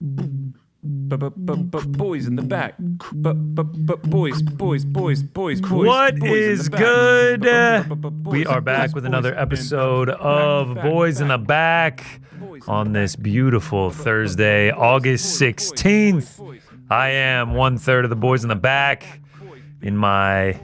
Boys in the back. Boys. What is good? We are back with another episode of Boys in the Back on this beautiful Thursday, August 16th. I am 1/3 of the Boys in the Back in my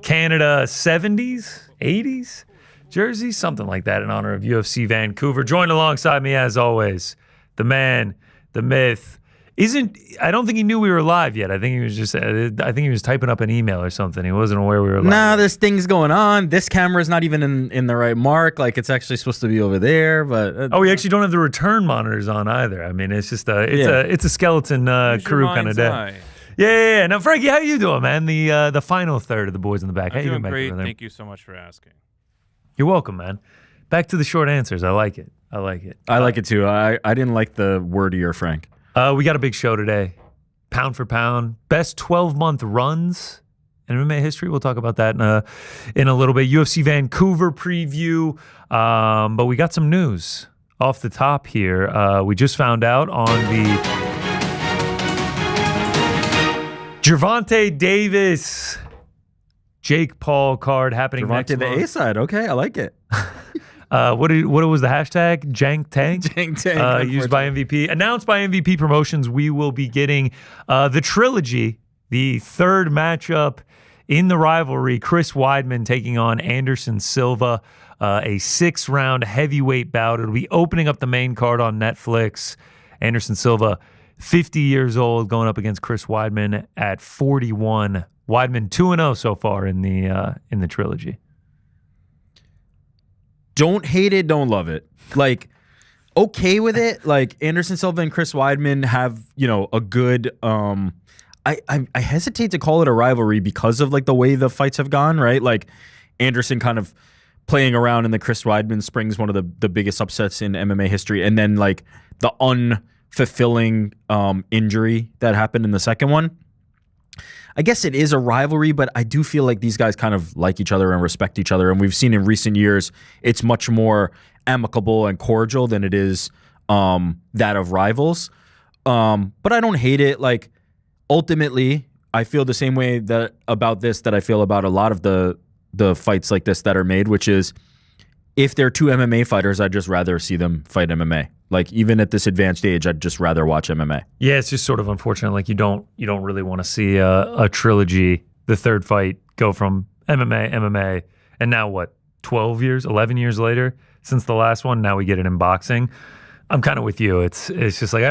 Canada 70s, 80s jersey, something like that, in honor of UFC Vancouver. Joined alongside me, as always, the man, the myth. I don't think he knew we were live yet. I think he was typing up an email or something. He wasn't aware we were live. Nah, there's things going on. This camera's not even in the right mark. Like, it's actually supposed to be over there, but we actually don't have the return monitors on either. I mean, it's just it's a skeleton crew kind of day. Yeah. Now, Frankie, how you doing, man? The final third of the Boys in the Back. I'm doing great. Thank you so much for asking. You're welcome, man. Back to the short answers. I like it. I like it too. I didn't like the wordier Frank. We got a big show today. Pound for pound. Best 12-month runs in MMA history. We'll talk about that in a little bit. UFC Vancouver preview. But we got some news off the top here. We just found out on the Gervonta Davis Jake Paul card happening next month. The A side. Okay, I like it. What was the hashtag? Jank Tank? Jank Tank. Used by MVP. Announced by MVP Promotions, we will be getting the trilogy, the third matchup in the rivalry. Chris Weidman taking on Anderson Silva, a 6-round heavyweight bout. It'll be opening up the main card on Netflix. Anderson Silva, 50 years old, going up against Chris Weidman at 41. Weidman 2-0 so far in the trilogy. Don't hate it, don't love it. Like, okay with it. Like, Anderson Silva and Chris Weidman have, a good I hesitate to call it a rivalry because of like the way the fights have gone, right? Like, Anderson kind of playing around in the Chris Weidman springs one of the biggest upsets in MMA history, and then like the unfulfilling injury that happened in the second one. I guess it is a rivalry, but I do feel like these guys kind of like each other and respect each other. And we've seen in recent years, it's much more amicable and cordial than it is that of rivals. But I don't hate it. Like, ultimately, I feel the same way about this that I feel about a lot of the fights like this that are made, which is if they're two MMA fighters, I'd just rather see them fight MMA. Like, even at this advanced age, I'd just rather watch MMA. Yeah, it's just sort of unfortunate. Like, you don't really want to see a trilogy, the third fight, go from MMA, and now what, 11 years later since the last one, now we get it in boxing. I'm kind of with you. It's just like, I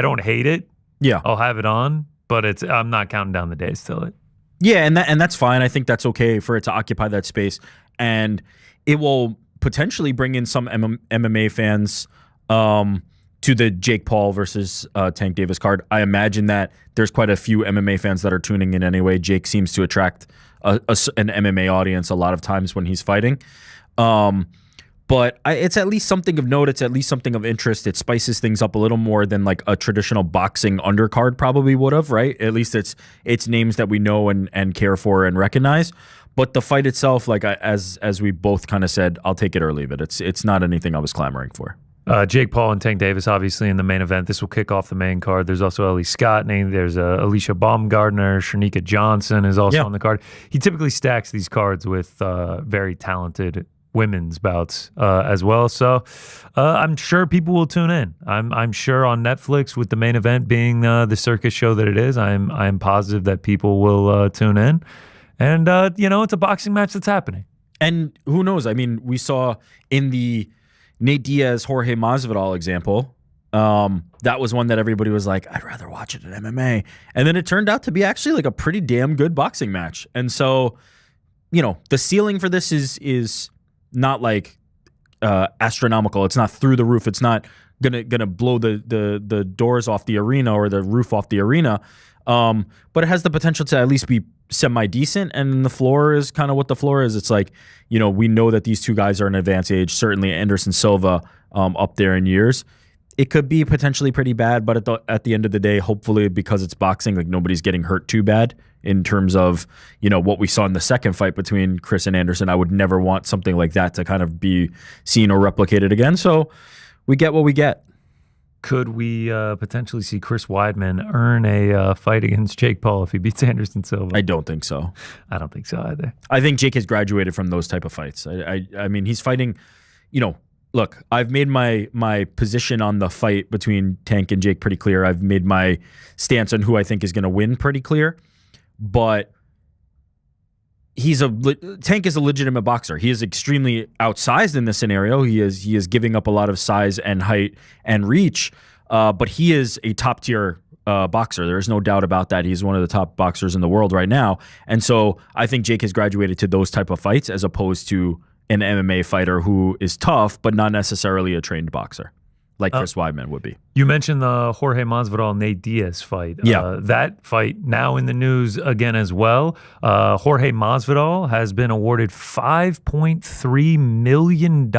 don't hate it. Yeah. I'll have it on, but I'm not counting down the days till it. Yeah, and that's fine. I think that's okay for it to occupy that space, and it will potentially bring in some MMA fans to the Jake Paul versus Tank Davis card. I imagine that there's quite a few MMA fans that are tuning in anyway. Jake seems to attract an MMA audience a lot of times when he's fighting. But it's at least something of note. It's at least something of interest. It spices things up a little more than like a traditional boxing undercard probably would have, right? At least it's names that we know and care for and recognize. But the fight itself, like as we both kind of said, I'll take it or leave it. It's not anything I was clamoring for. Jake Paul and Tank Davis, obviously, in the main event. This will kick off the main card. There's also Ellie Scottney. There's Alicia Baumgardner. Shanika Johnson is also on the card. He typically stacks these cards with very talented women's bouts as well. So I'm sure people will tune in. I'm sure on Netflix, with the main event being the circus show that it is, I'm positive that people will tune in. And, it's a boxing match that's happening. And who knows? I mean, we saw in the Nate Diaz, Jorge Masvidal example, that was one that everybody was like, I'd rather watch it at MMA. And then it turned out to be actually like a pretty damn good boxing match. And so, the ceiling for this is not like astronomical. It's not through the roof. It's not gonna blow the doors off the arena or the roof off the arena. But it has the potential to at least be semi-decent, and the floor is kind of what the floor is. It's like, we know that these two guys are an advanced age. Certainly Anderson Silva up there in years. It could be potentially pretty bad, but at the end of the day, hopefully, because it's boxing, like, nobody's getting hurt too bad in terms of, what we saw in the second fight between Chris and Anderson. I would never want something like that to kind of be seen or replicated again. So we get what we get. Could we potentially see Chris Weidman earn a fight against Jake Paul if he beats Anderson Silva? I don't think so. I don't think so either. I think Jake has graduated from those type of fights. I mean, he's fighting, look, I've made my position on the fight between Tank and Jake pretty clear. I've made my stance on who I think is going to win pretty clear. But Tank is a legitimate boxer. He is extremely outsized in this scenario. He is giving up a lot of size and height and reach, but he is a top tier boxer. There's no doubt about that. He's one of the top boxers in the world right now, and so I think Jake has graduated to those type of fights as opposed to an MMA fighter who is tough but not necessarily a trained boxer, like Chris Weidman would be. You mentioned the Jorge Masvidal-Nate Diaz fight. Yeah. That fight now in the news again as well. Jorge Masvidal has been awarded $5.3 million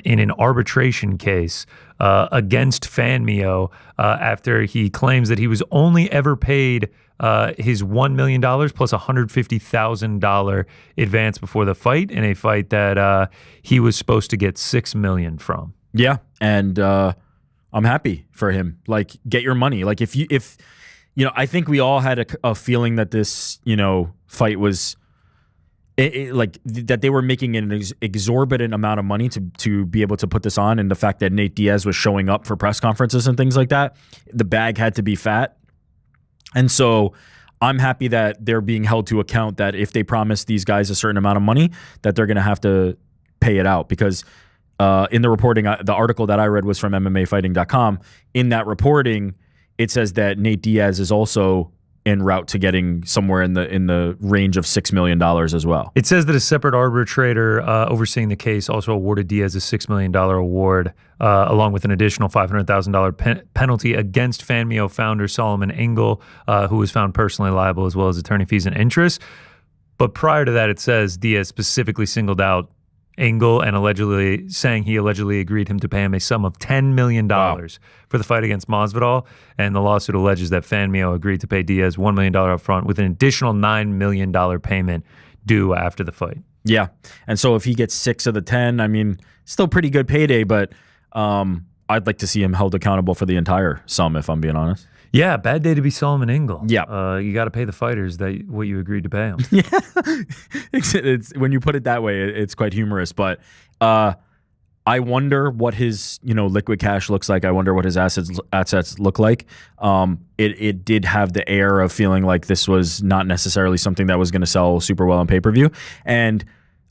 in an arbitration case against Fanmio after he claims that he was only ever paid his $1 million plus $150,000 advance before the fight in a fight that he was supposed to get $6 million from. Yeah, and I'm happy for him. Like, get your money. Like, if I think we all had a feeling that this, fight was like that they were making an exorbitant amount of money to be able to put this on, and the fact that Nate Diaz was showing up for press conferences and things like that, the bag had to be fat. And so I'm happy that they're being held to account that if they promise these guys a certain amount of money, that they're going to have to pay it out. Because in the reporting, the article that I read was from MMAfighting.com. In that reporting, it says that Nate Diaz is also en route to getting somewhere in the range of $6 million as well. It says that a separate arbitrator overseeing the case also awarded Diaz a $6 million award, along with an additional $500,000 penalty against Fanmio founder Solomon Engel, who was found personally liable, as well as attorney fees and interest. But prior to that, it says Diaz specifically singled out Engel and allegedly saying he allegedly agreed him to pay him a sum of $10 million for the fight against Masvidal. And the lawsuit alleges that Fanmio agreed to pay Diaz $1 million up front with an additional $9 million payment due after the fight. Yeah. And so if he gets 6 of the 10, I mean, still pretty good payday, but I'd like to see him held accountable for the entire sum, if I'm being honest. Yeah, bad day to be Solomon Engel. Yeah. You got to pay the fighters what you agreed to pay them. Yeah. It's when you put it that way, it's quite humorous. But I wonder what his liquid cash looks like. I wonder what his assets look like. It did have the air of feeling like this was not necessarily something that was going to sell super well on pay-per-view. And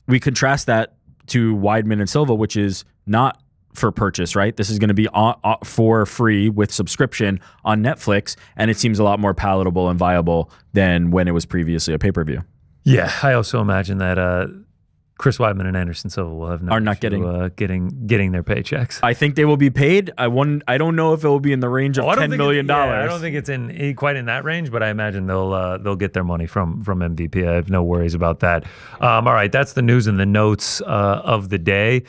we contrast that to Weidman and Silva, which is not for purchase, right? This is going to be for free with subscription on Netflix, and it seems a lot more palatable and viable than when it was previously a pay-per-view. Yeah, I also imagine that Chris Weidman and Anderson Silva will have are not getting their paychecks. I think they will be paid. I don't know if it will be in the range of $10 million. I don't think it's quite in that range, but I imagine they'll get their money from MVP. I have no worries about that. All right, that's the news and the notes of the day.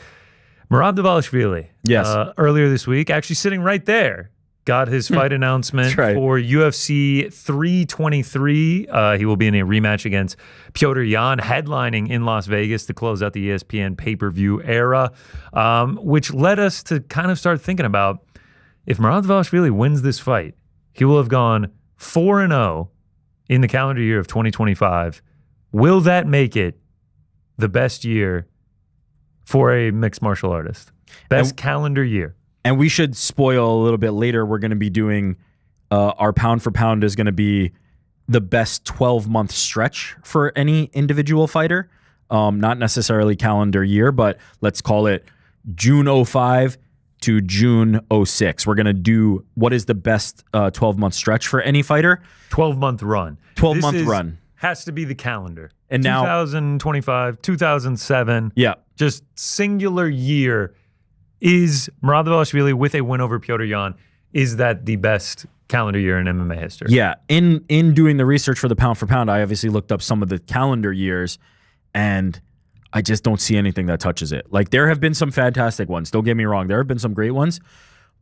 Merab Dvalishvili, yes, earlier this week, actually sitting right there, got his fight announcement for UFC 323. He will be in a rematch against Petr Yan, headlining in Las Vegas to close out the ESPN pay-per-view era, which led us to kind of start thinking about if Merab Dvalishvili wins this fight, he will have gone 4-0 in the calendar year of 2025. Will that make it the best year for a mixed martial artist? Best calendar year. And we should spoil a little bit later. We're going to be doing our pound for pound is going to be the best 12-month stretch for any individual fighter. Not necessarily calendar year, but let's call it June 05 to June 06. We're going to do what is the best 12-month stretch for any fighter. 12-month run. 12-month run. Has to be the calendar. And now 2025, 2007. Yeah. Just singular year. Is Merab Dvalishvili with a win over Petr Yan, is that the best calendar year in MMA history? Yeah. In doing the research for the pound for pound, I obviously looked up some of the calendar years, and I just don't see anything that touches it. Like, there have been some fantastic ones. Don't get me wrong. There have been some great ones,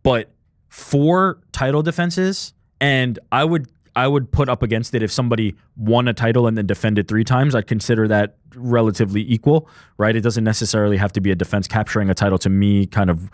but 4 title defenses, and I would I would put up against it if somebody won a title and then defended 3 times. I'd consider that relatively equal, right? It doesn't necessarily have to be a defense. Capturing a title to me kind of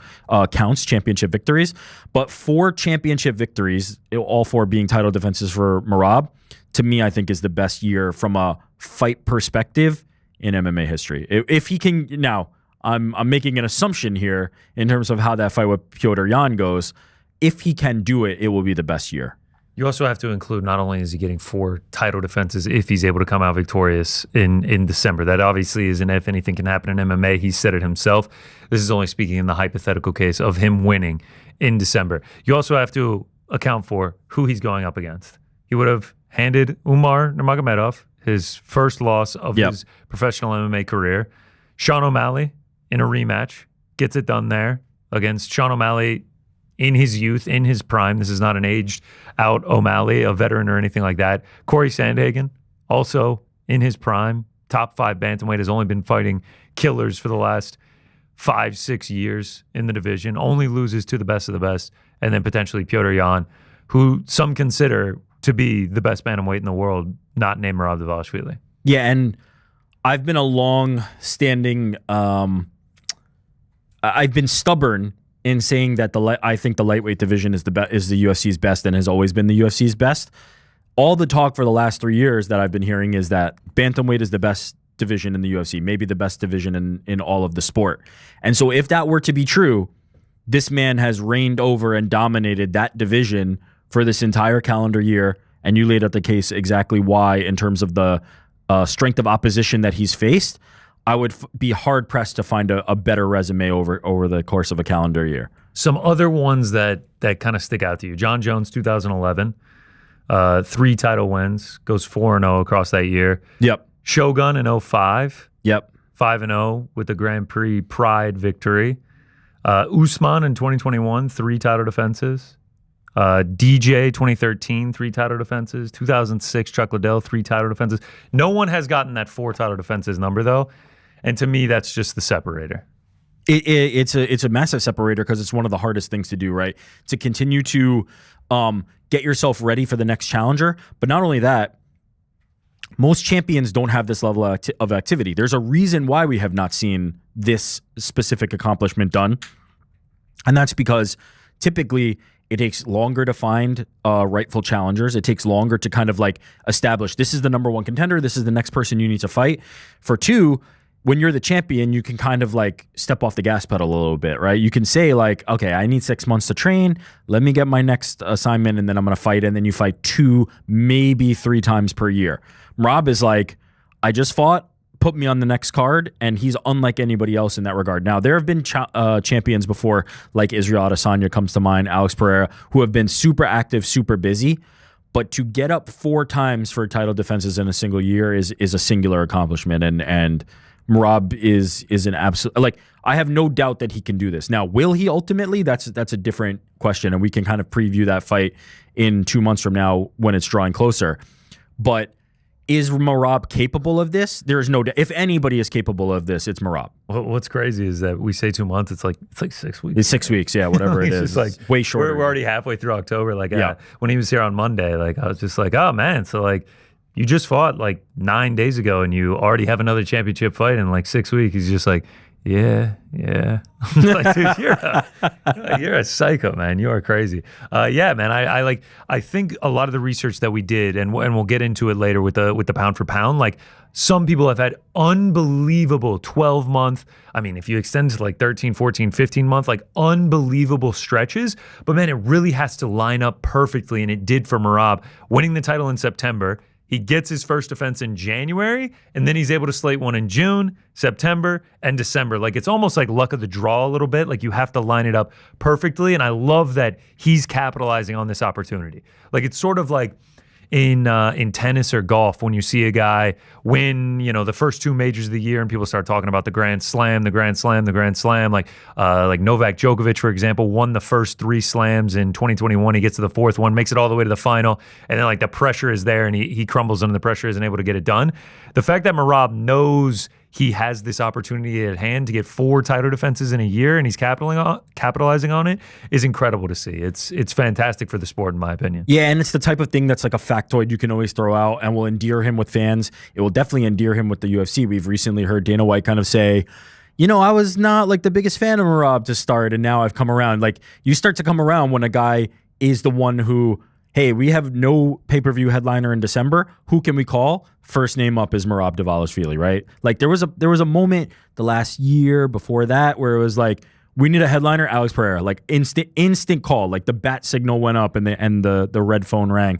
counts, championship victories. But 4 championship victories, all 4 being title defenses for Merab, to me, I think is the best year from a fight perspective in MMA history. If he can, now I'm making an assumption here in terms of how that fight with Petr Yan goes. If he can do it, it will be the best year. You also have to include not only is he getting 4 title defenses if he's able to come out victorious in December. That obviously is an if anything can happen in MMA. He said it himself. This is only speaking in the hypothetical case of him winning in December. You also have to account for who he's going up against. He would have handed Umar Nurmagomedov his first loss of his professional MMA career. Sean O'Malley in a rematch gets it done there against Sean O'Malley in his youth, in his prime. This is not an aged out O'Malley, a veteran or anything like that. Corey Sandhagen, also in his prime, top 5 bantamweight, has only been fighting killers for the last 5-6 years in the division, only loses to the best of the best, and then potentially Petr Yan, who some consider to be the best bantamweight in the world, not named Merab Dvalishvili. Yeah, and I've been a long-standing, I've been stubborn in saying that I think the lightweight division is the UFC's best and has always been the UFC's best. All the talk for the last 3 years that I've been hearing is that bantamweight is the best division in the UFC, maybe the best division in all of the sport. And so if that were to be true, this man has reigned over and dominated that division for this entire calendar year, and you laid out the case exactly why in terms of the strength of opposition that he's faced. I would be hard-pressed to find a better resume over the course of a calendar year. Some other ones that kind of stick out to you. John Jones, 2011, 3 title wins, goes 4-0 across that year. Yep. Shogun in 05. Yep. 5-0 with the Grand Prix Pride victory. Usman in 2021, 3 title defenses. DJ 2013, 3 title defenses. 2006, Chuck Liddell, 3 title defenses. No one has gotten that 4 title defenses number, though. And to me, that's just the separator. It's a massive separator because it's one of the hardest things to do, right? To continue to get yourself ready for the next challenger. But not only that, most champions don't have this level of activity. There's a reason why we have not seen this specific accomplishment done. And that's because typically it takes longer to find rightful challengers. It takes longer to kind of like establish this is the number 1 contender. This is the next person you need to fight. For 2, when you're the champion, you can kind of like step off the gas pedal a little bit, right? You can say like, okay, I need 6 months to train. Let me get my next assignment and then I'm going to fight. And then you fight 2, maybe 3 times per year. Merab is like, I just fought, put me on the next card, and he's unlike anybody else in that regard. Now, there have been champions before, like Israel Adesanya comes to mind, Alex Pereira, who have been super active, super busy. But to get up 4 times for title defenses in a single year is a singular accomplishment. And Merab is an absolute, like, I have no doubt that he can do this. Now, will he ultimately? That's a different question, and we can kind of preview that fight in 2 months from now when it's drawing closer. But is Merab capable of this? There is no doubt. If anybody is capable of this, it's Merab. What's crazy is that we say 2 months. It's like 6 weeks. It's 6 weeks, yeah, whatever it is. It's like way shorter. We're already halfway through October. Like, when he was here on Monday, like I was just like, oh man, so like you just fought like 9 days ago, and you already have another championship fight in like 6 weeks. He's just like, yeah. I'm like, dude, you're a psycho, man. You are crazy. Yeah, man. I think a lot of the research that we did, and we'll get into it later with the pound for pound. Like some people have had unbelievable 12-month. I mean, if you extend to like 13, 14, 15-month, like unbelievable stretches. But man, it really has to line up perfectly, and it did for Merab, winning the title in September. He gets his first defense in January, and then he's able to slate one in June, September, and December. Like, it's almost like luck of the draw a little bit. Like, you have to line it up perfectly, and I love that he's capitalizing on this opportunity. Like, it's sort of like in tennis or golf when you see a guy win, the first 2 majors of the year and people start talking about the Grand Slam. Like Novak Djokovic, for example, won the first 3 slams in 2021. He gets to the 4th one, makes it all the way to the final, and then like the pressure is there and he crumbles under the pressure, isn't able to get it done. The fact that Merab knows he has this opportunity at hand to get 4 title defenses in a year, and he's capitalizing on it, is incredible to see. It's fantastic for the sport, in my opinion. Yeah, and it's the type of thing that's like a factoid you can always throw out and will endear him with fans. It will definitely endear him with the UFC. We've recently heard Dana White kind of say, I was not like the biggest fan of Merab to start, and now I've come around. Like, you start to come around when a guy is the one who, hey, we have no pay-per-view headliner in December. Who can we call? First name up is Merab Dvalishvili, right? Like, there was a moment the last year before that where it was like, we need a headliner, Alex Pereira. Like, instant call. Like, the bat signal went up and the red phone rang.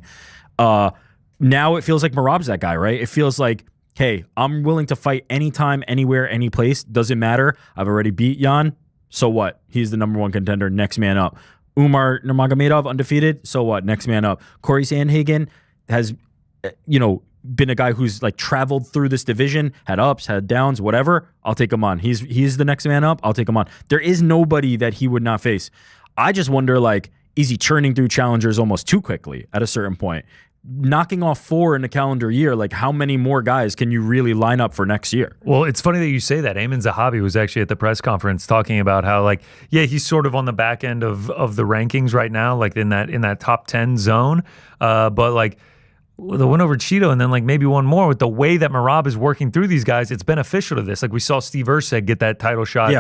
Now it feels like Merab's that guy, right? It feels like, hey, I'm willing to fight anytime, anywhere, any place. Doesn't matter. I've already beat Jan. So what? He's the number 1 contender. Next man up. Umar Nurmagomedov, undefeated. So what? Next man up. Corey Sandhagen has, been a guy who's like traveled through this division, had ups, had downs, whatever. I'll take him on. He's the next man up. I'll take him on. There is nobody that he would not face. I just wonder, like, is he churning through challengers almost too quickly at a certain point? Knocking off 4 in a calendar year, like, how many more guys can you really line up for next year? Well, it's funny that you say that. Ayman Zahabi was actually at the press conference talking about how, like, yeah, he's sort of on the back end of the rankings right now, like in that top 10 zone. But like, the win over Cheeto and then like maybe one more, with the way that Merab is working through these guys, it's beneficial to this. Like, we saw Steve Erceg get that title shot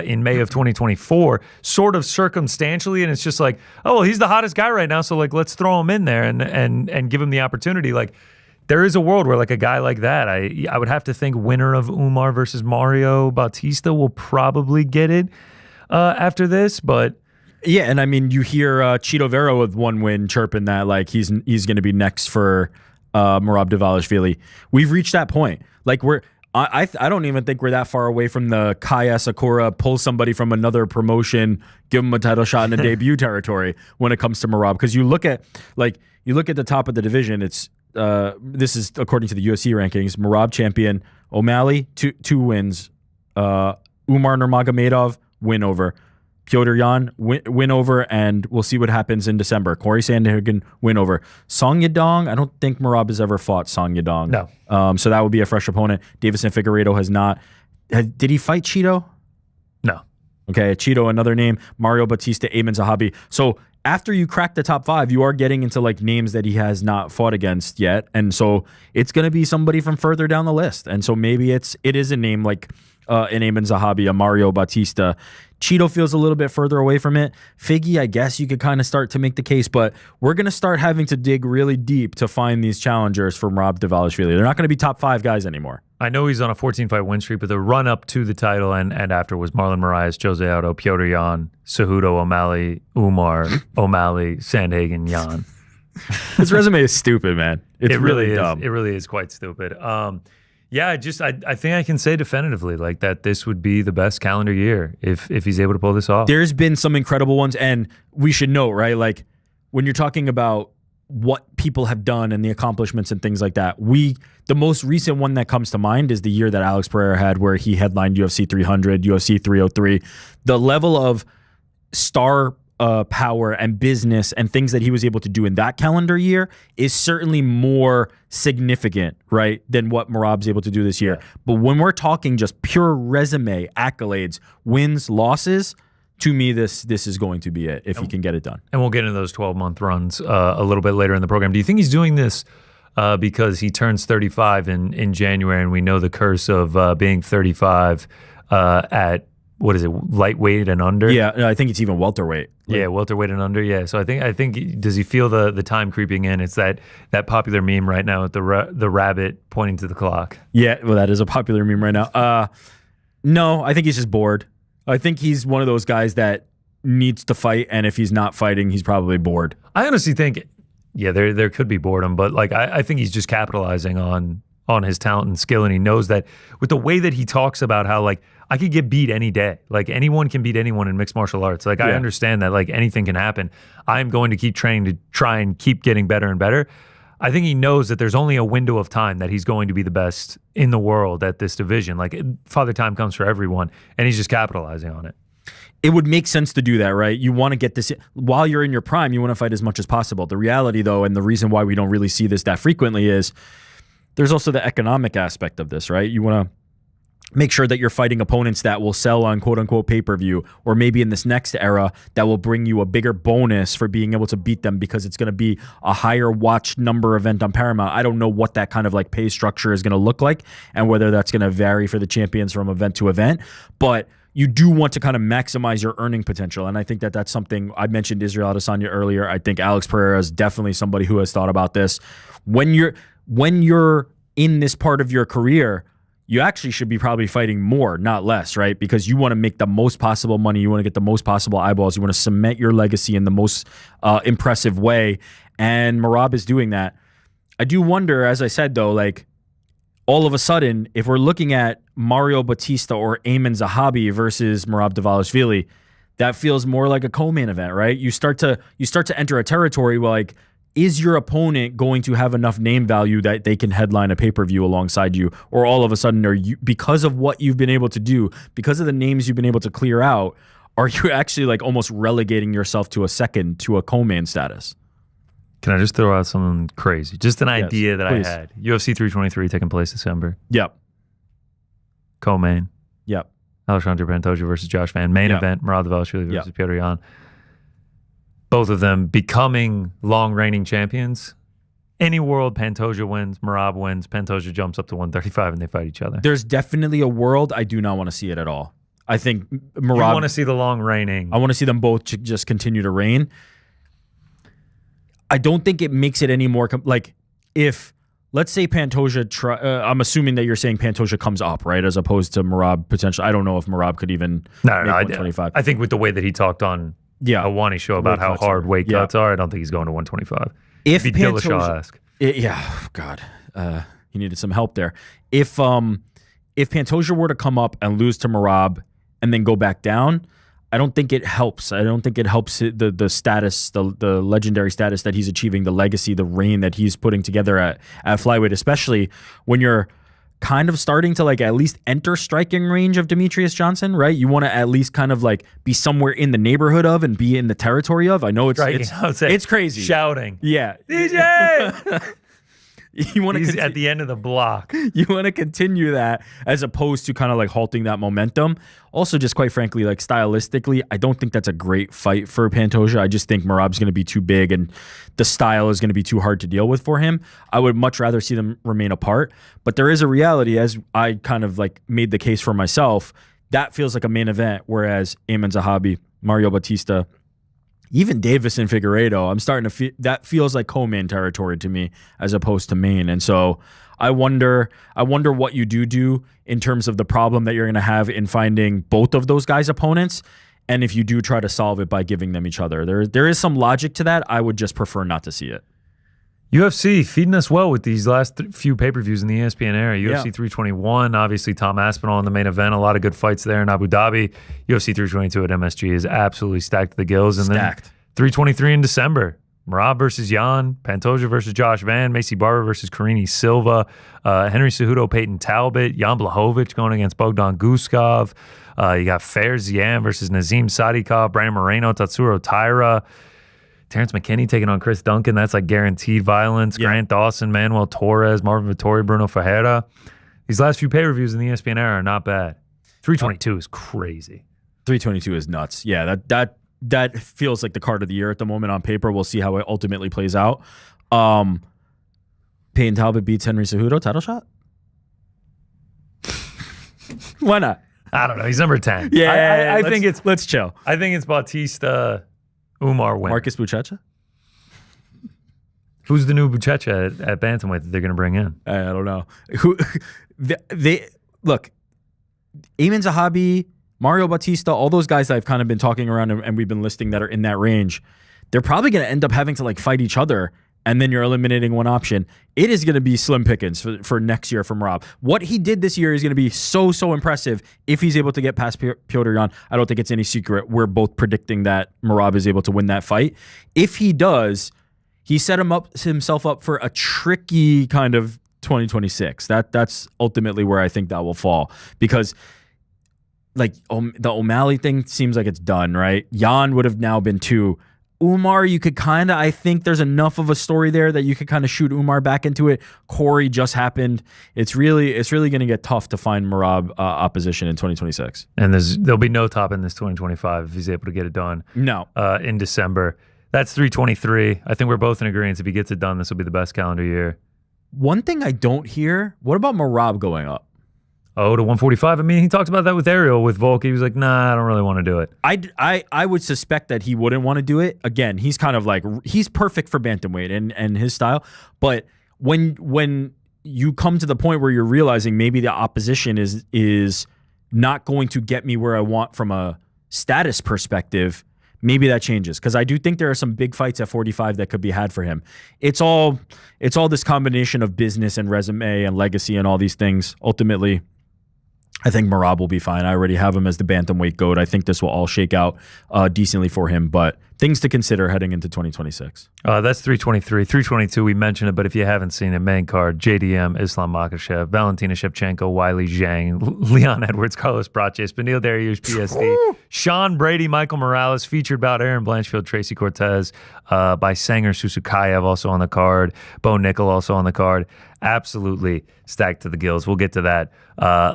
in May of 2024, sort of circumstantially, and it's just like, oh, well, he's the hottest guy right now, so like, let's throw him in there and give him the opportunity. Like, there is a world where like a guy like that, I would have to think winner of Umar versus Mario Bautista will probably get it after this, but. Yeah, and I mean, you hear Cheeto Vera with 1 win chirping that like he's going to be next for Merab Dvalishvili. We've reached that point. Like, I don't even think we're that far away from the Kaya Sakura pull somebody from another promotion, give him a title shot in a debut territory when it comes to Merab. Because you look at the top of the division. It's this is according to the UFC rankings. Merab champion, O'Malley 2 wins, Umar Nurmagomedov win over. Piotr Jan, win over, and we'll see what happens in December. Corey Sandhagen, win over. Song Yadong, I don't think Merab has ever fought Song Yadong. No. So that would be a fresh opponent. Davison Figueiredo has not. Did he fight Cheeto? No. Okay, Cheeto, another name. Mario Bautista, Ayman Zahabi. So after you crack the top 5, you are getting into like names that he has not fought against yet. And so it's going to be somebody from further down the list. And so maybe it is a name like an Ayman Zahabi, a Mario Bautista. Cheeto feels a little bit further away from it. Figgy, I guess you could kind of start to make the case, but we're going to start having to dig really deep to find these challengers for Merab Dvalishvili. They're not going to be top 5 guys anymore. I know he's on a 14-fight win streak, but the run-up to the title and after was Marlon Moraes, Jose Aldo, Piotr Jan, Cejudo, O'Malley, Umar, O'Malley, Sandhagen, Jan. His resume is stupid, man. It's really dumb. It really is quite stupid. Yeah, I think I can say definitively like that this would be the best calendar year if he's able to pull this off. There's been some incredible ones, and we should note, right? Like, when you're talking about what people have done and the accomplishments and things like that, the most recent one that comes to mind is the year that Alex Pereira had, where he headlined UFC 300, UFC 303. The level of star power and business and things that he was able to do in that calendar year is certainly more significant, right, than what Merab's able to do this year. But when we're talking just pure resume, accolades, wins, losses, to me, this is going to be it if he can get it done. And we'll get into those 12-month runs a little bit later in the program. Do you think he's doing this because he turns 35 in January, and we know the curse of being 35 at, what is it, lightweight and under? Yeah, I think it's even welterweight. Yeah, welterweight and under. Yeah, so I think does he feel the time creeping in? It's that popular meme right now with the rabbit pointing to the clock. Yeah, well, that is a popular meme right now. No, I think he's just bored. I think he's one of those guys that needs to fight, and if he's not fighting, he's probably bored. I honestly think, yeah, there could be boredom, but like I think he's just capitalizing on his talent and skill, and he knows that with the way that he talks about how like I could get beat any day. Like anyone can beat anyone in mixed martial arts. Like I understand that like anything can happen. I'm going to keep training to try and keep getting better and better. I think he knows that there's only a window of time that he's going to be the best in the world at this division. Like Father Time comes for everyone, and he's just capitalizing on it. It would make sense to do that, right? You want to get this while you're in your prime. You want to fight as much as possible. The reality, though, and the reason why we don't really see this that frequently is there's also the economic aspect of this, right? You want to make sure that you're fighting opponents that will sell on quote-unquote pay-per-view, or maybe in this next era that will bring you a bigger bonus for being able to beat them because it's going to be a higher watch number event on Paramount. I don't know what that kind of like pay structure is going to look like and whether that's going to vary for the champions from event to event, but you do want to kind of maximize your earning potential. And I think that that's something I mentioned Israel Adesanya earlier. I think Alex Pereira is definitely somebody who has thought about this. When you're in this part of your career, you actually should be probably fighting more, not less, right? Because you want to make the most possible money. You want to get the most possible eyeballs. You want to cement your legacy in the most impressive way. And Merab is doing that. I do wonder, as I said, though, like all of a sudden, if we're looking at Mario Batista or Ayman Zahabi versus Merab Dvalishvili, that feels more like a co-main event, right? You start to enter a territory where like, is your opponent going to have enough name value that they can headline a pay-per-view alongside you? Or all of a sudden, are you, because of what you've been able to do, because of the names you've been able to clear out, are you actually like almost relegating yourself to a co-main status? Can I just throw out something crazy? Just an idea that please. I had. UFC 323 taking place December. Yep. Co-main. Yep. Alexandre Pantoja versus Josh Van. Main event, Merab Dvalishvili versus Petr Yan. Both of them becoming long reigning champions. Any world, Pantoja wins, Merab wins, Pantoja jumps up to 135 and they fight each other. There's definitely a world. I do not want to see it at all. I think Merab... You want to see the long reigning. I want to see them both just continue to reign. I don't think it makes it any more... like, if... Let's say Pantoja... I'm assuming that you're saying Pantoja comes up, right? As opposed to Merab potentially. I don't know if Merab could even make 125. I think with the way that he talked on Helwani show about how hard weight cuts are, I don't think he's going to 125. If Dillashaw God, he needed some help there. If Pantoja were to come up and lose to Merab and then go back down, I don't think it helps. I don't think it helps the status, the legendary status that he's achieving, the legacy, the reign that he's putting together at flyweight, especially when you're kind of starting to like at least enter striking range of Demetrius Johnson, right? You want to at least kind of like be somewhere in the neighborhood of and be in the territory of. I know it's crazy. Shouting. Yeah. DJ! He's at the end of the block. You want to continue that as opposed to kind of like halting that momentum. Also, just quite frankly, like stylistically, I don't think that's a great fight for Pantoja. I just think Merab's going to be too big and the style is going to be too hard to deal with for him. I would much rather see them remain apart. But there is a reality, as I kind of like made the case for myself, that feels like a main event, whereas Ayman Zahabi, Mario Batista, even Davis and Figueiredo, I'm starting to feel that feels like co-main territory to me as opposed to main. And so I wonder what you do in terms of the problem that you're going to have in finding both of those guys' opponents. And if you do try to solve it by giving them each other, there is some logic to that. I would just prefer not to see it. UFC feeding us well with these last few pay-per-views in the ESPN era. UFC 321, obviously Tom Aspinall in the main event. A lot of good fights there in Abu Dhabi. UFC 322 at MSG is absolutely stacked to the gills. And then 323 in December. Merab versus Yan, Pantoja versus Josh Van, Macy Barber versus Karini Silva, Henry Cejudo, Peyton Talbot, Jan Blachowicz going against Bogdan Guskov. You got Fair Ziam versus Nazim Sadikov, Brandon Moreno, Tatsuro Taira. Terrence McKinney taking on Chris Duncan. That's like guaranteed violence. Yeah. Grant Dawson, Manuel Torres, Marvin Vittori, Bruno Ferreira. These last few pay-per-views in the ESPN era are not bad. 322 is crazy. 322 is nuts. Yeah, that feels like the card of the year at the moment on paper. We'll see how it ultimately plays out. Peyton Talbot beats Henry Cejudo. Title shot? Why not? I don't know. He's number 10. Yeah, I think it's... Let's chill. I think it's Bautista... Umar win. Marcus Buchecha? Who's the new Buchecha at bantamweight that they're going to bring in? I don't know. They look, Ayman Zahabi, Mario Batista, all those guys that I've kind of been talking around and we've been listing that are in that range, they're probably going to end up having to like fight each other, and then you're eliminating one option. It is going to be slim pickings for next year from Rob. What he did this year is going to be so impressive if he's able to get past Petr Yan. I don't think it's any secret. We're both predicting that Merab is able to win that fight. If he does, he set himself up for a tricky kind of 2026. That's ultimately where I think that will fall, because like the O'Malley thing seems like it's done, right? Yan would have now been 2. Umar, you could kind of, I think there's enough of a story there that you could kind of shoot Umar back into it. Corey just happened. It's really going to get tough to find Merab opposition in 2026. And there'll be no top in this 2025 if he's able to get it done. No. In December. That's 323. I think we're both in agreement. If he gets it done, this will be the best calendar year. One thing I don't hear, what about Merab going up? Oh, to 145. I mean, he talked about that with Ariel, with Volk. He was like, nah, I don't really want to do it. I would suspect that he wouldn't want to do it. Again, he's kind of like, he's perfect for bantamweight and his style. But when you come to the point where you're realizing maybe the opposition is not going to get me where I want from a status perspective, maybe that changes. Because I do think there are some big fights at 45 that could be had for him. It's all this combination of business and resume and legacy and all these things. Ultimately, I think Merab will be fine. I already have him as the bantamweight GOAT. I think this will all shake out decently for him, but things to consider heading into 2026. That's 323. 322, we mentioned it, but if you haven't seen it, main card, JDM, Islam Makhachev, Valentina Shevchenko, Wiley Zhang, Leon Edwards, Carlos Praches, Benil Dariush, PSD, Sean Brady, Michael Morales, featured bout Aaron Blanchfield, Tracy Cortez, by Sanger Susukayev also on the card, Bo Nickel also on the card. Absolutely stacked to the gills. We'll get to that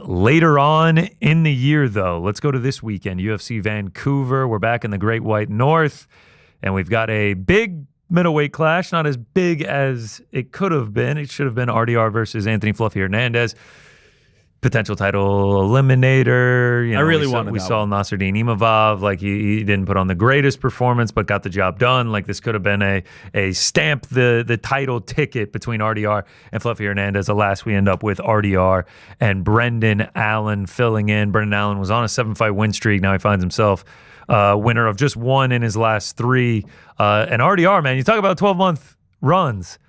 later on in the year, though. Let's go to this weekend, UFC Vancouver. We're back in the Great White North, and we've got a big middleweight clash, not as big as it could have been. It should have been RDR versus Anthony Fluffy Hernandez. Potential title eliminator. You know, I really wanted we that saw one. Nasruddin Imavov. Like he didn't put on the greatest performance, but got the job done. Like this could have been a stamp the title ticket between RDR and Fluffy Hernandez. Alas, we end up with RDR and Brendan Allen filling in. Brendan Allen was on a 7-fight win streak. Now he finds himself winner of just one in his last 3. And RDR, man, you talk about 12-month runs.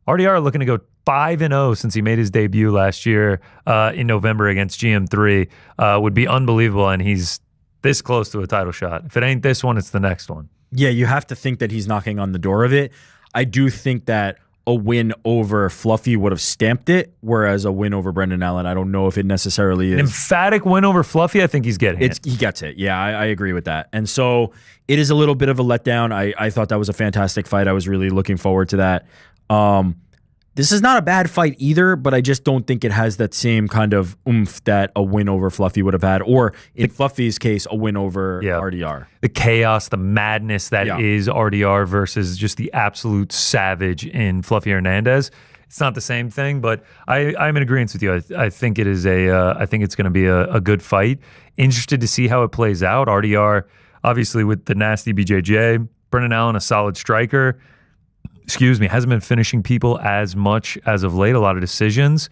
RDR looking to go 5-0 since he made his debut last year in November against GM3 would be unbelievable, and he's this close to a title shot. If it ain't this one, it's the next one. Yeah, you have to think that he's knocking on the door of it. I do think that a win over Fluffy would have stamped it, whereas a win over Brendan Allen, I don't know if it necessarily is. An emphatic win over Fluffy, I think he's getting it. He gets it. Yeah, I agree with that. And so it is a little bit of a letdown. I thought that was a fantastic fight. I was really looking forward to that. This is not a bad fight either, but I just don't think it has that same kind of oomph that a win over Fluffy would have had, or in Fluffy's case, a win over RDR. The chaos, the madness that is RDR versus just the absolute savage in Fluffy Hernandez. It's not the same thing, but I'm in agreement with you. I think it is I think it's going to be a good fight. Interested to see how it plays out. RDR, obviously with the nasty BJJ. Brendan Allen, a solid striker. Hasn't been finishing people as much as of late, a lot of decisions.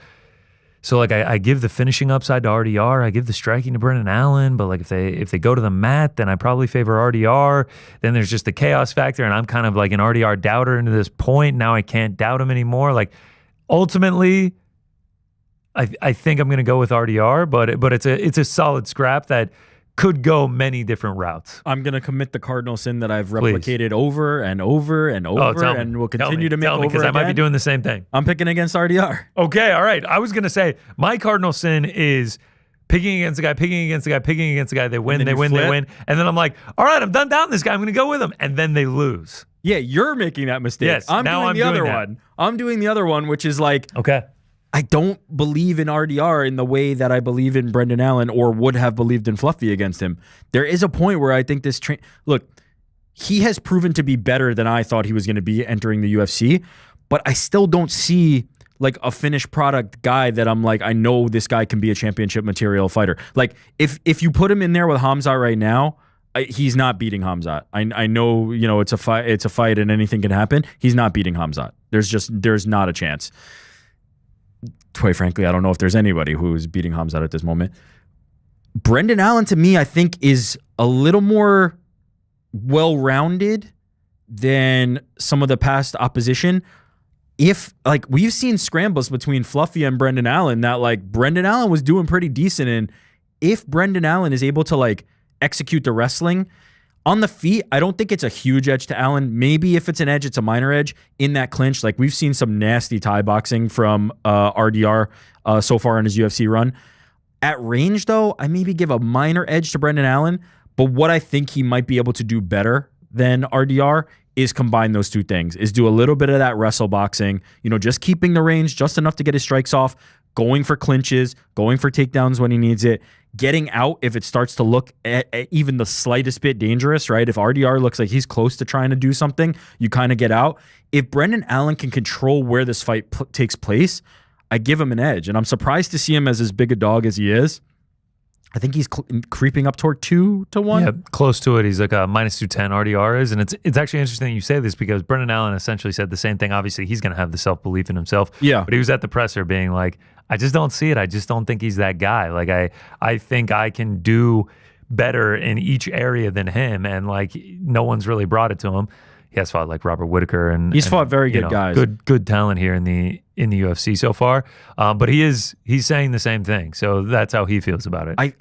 So like I give the finishing upside to RDR, I give the striking to Brendan Allen, but like if they go to the mat, then I probably favor RDR. Then there's just the chaos factor, and I'm kind of like an RDR doubter into this point. Now I can't doubt him anymore. Like ultimately, I think I'm gonna go with RDR, but it's a solid scrap that could go many different routes. I'm going to commit the cardinal sin that I've replicated over and over and over and will continue to make over because I might be doing the same thing. I'm picking against RDR. Okay, all right. I was going to say my cardinal sin is picking against a guy, picking against a guy, picking against a guy. They win, they win. And then I'm like, all right, I'm done doubting this guy. I'm going to go with him. And then they lose. Yeah, you're making that mistake. Yes, I'm doing the other one. I'm doing the other one, which is like, okay, I don't believe in RDR in the way that I believe in Brendan Allen or would have believed in Fluffy against him. There is a point where I think this look, he has proven to be better than I thought he was going to be entering the UFC, but I still don't see like a finished product guy that I'm like, I know this guy can be a championship material fighter. Like if you put him in there with Hamzat right now, he's not beating Hamzat. I know, it's a fight and anything can happen. He's not beating Hamzat. There's not a chance. Quite frankly, I don't know if there's anybody who's beating Hamzat at this moment. Brendan Allen, to me, I think is a little more well-rounded than some of the past opposition. If, like, we've seen scrambles between Fluffy and Brendan Allen that, like, Brendan Allen was doing pretty decent in. If Brendan Allen is able to, like, execute the wrestling on the feet, I don't think it's a huge edge to Allen. Maybe if it's an edge, it's a minor edge in that clinch. Like we've seen some nasty Thai boxing from RDR so far in his UFC run. At range, though, I maybe give a minor edge to Brendan Allen. But what I think he might be able to do better than RDR is combine those two things, is do a little bit of that wrestle boxing, just keeping the range just enough to get his strikes off, going for clinches, going for takedowns when he needs it, getting out if it starts to look at even the slightest bit dangerous, right? If RDR looks like he's close to trying to do something, you kind of get out. If Brendan Allen can control where this fight takes place, I give him an edge. And I'm surprised to see him as big a dog as he is. I think he's creeping up toward 2-1. Yeah, close to it. He's like a -210 RDR is. And it's actually interesting you say this because Brendan Allen essentially said the same thing. Obviously, he's going to have the self-belief in himself. Yeah. But he was at the presser being like, I just don't see it. I just don't think he's that guy. Like, I think I can do better in each area than him. And, like, no one's really brought it to him. He has fought like Robert Whitaker and he's fought very good guys. Good talent here in the UFC so far. But he's saying the same thing. So that's how he feels about it.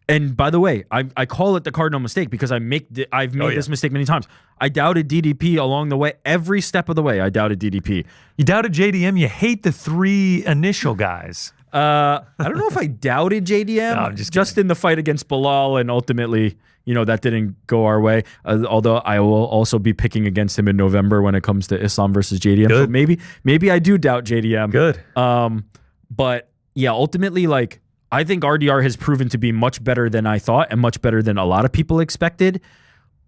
And by the way, I call it the cardinal mistake because I've made this mistake many times. I doubted DDP along the way. Every step of the way, I doubted DDP. You doubted JDM. You hate the 3 initial guys. I don't know if I doubted JDM. No, I'm just in the fight against Bilal, and ultimately, that didn't go our way. Although I will also be picking against him in November when it comes to Islam versus JDM. Good. So maybe I do doubt JDM. Good. But yeah, ultimately, like, I think RDR has proven to be much better than I thought and much better than a lot of people expected.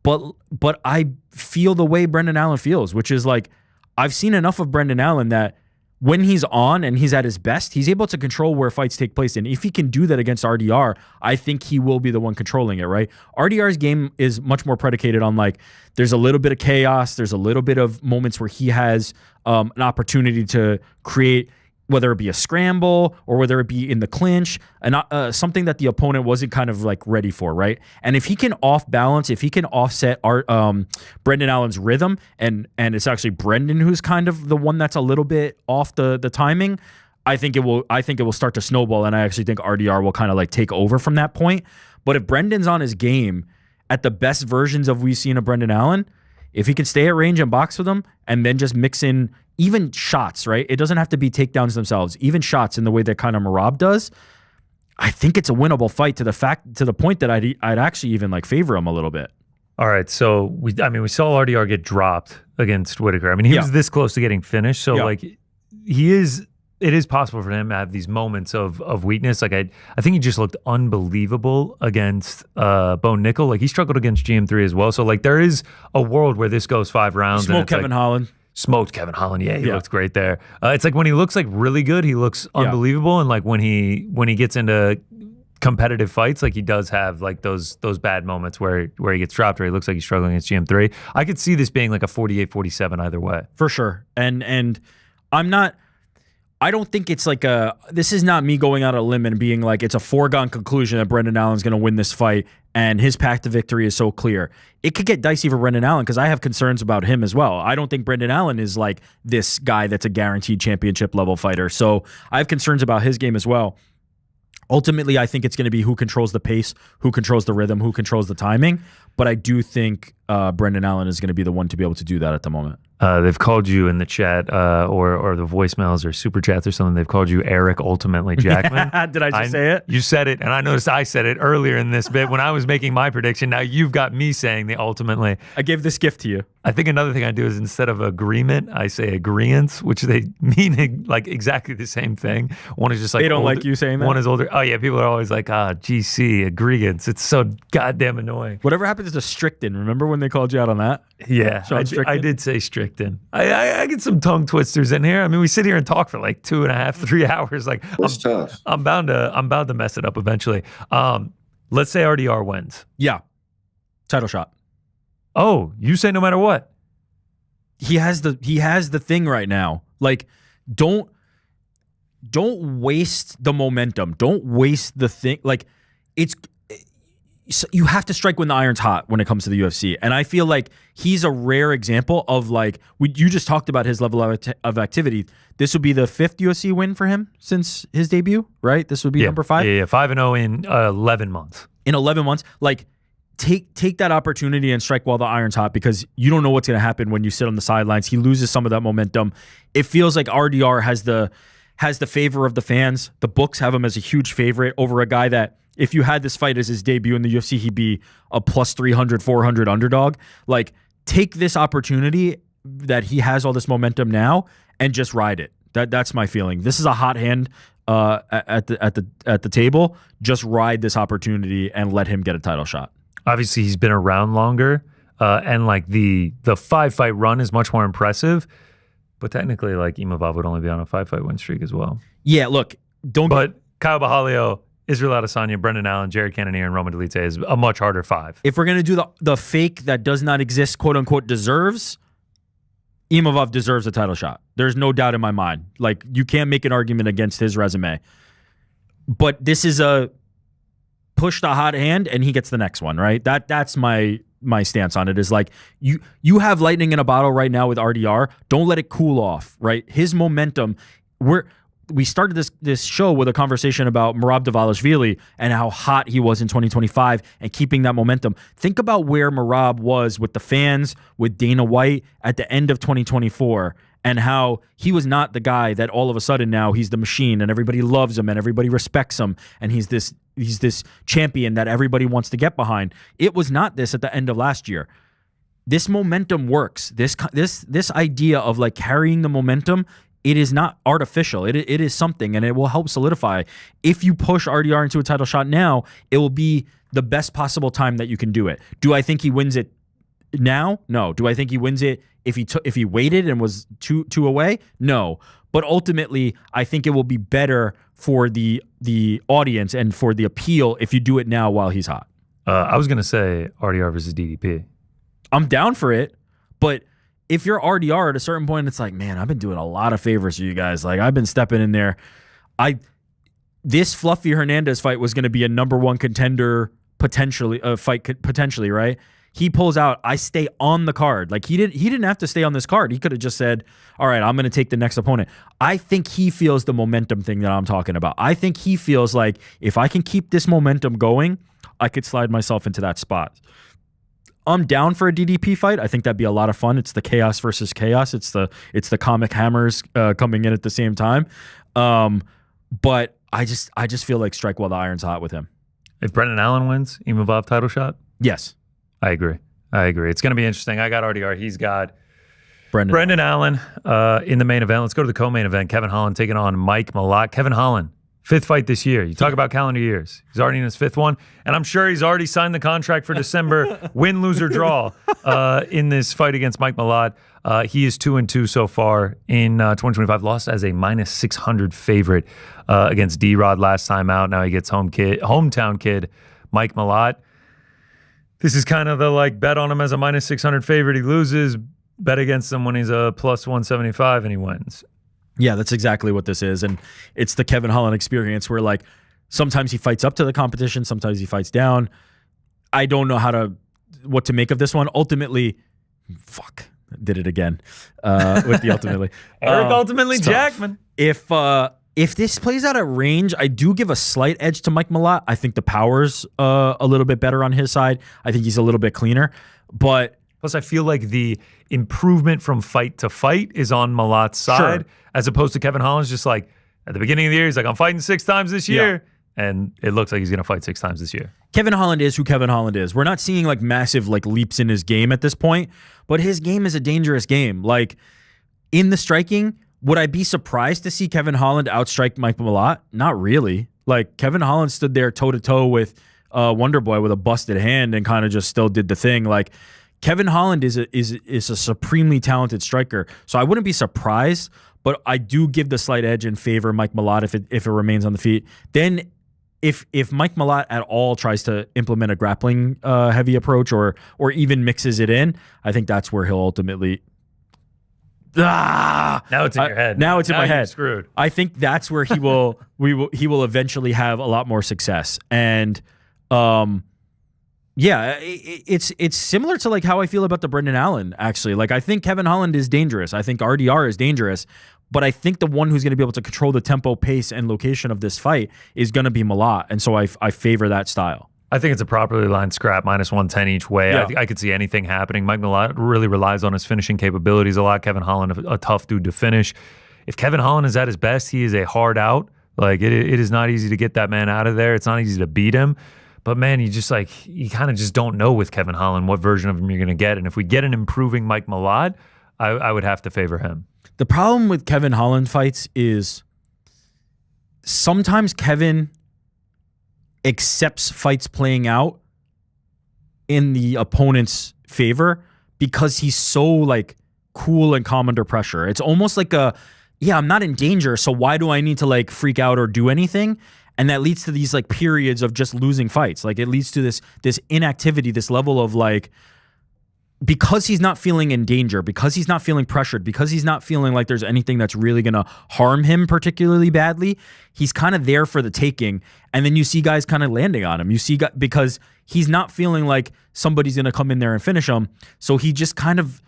But I feel the way Brendan Allen feels, which is like, I've seen enough of Brendan Allen that when he's on and he's at his best, he's able to control where fights take place. And if he can do that against RDR, I think he will be the one controlling it, right? RDR's game is much more predicated on, like, there's a little bit of chaos. There's a little bit of moments where he has an opportunity to create, whether it be a scramble or whether it be in the clinch, and something that the opponent wasn't kind of like ready for, right? And if he can off balance, if he can offset Brendan Allen's rhythm, and it's actually Brendan who's kind of the one that's a little bit off the timing, I think it will start to snowball, and I actually think RDR will kind of like take over from that point. But if Brendan's on his game at the best versions of we've seen of Brendan Allen, if he can stay at range and box with him and then just mix in even shots, right? It doesn't have to be takedowns themselves. Even shots in the way that kind of Merab does, I think it's a winnable fight to the point that I'd actually even like favor him a little bit. All right, so we saw RDR get dropped against Whitaker. I mean, he was this close to getting finished. So like, it is possible for him to have these moments of weakness. Like, I think he just looked unbelievable against Bo Nickel. Like, he struggled against GM3 as well. So like, there is a world where this goes 5 rounds. Smoked Kevin Holland. Smoked Kevin Holland. Yeah, he looked great there. It's like when he looks like really good, he looks unbelievable. And like when he gets into competitive fights, like he does have like those bad moments where he gets dropped or he looks like he's struggling against GM3. I could see this being like a 48-47 either way. For sure. And I don't think it's like this is not me going out on a limb and being like, it's a foregone conclusion that Brendan Allen's going to win this fight and his path to victory is so clear. It could get dicey for Brendan Allen because I have concerns about him as well. I don't think Brendan Allen is like this guy that's a guaranteed championship level fighter. So I have concerns about his game as well. Ultimately, I think it's going to be who controls the pace, who controls the rhythm, who controls the timing. But I do think Brendan Allen is going to be the one to be able to do that at the moment. They've called you in the chat or the voicemails or super chats or something. They've called you Eric Ultimately Jackman. Did I just say it? You said it, and I noticed I said it earlier in this bit when I was making my prediction. Now you've got me saying the ultimately. I gave this gift to you. I think another thing I do is instead of agreement, I say agreeance, which they mean like exactly the same thing. One is just like they don't like you saying that. One is older. Oh yeah, people are always like, GC agreeance. It's so goddamn annoying. Whatever happened to Strickton? Remember when they called you out on that? Yeah, I did say Strickton. I get some tongue twisters in here. I mean, we sit here and talk for like 2.5, 3 hours. Like, tough. I'm bound to mess it up eventually. Let's say RDR wins. Yeah, title shot. Oh, you say no matter what. He has the thing right now. Like, don't waste the momentum. Don't waste the thing. Like, you have to strike when the iron's hot when it comes to the UFC. And I feel like he's a rare example of like, you just talked about his level of activity. This would be the 5th UFC win for him since his debut, right? This would be number 5? Yeah, 5-0 in 11 months. In 11 months. Like, take that opportunity and strike while the iron's hot because you don't know what's going to happen when you sit on the sidelines. He loses some of that momentum. It feels like RDR has the favor of the fans. The books have him as a huge favorite over a guy that if you had this fight as his debut in the UFC, he'd be a plus 300, 400 underdog. Like, take this opportunity that he has all this momentum now and just ride it. That's my feeling. This is a hot hand at the table. Just ride this opportunity and let him get a title shot. Obviously, he's been around longer, and like the 5-fight run is much more impressive. But technically, like Imavov would only be on a 5-fight win streak as well. Yeah, look, but Kyle Bahalio, Israel Adesanya, Brendan Allen, Jared Cannonier, and Roman Dolidze is a much harder 5. If we're gonna do the fake that does not exist, quote unquote, deserves, Imavov deserves a title shot. There's no doubt in my mind. Like, you can't make an argument against his resume. But this is a push the hot hand and he gets the next one, right? That's my stance on it, is like, you have lightning in a bottle right now with RDR. Don't let it cool off, right? His momentum, we started this show with a conversation about Merab Dvalishvili and how hot he was in 2025 and keeping that momentum. Think about where Merab was with the fans, with Dana White at the end of 2024, and how he was not the guy that all of a sudden now he's the machine and everybody loves him and everybody respects him and he's this champion that everybody wants to get behind. It was not this at the end of last year. This momentum works. This idea of like carrying the momentum, it is not artificial. It is something, and it will help solidify. If you push RDR into a title shot now, it will be the best possible time that you can do it. Do I think he wins it now? No. Do I think he wins it if he waited and was two away? No. But ultimately, I think it will be better for the audience and for the appeal if you do it now while he's hot. I was going to say RDR versus DDP. I'm down for it, but if you're RDR at a certain point, it's like, man, I've been doing a lot of favors for you guys. Like, I've been stepping in there. This Fluffy Hernandez fight was going to be a number 1 contender potentially, right? He pulls out, I stay on the card. Like, he didn't have to stay on this card. He could have just said, all right, I'm going to take the next opponent. I think he feels the momentum thing that I'm talking about. I think he feels like if I can keep this momentum going, I could slide myself into that spot. I'm down for a DDP fight. I think that'd be a lot of fun. It's the chaos versus chaos. It's the comic hammers coming in at the same time. But I just feel like strike while the iron's hot with him. If Brendan Allen wins, Imavov title shot? Yes. I agree. It's going to be interesting. I got RDR. He's got Brendan Allen in the main event. Let's go to the co-main event. Kevin Holland taking on Mike Malott. Kevin Holland, 5th fight this year. You talk about calendar years. He's already in his 5th one. And I'm sure he's already signed the contract for December, win, lose, or draw in this fight against Mike Malott. He is 2-2 so far in 2025. Lost as a -600 favorite against D-Rod last time out. Now he gets hometown kid Mike Malott. This is kind of the like bet on him as a -600 favorite. He loses. Bet against him when he's a +175 and he wins. Yeah, that's exactly what this is. And it's the Kevin Holland experience where, like, sometimes he fights up to the competition, sometimes he fights down. I don't know what to make of this one. Ultimately, did it again with the ultimately. Eric ultimately Jackman. If this plays out at range, I do give a slight edge to Mike Malott. I think the power's a little bit better on his side. I think he's a little bit cleaner. But plus, I feel like the improvement from fight to fight is on Malott's side, as opposed to Kevin Holland's just like, at the beginning of the year, he's like, I'm fighting 6 times this year. Yeah. And it looks like he's going to fight 6 times this year. Kevin Holland is who Kevin Holland is. We're not seeing like massive like leaps in his game at this point, but his game is a dangerous game. Like, in the striking, would I be surprised to see Kevin Holland outstrike Mike Malott? Not really. Like, Kevin Holland stood there toe-to-toe with Wonder Boy with a busted hand and kind of just still did the thing. Like, Kevin Holland is a supremely talented striker, so I wouldn't be surprised, but I do give the slight edge in favor of Mike Malott if it remains on the feet. Then if Mike Malott at all tries to implement a grappling heavy approach or even mixes it in, I think that's where he'll ultimately. Now it's in your head. Now it's in my head. Screwed. I think that's where he will eventually have a lot more success. And yeah, it's similar to like how I feel about the Brendan Allen, actually. Like, I think Kevin Holland is dangerous. I think RDR is dangerous. But I think the one who's going to be able to control the tempo, pace, and location of this fight is going to be Malott. And so I favor that style. I think it's a properly lined scrap, -110 each way. Yeah. I could see anything happening. Mike Malott really relies on his finishing capabilities a lot. Kevin Holland, a tough dude to finish. If Kevin Holland is at his best, he is a hard out. Like it is not easy to get that man out of there. It's not easy to beat him. But man, you kind of just don't know with Kevin Holland what version of him you're going to get. And if we get an improving Mike Malott, I would have to favor him. The problem with Kevin Holland fights is sometimes Kevin accepts fights playing out in the opponent's favor because he's so like cool and calm under pressure. It's almost like I'm not in danger, so why do I need to like freak out or do anything? And that leads to these like periods of just losing fights. Like it leads to this inactivity, this level of like, because he's not feeling in danger, because he's not feeling pressured, because he's not feeling like there's anything that's really going to harm him particularly badly, he's kind of there for the taking. And then you see guys kind of landing on him. You see because he's not feeling like somebody's going to come in there and finish him. So he just kind of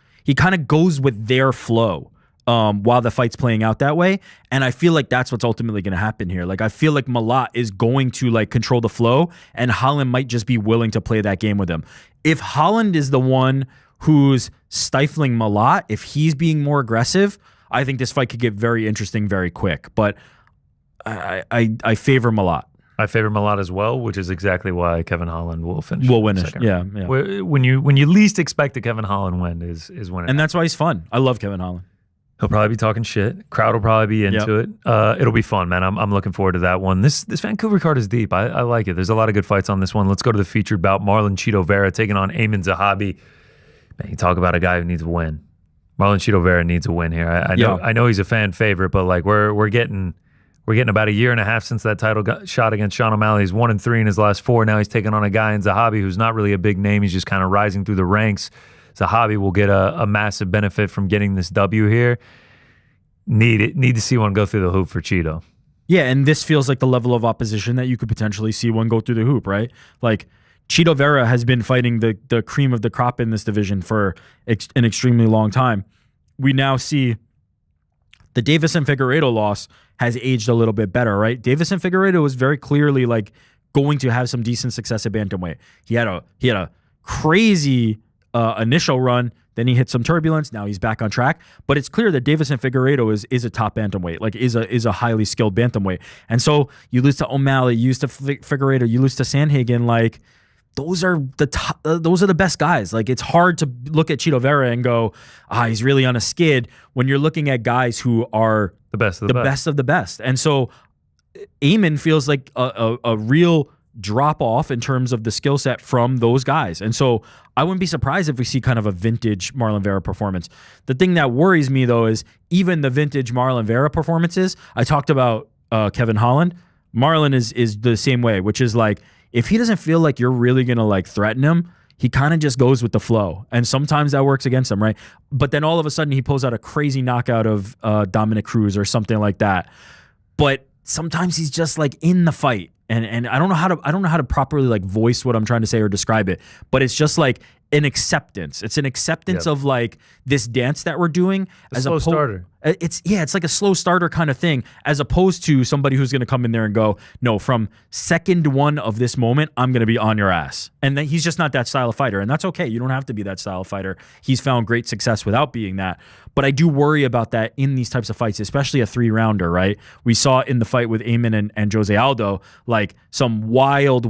goes with their flow while the fight's playing out that way. And I feel like that's what's ultimately going to happen here. Like I feel like Malott is going to like control the flow, and Holland might just be willing to play that game with him. If Holland is the one who's stifling Malott, if he's being more aggressive, I think this fight could get very interesting very quick. But I favor Malott. I favor Malott as well, which is exactly why Kevin Holland will finish. Will win it. Yeah. When you least expect a Kevin Holland win is when it and that's why he's fun. I love Kevin Holland. He'll probably be talking shit. Crowd will probably be into it. It'll be fun, man. I'm looking forward to that one. This Vancouver card is deep. I like it. There's a lot of good fights on this one. Let's go to the featured bout. Marlon Chito Vera taking on Amin Zahabi. Man, you talk about a guy who needs a win. Marlon Chito Vera needs a win here. I know he's a fan favorite, but like we're getting about a year and a half since that title shot against Sean O'Malley. He's 1-3 in his last 4. Now he's taking on a guy in Zahabi who's not really a big name. He's just kind of rising through the ranks. Zahabi will get a massive benefit from getting this W here. Need to see one go through the hoop for Chito. Yeah, and this feels like the level of opposition that you could potentially see one go through the hoop, right? Like Chito Vera has been fighting the cream of the crop in this division for an extremely long time. We now see the Davison Figueiredo loss has aged a little bit better, right? Davison Figueiredo was very clearly like going to have some decent success at bantamweight. He had a crazy initial run. Then he hit some turbulence. Now he's back on track. But it's clear that Davison Figueiredo is a top bantamweight, like is a highly skilled bantamweight. And so you lose to O'Malley, you lose to Figueiredo, you lose to Sandhagen. Like those are the best guys. Like it's hard to look at Chito Vera and go, he's really on a skid when you're looking at guys who are the best of the best. And so Amin feels like a real drop off in terms of the skill set from those guys. And so I wouldn't be surprised if we see kind of a vintage Marlon Vera performance. The thing that worries me though is even the vintage Marlon Vera performances, I talked about Kevin Holland. Marlon is the same way, which is like, if he doesn't feel like you're really going to like threaten him, he kind of just goes with the flow. And sometimes that works against him, right? But then all of a sudden he pulls out a crazy knockout of Dominic Cruz or something like that. But sometimes he's just like in the fight. And I don't know how to properly like voice what I'm trying to say or describe it, but it's just like an acceptance. It's an acceptance of like this dance that we're doing as a starter. It's like a slow starter kind of thing, as opposed to somebody who's going to come in there and go, no, from second one of this moment, I'm going to be on your ass. And then he's just not that style of fighter, and that's okay. You don't have to be that style of fighter. He's found great success without being that. But I do worry about that in these types of fights, especially a 3-rounder, right? We saw in the fight with Amin and Jose Aldo, like some wild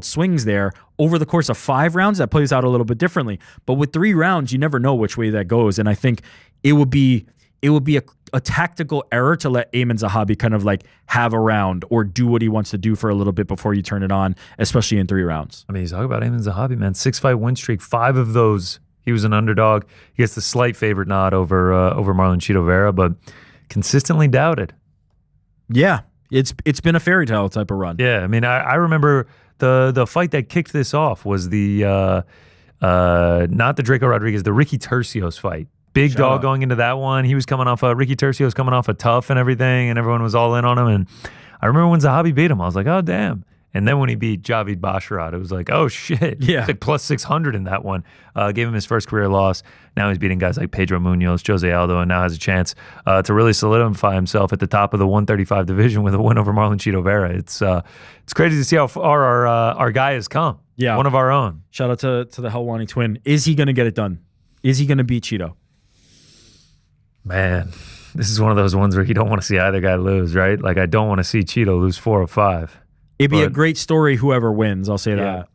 swings there. Over the course of 5 rounds, that plays out a little bit differently. But with 3 rounds, you never know which way that goes. And I think it would be a tactical error to let Amin Zahabi kind of like have a round or do what he wants to do for a little bit before you turn it on, especially in 3 rounds. I mean, you talk about Amin Zahabi, man. 6-fight win streak, 5 of those he was an underdog. He gets the slight favorite nod over Marlon Chito Vera, but consistently doubted. Yeah, it's been a fairy tale type of run. Yeah, I mean, I remember the fight that kicked this off was the not the Draco Rodriguez, the Ricky Tercios fight. Big dog going into that one. He was coming off Ricky Tercios coming off a tough and everything, and everyone was all in on him. And I remember when Zahabi beat him, I was like, oh damn. And then when he beat Javid Basharat, it was like, oh shit. Yeah. It's like plus 600 in that one. Gave him his first career loss. Now he's beating guys like Pedro Munoz, Jose Aldo, and now has a chance to really solidify himself at the top of the 135 division with a win over Marlon Chito Vera. It's crazy to see how far our guy has come. Yeah. One of our own. Shout out to the Helwani twin. Is he going to get it done? Is he going to beat Chito? Man, this is one of those ones where you don't want to see either guy lose, right? Like, I don't want to see Cheeto lose 4 or 5. It'd be a great story whoever wins. I'll say that.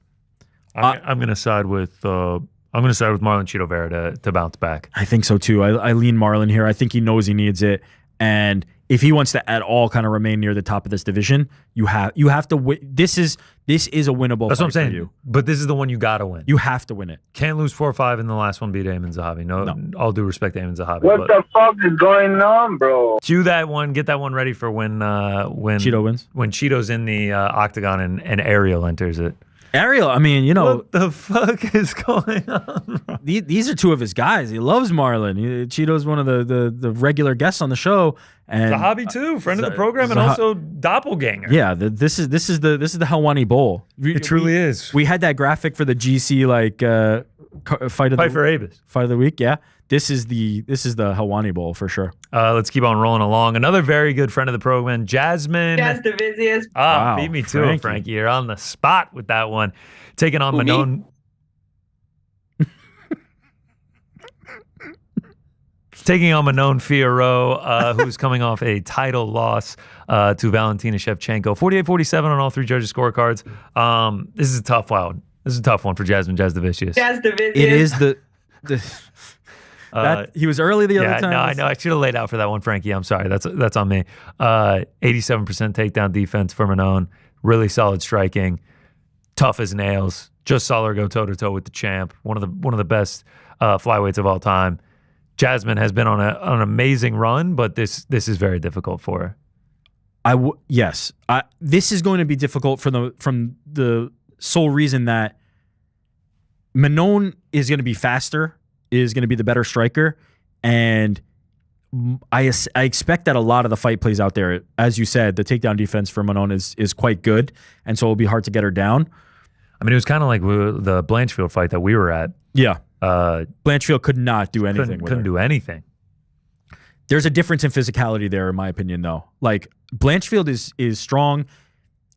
I'm going to side with Marlon Cheeto Vera to bounce back. I think so too. I lean Marlon here. I think he knows he needs it, and if he wants to at all kind of remain near the top of this division, you have to win. This is a winnable. That's what I'm fight saying. for you. But this is the one you got to win. You have to win it. Can't lose 4 or 5 in the last one. Beat Eamon Zahavi. No, all due respect to Eamon Zahavi. What the fuck is going on, bro? Cue that one. Get that one ready for when Cheeto wins. When Cheeto's in the octagon and Ariel enters it. Ariel, I mean, what the fuck is going on, bro? These are two of his guys. He loves Marlon. Cheeto's one of the regular guests on the show, and Zahavi too, friend of the program, and also doppelganger. Yeah, this is the Helwani Bowl. It truly is. We had that graphic for the GC fight of the week. Yeah, this is the Helwani Bowl for sure. Let's keep on rolling along. Another very good friend of the program, Jasmine. Wow, beat me to it, Frankie. You're on the spot with that one. Taking on Manon. Taking on Manon Fiorot, who's coming off a title loss to Valentina Shevchenko. 48-47 on all 3 judges' scorecards. This is a tough one. This is a tough one for Jasmine Jasdavicius. It is the he was early the other time. No, I know. I should have laid out for that one, Frankie. I'm sorry. That's on me. 87% takedown defense for Manon. Really solid striking. Tough as nails. Just saw her go toe-to-toe with the champ. One of the best flyweights of all time. Jasmine has been on an amazing run, but this is very difficult for her. Yes. This is going to be difficult from the sole reason that Manon is going to be faster, is going to be the better striker, and I expect that a lot of the fight plays out there. As you said, the takedown defense for Manon is quite good, and so it'll be hard to get her down. I mean, it was kind of like the Blanchfield fight that we were at. Yeah. Blanchfield could not do anything. Couldn't do anything. There's a difference in physicality there, in my opinion, though. Like, Blanchfield is strong.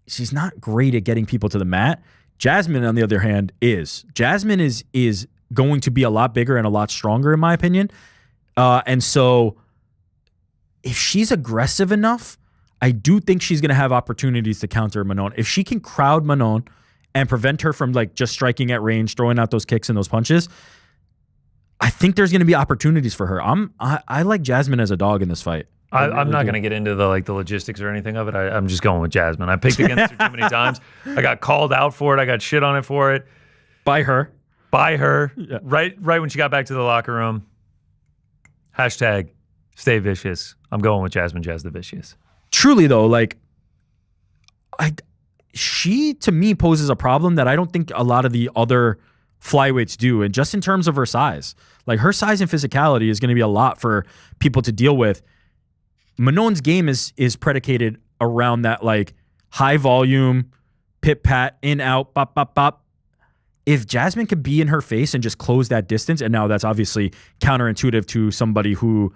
She's not great at getting people to the mat. Jasmine, on the other hand, is. Jasmine is going to be a lot bigger and a lot stronger, in my opinion. And so, if she's aggressive enough, I do think she's going to have opportunities to counter Manon. If she can crowd Manon and prevent her from just striking at range, throwing out those kicks and those punches, I think there's going to be opportunities for her. I like Jasmine as a dog in this fight. I'm not going to get into the logistics or anything of it. I'm just going with Jasmine. I picked against her too many times. I got called out for it. I got shit on it for it. By her. Yeah. Right when she got back to the locker room. Hashtag stay vicious. I'm going with Jasmine Jasdavicius. Truly though, she to me poses a problem that I don't think a lot of the other flyweights do, and just in terms of her size. Her size and physicality is going to be a lot for people to deal with. Manon's game is predicated around that high volume, pit pat, in, out, pop, pop, pop. If Jasmine could be in her face and just close that distance, and now that's obviously counterintuitive to somebody who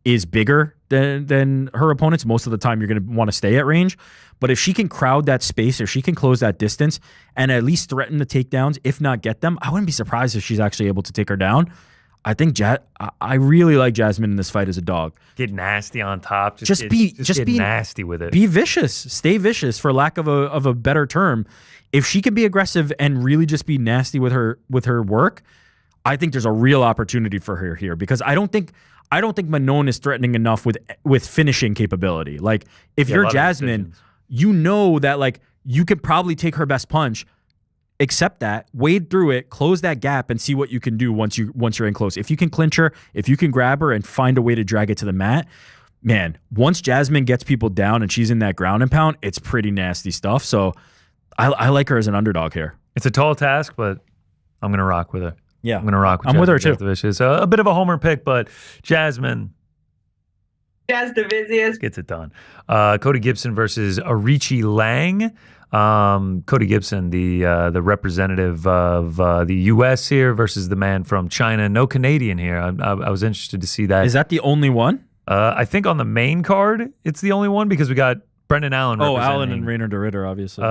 is bigger than her opponents. Most of the time you're going to want to stay at range. But if she can crowd that space, if she can close that distance and at least threaten the takedowns, if not get them, I wouldn't be surprised if she's actually able to take her down. I think I really like Jasmine in this fight as a dog. Get nasty on top. Just be nasty with it. Be vicious. Stay vicious, for lack of a better term. If she can be aggressive and really just be nasty with her work, I think there's a real opportunity for her here, because I don't think Manon is threatening enough with finishing capability. If you're Jasmine, you know that you could probably take her best punch, accept that, wade through it, close that gap, and see what you can do once you're in close. If you can clinch her, if you can grab her and find a way to drag it to the mat, man, once Jasmine gets people down and she's in that ground and pound, it's pretty nasty stuff. So I like her as an underdog here. It's a tall task, but I'm going to rock with her. Yeah. I'm going to rock with her. I'm with her too. It's a bit of a homer pick, but Jasmine Jasdavicius gets it done. Cody Gibson versus Arichi Lang. Cody Gibson, the representative of the U.S. here versus the man from China. No Canadian here. I was interested to see that. Is that the only one? I think on the main card, it's the only one, because we got Brendan Allen. Oh, Allen and Rainer de Ritter, obviously.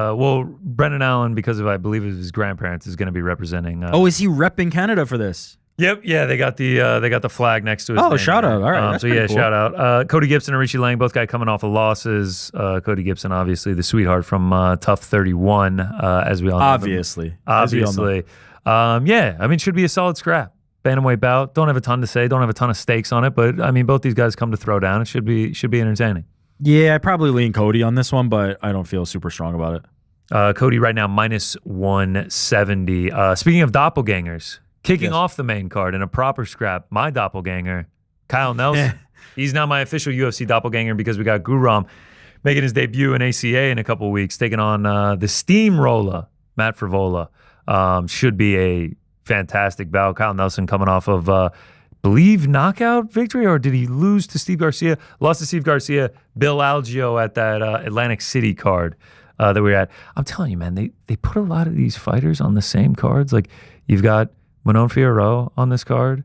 Brendan Allen, because of, I believe, his grandparents, is going to be representing. Is he repping Canada for this? Yep, yeah, they got the flag next to his name. Shout there. out. All right, that's so pretty yeah, cool. shout out. Cody Gibson and Richie Lang, both guys coming off of losses. Cody Gibson, obviously the sweetheart from Tough 31, as we all know. Obviously. Obviously. Yeah, I mean, should be a solid scrap. Bantamweight bout. Don't have a ton to say. Don't have a ton of stakes on it, but I mean, both these guys come to throw down. It should be entertaining. Yeah, I probably lean Cody on this one, but I don't feel super strong about it. Cody right now minus 170. Speaking of doppelgangers, kicking off the main card in a proper scrap, my doppelganger, Kyle Nelson. He's now my official UFC doppelganger because we got Guram making his debut in ACA in a couple weeks, taking on the steamroller, Matt Frivola. Should be a fantastic bout. Kyle Nelson coming off of, believe, knockout victory, or did he lose to Steve Garcia? Lost to Steve Garcia, Bill Algeo at that Atlantic City card that we were at. I'm telling you, man, they put a lot of these fighters on the same cards. Like, you've got Manon Fiorot on this card.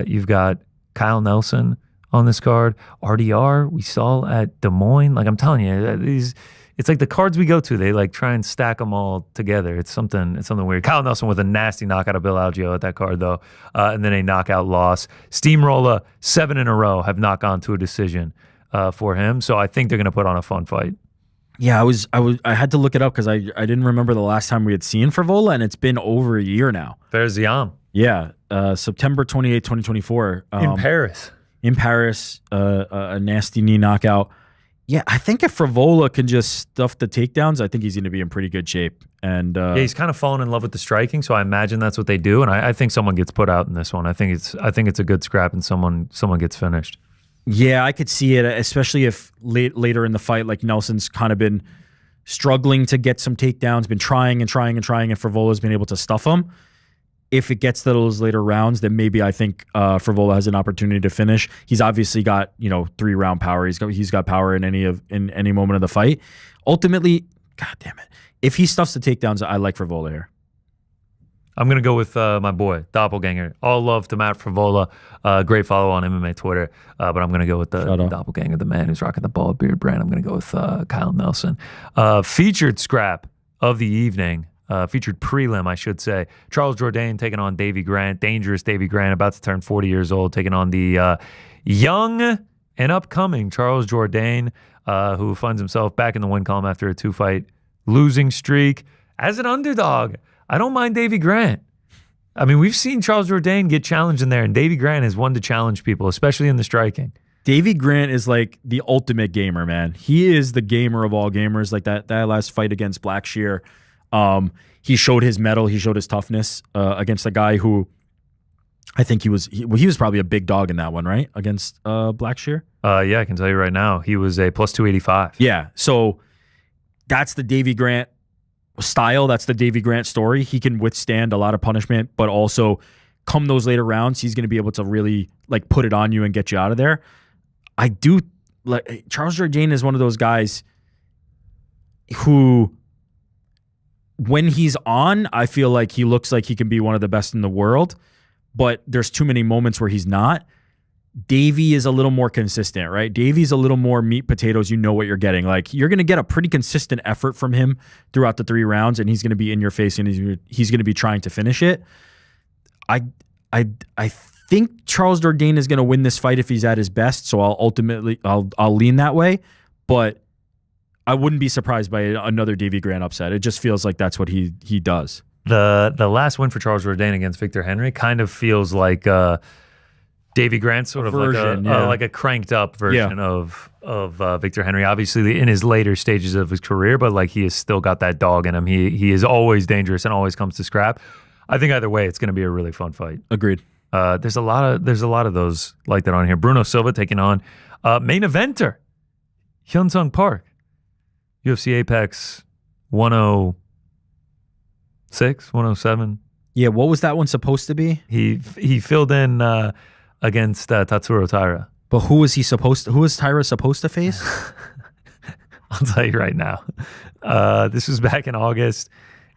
You've got Kyle Nelson on this card. RDR we saw at Des Moines. Like, I'm telling you, it's like the cards we go to, they like try and stack them all together. It's something weird. Kyle Nelson with a nasty knockout of Bill Algeo at that card, though, and then a knockout loss. Steamroller, 7 in a row have not gone to a decision for him. So I think they're going to put on a fun fight. Yeah, I had to look it up because I didn't remember the last time we had seen Frivola, and it's been over a year now. There's Yam. Yeah, September 28, 2024. In Paris. In Paris, a nasty knee knockout. Yeah, I think if Frivola can just stuff the takedowns, I think he's going to be in pretty good shape. And yeah, he's kind of fallen in love with the striking, so I imagine that's what they do. And I think someone gets put out in this one. I think it's a good scrap, and someone gets finished. Yeah, I could see it, especially if later in the fight, like Nelson's kind of been struggling to get some takedowns, been trying, and Frivola's been able to stuff him. If it gets to those later rounds, then maybe I think Frivola has an opportunity to finish. He's obviously got 3-round power. He's got power in any moment of the fight. Ultimately, God damn it, if he stuffs the takedowns, I like Frivola here. I'm gonna go with my boy Doppelganger. All love to Matt Frivola. Great follow on MMA Twitter. But I'm gonna go with the Doppelganger, the man who's rocking the bald beard brand. I'm gonna go with Kyle Nelson. Featured scrap of the evening. Featured prelim, I should say. Charles Jourdain taking on Davy Grant. Dangerous Davy Grant, about to turn 40 years old, taking on the young and upcoming Charles Jourdain, who finds himself back in the win column after a 2-fight losing streak. As an underdog, I don't mind Davy Grant. I mean, we've seen Charles Jourdain get challenged in there, and Davy Grant is one to challenge people, especially in the striking. Davy Grant is like the ultimate gamer, man. He is the gamer of all gamers. Like that last fight against Blackshear. He showed his mettle. He showed his toughness against a guy who I think he was probably a big dog in that one, right? Against Blackshear. Yeah, I can tell you right now, he was a plus 285. Yeah, so that's the Davy Grant style. That's the Davy Grant story. He can withstand a lot of punishment, but also come those later rounds, he's going to be able to really like put it on you and get you out of there. I do like Charles Jourdain is one of those guys who, when he's on, I feel like he looks like he can be one of the best in the world, but there's too many moments where he's not. Davy is a little more consistent, right? Davy's a little more meat potatoes. You know what you're getting. Like, you're going to get a pretty consistent effort from him throughout the 3 rounds, and he's going to be in your face, and he's going to be trying to finish it. I think Charles Jourdain is going to win this fight if he's at his best, so I'll lean that way, but I wouldn't be surprised by another Davy Grant upset. It just feels like that's what he does. The last win for Charles Jourdain against Victor Henry kind of feels like Davy Grant, sort of like a cranked up version of Victor Henry. Obviously in his later stages of his career, but like he has still got that dog in him. He is always dangerous and always comes to scrap. I think either way, it's going to be a really fun fight. Agreed. There's a lot of those like that on here. Bruno Silva taking on main eventer Hyun-Sung Park. UFC Apex 106, 107. Yeah, what was that one supposed to be? He filled in against Tatsuro Taira. But who was Taira supposed to face? I'll tell you right now. This was back in August.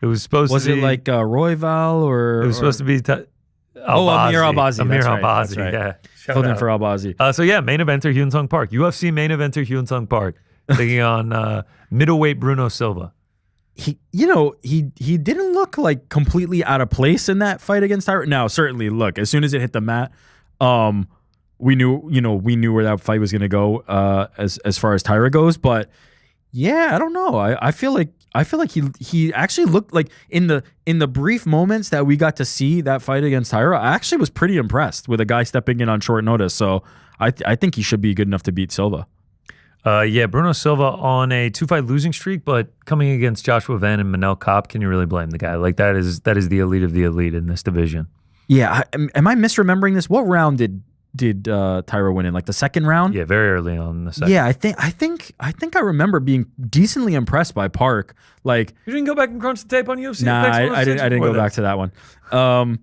It was supposed to be... Was it like Royval or... It was supposed to be... Amir Albazi. Amir Albazi, Albazi, right. yeah. Filled in for Albazi. So yeah, main eventer Hyun-Sung Park. UFC main eventer Hyun-Sung Park taking on middleweight Bruno Silva. he didn't look like completely out of place in that fight against Tyra. Now, certainly, look, as soon as it hit the mat, we knew where that fight was going to go as far as Tyra goes. But yeah, I don't know. I feel like he actually looked like in the brief moments that we got to see that fight against Tyra, I actually was pretty impressed with a guy stepping in on short notice. So I think he should be good enough to beat Silva. Bruno Silva on a 2-fight losing streak, but coming against Joshua Van and Manel Kopp, can you really blame the guy? Like that is the elite of the elite in this division. Yeah, am I misremembering this? What round did Tyra win in? Like the second round? Yeah, very early on in the second. Yeah, I think I remember being decently impressed by Park. Like you didn't go back and crunch the tape on UFC. Nah, I didn't go back to that one.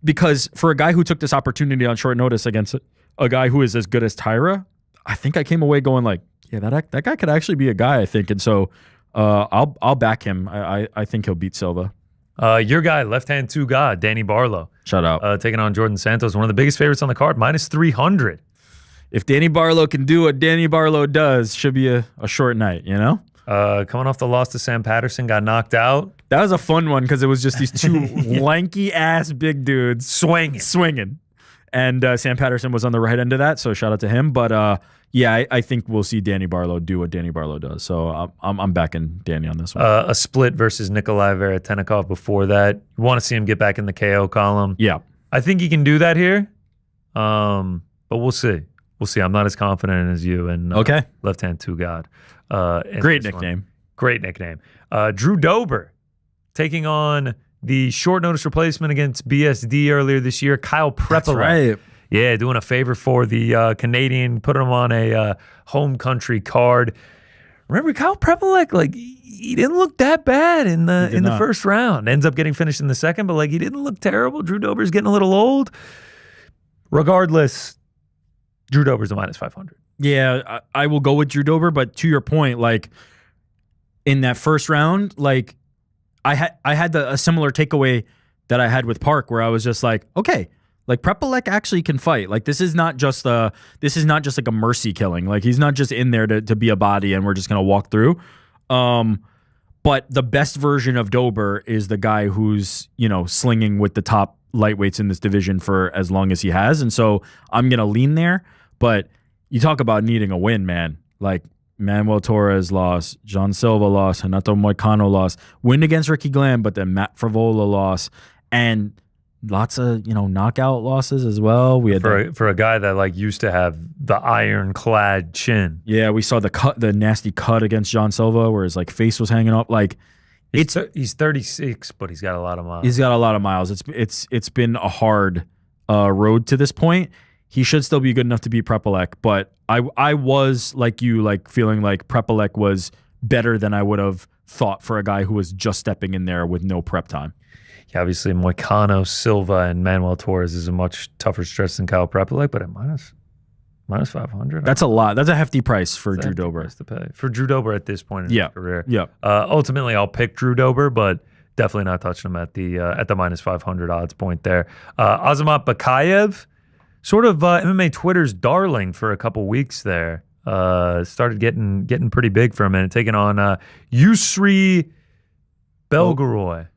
Because for a guy who took this opportunity on short notice against a guy who is as good as Tyra, I think I came away going like, yeah, that guy could actually be a guy, I think. And so I'll back him. I think he'll beat Silva. Your guy, left hand two god, Danny Barlow. Shout out. Taking on Jordan Santos, one of the biggest favorites on the card, -300. If Danny Barlow can do what Danny Barlow does, should be a short night, you know? Coming off the loss to Sam Patterson, got knocked out. That was a fun one because it was just these two lanky-ass big dudes swinging. And Sam Patterson was on the right end of that, so shout out to him. But yeah, I think we'll see Danny Barlow do what Danny Barlow does. So I'm backing Danny on this one. A split versus Nikolai Veretennikov before that. You want to see him get back in the KO column. Yeah. I think he can do that here, but we'll see. We'll see. I'm not as confident as you. And okay. Left hand two god. Great nickname. One. Great nickname. Drew Dober taking on the short notice replacement against BSD earlier this year, Kyle Prepolek. That's right. Yeah, doing a favor for the Canadian, putting him on a home country card. Remember, Kyle Prepolek, like he didn't look that bad in the first round. Ends up getting finished in the second, but like he didn't look terrible. Drew Dober's getting a little old. Regardless, Drew Dober's a -500. Yeah, I will go with Drew Dober, but to your point, like in that first round, like I had a similar takeaway that I had with Park, where I was just like, okay, like Prepolek actually can fight. Like this is not just like a mercy killing. Like he's not just in there to be a body and we're just gonna walk through. But the best version of Dober is the guy who's slinging with the top lightweights in this division for as long as he has, and so I'm gonna lean there. But you talk about needing a win, man. Like Manuel Torres lost, John Silva lost, Renato Moicano lost, win against Ricky Glam, but then Matt Favola lost, and lots of knockout losses as well. We had for a guy that like used to have the ironclad chin. Yeah, we saw the nasty cut against John Silva where his like face was hanging up. Like he's 36, but he's got a lot of miles. He's got a lot of miles. It's been a hard road to this point. He should still be good enough to beat Prepolek, but I was like you, like feeling like Prepolek was better than I would have thought for a guy who was just stepping in there with no prep time. Yeah, obviously Moicano, Silva, and Manuel Torres is a much tougher stretch than Kyle Prepolek, but at -500. That's a lot. That's a hefty price for Drew Dober. To pay. For Drew Dober at this point in his career. Yeah. Ultimately, I'll pick Drew Dober, but definitely not touching him at the -500 odds point there. Azamat Bakayev, sort of MMA Twitter's darling for a couple weeks there. Started getting pretty big for a minute, taking on Yusri Belgarwi.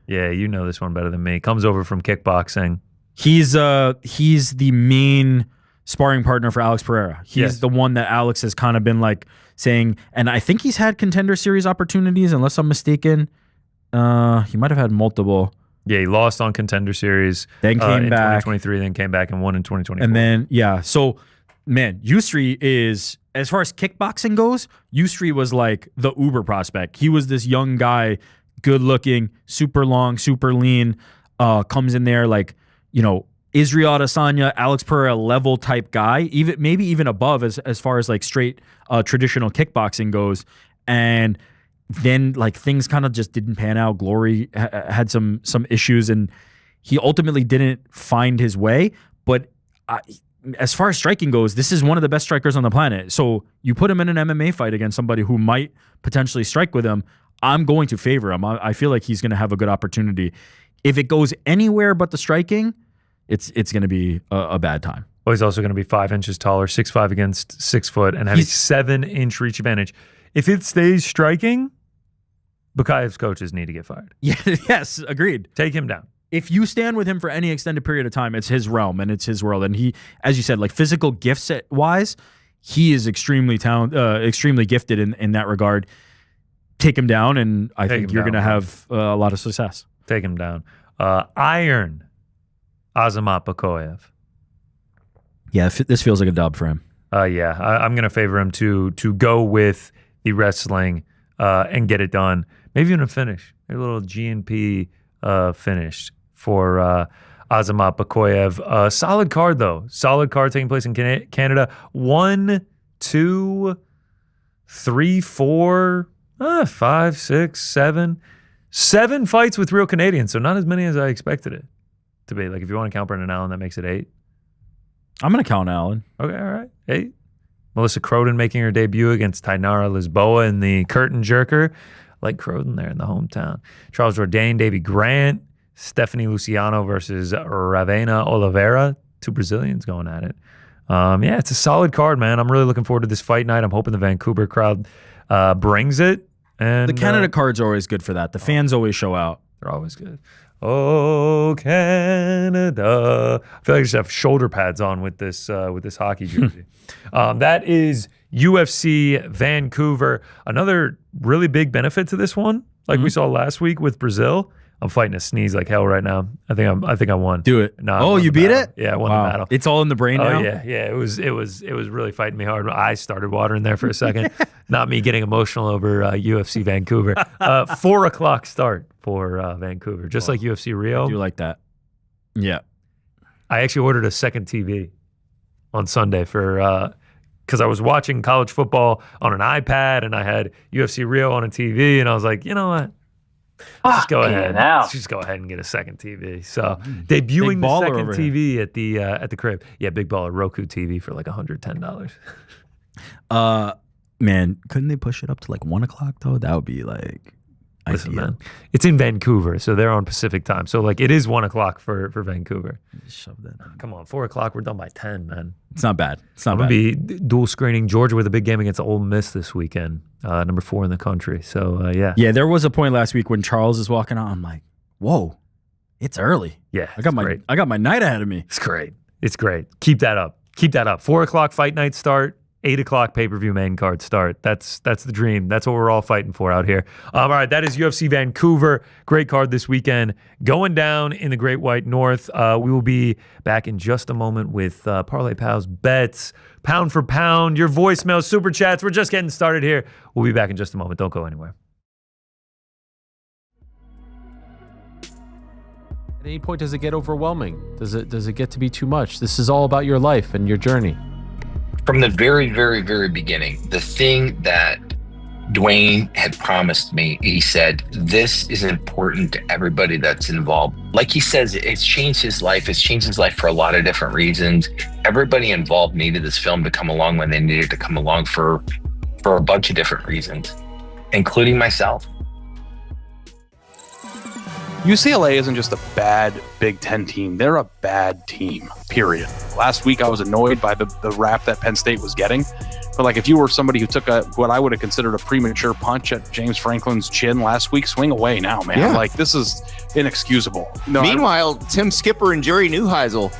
Yeah, you know this one better than me. Comes over from kickboxing. He's the main sparring partner for Alex Pereira. He's the one that Alex has kind of been like saying, and I think he's had Contender Series opportunities, unless I'm mistaken. He might have had multiple. Yeah, he lost on Contender Series. Then came in back 2023, then came back and won in 2024. And then so man, Yusri is, as far as kickboxing goes, Yusri was like the uber prospect. He was this young guy, good looking, super long, super lean, comes in there like, Israel Adesanya, Alex Pereira level type guy, maybe even above as far as like straight traditional kickboxing goes. And then like things kind of just didn't pan out. Glory had some issues and he ultimately didn't find his way. But as far as striking goes, this is one of the best strikers on the planet. So you put him in an MMA fight against somebody who might potentially strike with him, I'm going to favor him. I feel like he's going to have a good opportunity. If it goes anywhere but the striking, it's going to be a bad time. Well, he's also going to be 5 inches taller, 6'5" against 6 foot, and have a 7-inch reach advantage. If it stays striking, Bukaev's coaches need to get fired. Yeah, yes, agreed. Take him down. If you stand with him for any extended period of time, it's his realm and it's his world. And he, as you said, like physical gifts wise, he is extremely extremely gifted in that regard. Take him down, and I think you're going to have a lot of success. Take him down. Iron Azamat Bakoyev. Yeah, this feels like a dub for him. Yeah, I'm going to favor him to go with the wrestling and get it done. Maybe even a finish, a little GNP finish for Azamat Bakoyev. Solid card, though. Solid card taking place in Canada. 1, 2, 3, 4, 5, 6, 7. 7 fights with real Canadians, so not as many as I expected it to be. Like, if you want to count Brendan Allen, that makes it 8. I'm going to count Allen. Okay, all right. 8. Melissa Croden making her debut against Tainara Lisboa in the curtain jerker. Like Croden there in the hometown. Charles Jourdain, Davy Grant, Stephanie Luciano versus Ravena Oliveira. 2 Brazilians going at it. Yeah, it's a solid card, man. I'm really looking forward to this fight night. I'm hoping the Vancouver crowd brings it. And the Canada cards are always good for that. The fans always show out. They're always good. Oh, Canada. I feel like I just have shoulder pads on with this hockey jersey. That is UFC Vancouver. Another really big benefit to this one, like we saw last week with Brazil. I'm fighting a sneeze like hell right now. I think I won. Do it. No, you beat it? Yeah, I won the battle. It's all in the brain now? Oh yeah. It was really fighting me hard. I started watering there for a second. Not me getting emotional over UFC Vancouver. 4:00 start for Vancouver, just like UFC Rio. I do like that. Yeah. I actually ordered a second TV on Sunday for because I was watching college football on an iPad and I had UFC Rio on a TV, and I was like, you know what? Just go ahead. Just go ahead and get a second TV. So debuting the second TV at the crib. Yeah, big baller Roku TV for like $110. Man, couldn't they push it up to like 1:00 though? That would be like Listen, ideal. man, it's in Vancouver, so they're on Pacific time. So like it is 1:00 for Vancouver. Just shove that in. Come on, 4:00. We're done by 10, man. It's not bad. It's not I'm bad. gonna be dual screening Georgia with a big game against Ole Miss this weekend. Number 4 in the country. So yeah. Yeah, there was a point last week when Charles is walking out. I'm like, whoa, it's early. Yeah, I got my night ahead of me. It's great. It's great. Keep that up. 4:00 fight night start. 8:00 pay-per-view main card start. That's the dream. That's what we're all fighting for out here. All right, that is UFC Vancouver. Great card this weekend. Going down in the Great White North. We will be back in just a moment with Parlay Pals bets, pound for pound, your voicemail, super chats. We're just getting started here. We'll be back in just a moment. Don't go anywhere. At any point, does it get overwhelming? Does it get to be too much? This is all about your life and your journey. From the very, very, very beginning, the thing that Dwayne had promised me, he said, this is important to everybody that's involved. Like he says, it's changed his life. It's changed his life for a lot of different reasons. Everybody involved needed this film to come along when they needed to come along for a bunch of different reasons, including myself. UCLA isn't just a bad Big Ten team. They're a bad team, period. Last week, I was annoyed by the rap that Penn State was getting. But like, if you were somebody who took what I would have considered a premature punch at James Franklin's chin last week, swing away now, man. Yeah. Like, this is inexcusable. No, Meanwhile, Tim Skipper and Jerry Neuheisel,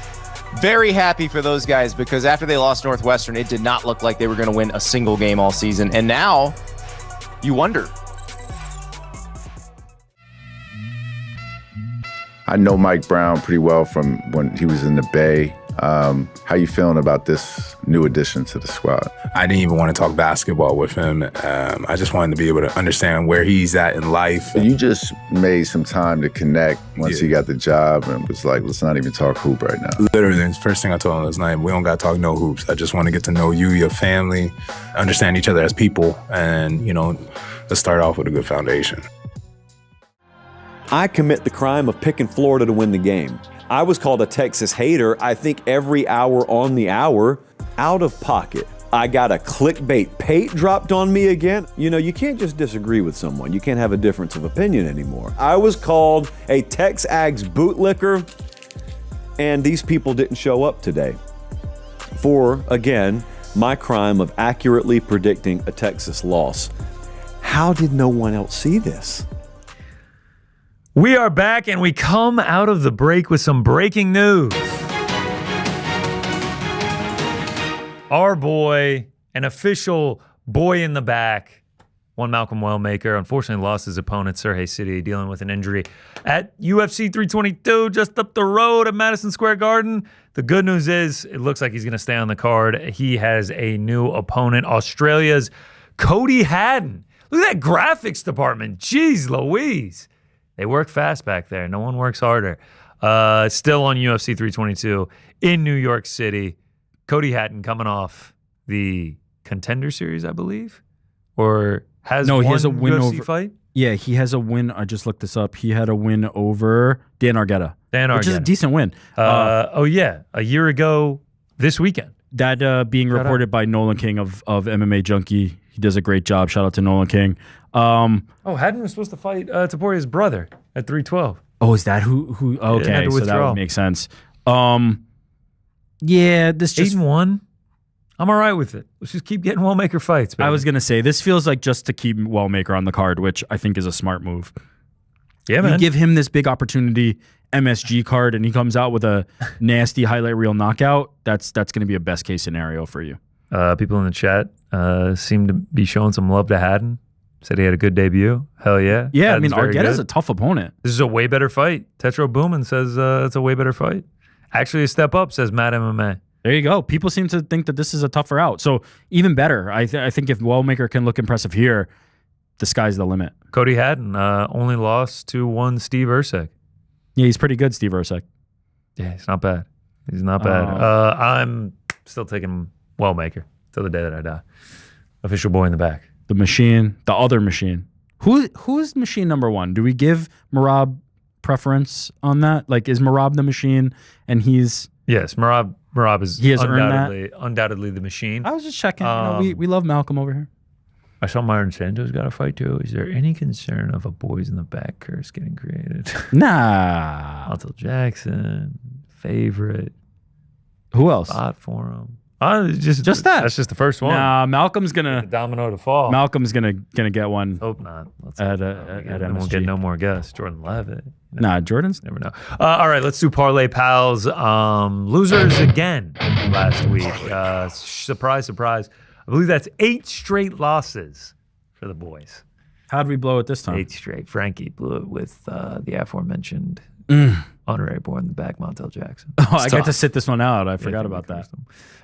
very happy for those guys, because after they lost Northwestern, it did not look like they were going to win a single game all season. And now you wonder. I know Mike Brown pretty well from when he was in the Bay. How you feeling about this new addition to the squad? I didn't even want to talk basketball with him. I just wanted to be able to understand where he's at in life. You just made some time to connect once he got the job and was like, let's not even talk hoop right now. Literally, the first thing I told him was, like, we don't got to talk no hoops. I just want to get to know you, your family, understand each other as people, and, let's start off with a good foundation. I commit the crime of picking Florida to win the game. I was called a Texas hater, I think every hour on the hour, out of pocket. I got a clickbait pate dropped on me again. You can't just disagree with someone. You can't have a difference of opinion anymore. I was called a Tex-Ags bootlicker, and these people didn't show up today for, again, my crime of accurately predicting a Texas loss. How did no one else see this? We are back, and we come out of the break with some breaking news. Our boy, an official boy in the back, one Malcolm Wellmaker, unfortunately lost his opponent, Sergey City, dealing with an injury at UFC 322, just up the road at Madison Square Garden. The good news is it looks like he's going to stay on the card. He has a new opponent, Australia's Cody Haddon. Look at that graphics department. Jeez Louise. They work fast back there. No one works harder. Still on UFC 322 in New York City. Cody Haddon coming off the Contender Series, I believe, or has he has a win UFC over fight. Yeah, he has a win. I just looked this up. He had a win over Dan Argueta. Which is a decent win. A year ago this weekend. That being reported by Nolan King of MMA Junkie. He does a great job. Shout out to Nolan King. Haddon was supposed to fight Taporia's brother at 312. Oh, is that who? Okay, so that would make sense. Yeah, this just 8-1. I'm all right with it. Let's just keep getting Wellmaker fights, baby. I was gonna say this feels like just to keep Wellmaker on the card, which I think is a smart move. Yeah, man. You give him this big opportunity MSG card, and he comes out with a nasty highlight reel knockout. That's gonna be a best case scenario for you. People in the chat seem to be showing some love to Haddon. Said he had a good debut. Hell yeah. Yeah, Haddon's I mean, Argueta's a tough opponent. This is a way better fight. Tetro Boomin says it's a way better fight. Actually, a step up, says Matt MMA. There you go. People seem to think that this is a tougher out. So even better. I think if Wellmaker can look impressive here, the sky's the limit. Cody Haddon only lost to one Steve Erceg. Yeah, he's pretty good, Steve Erceg. Yeah, he's not bad. He's not bad. I'm still taking Wellmaker till the day that I die. Official boy in the back. The machine, the other machine. Who's machine number one? Do we give Merab preference on that? Like, is Merab the machine and he's... Yes, Merab is undoubtedly the machine. I was just checking. We love Malcolm over here. I saw Myron Santos got a fight too. Is there any concern of a boys in the back curse getting created? Nah. Montel Jackson, favorite. Who else? Spot for him. Just that. That's just the first one. Nah, Malcolm's gonna the domino to fall. Malcolm's gonna get one. Hope not. At won't get no more guests. Jordan Levitt. Nah, Jordan's never know. All right, let's do Parlay Pals. Losers again last week. Surprise, surprise. I believe that's 8 straight losses for the boys. How'd we blow it this time? 8 straight. Frankie blew it with the aforementioned honorary boy in the back, Montel Jackson. Oh, I got to sit this one out. I forgot about that.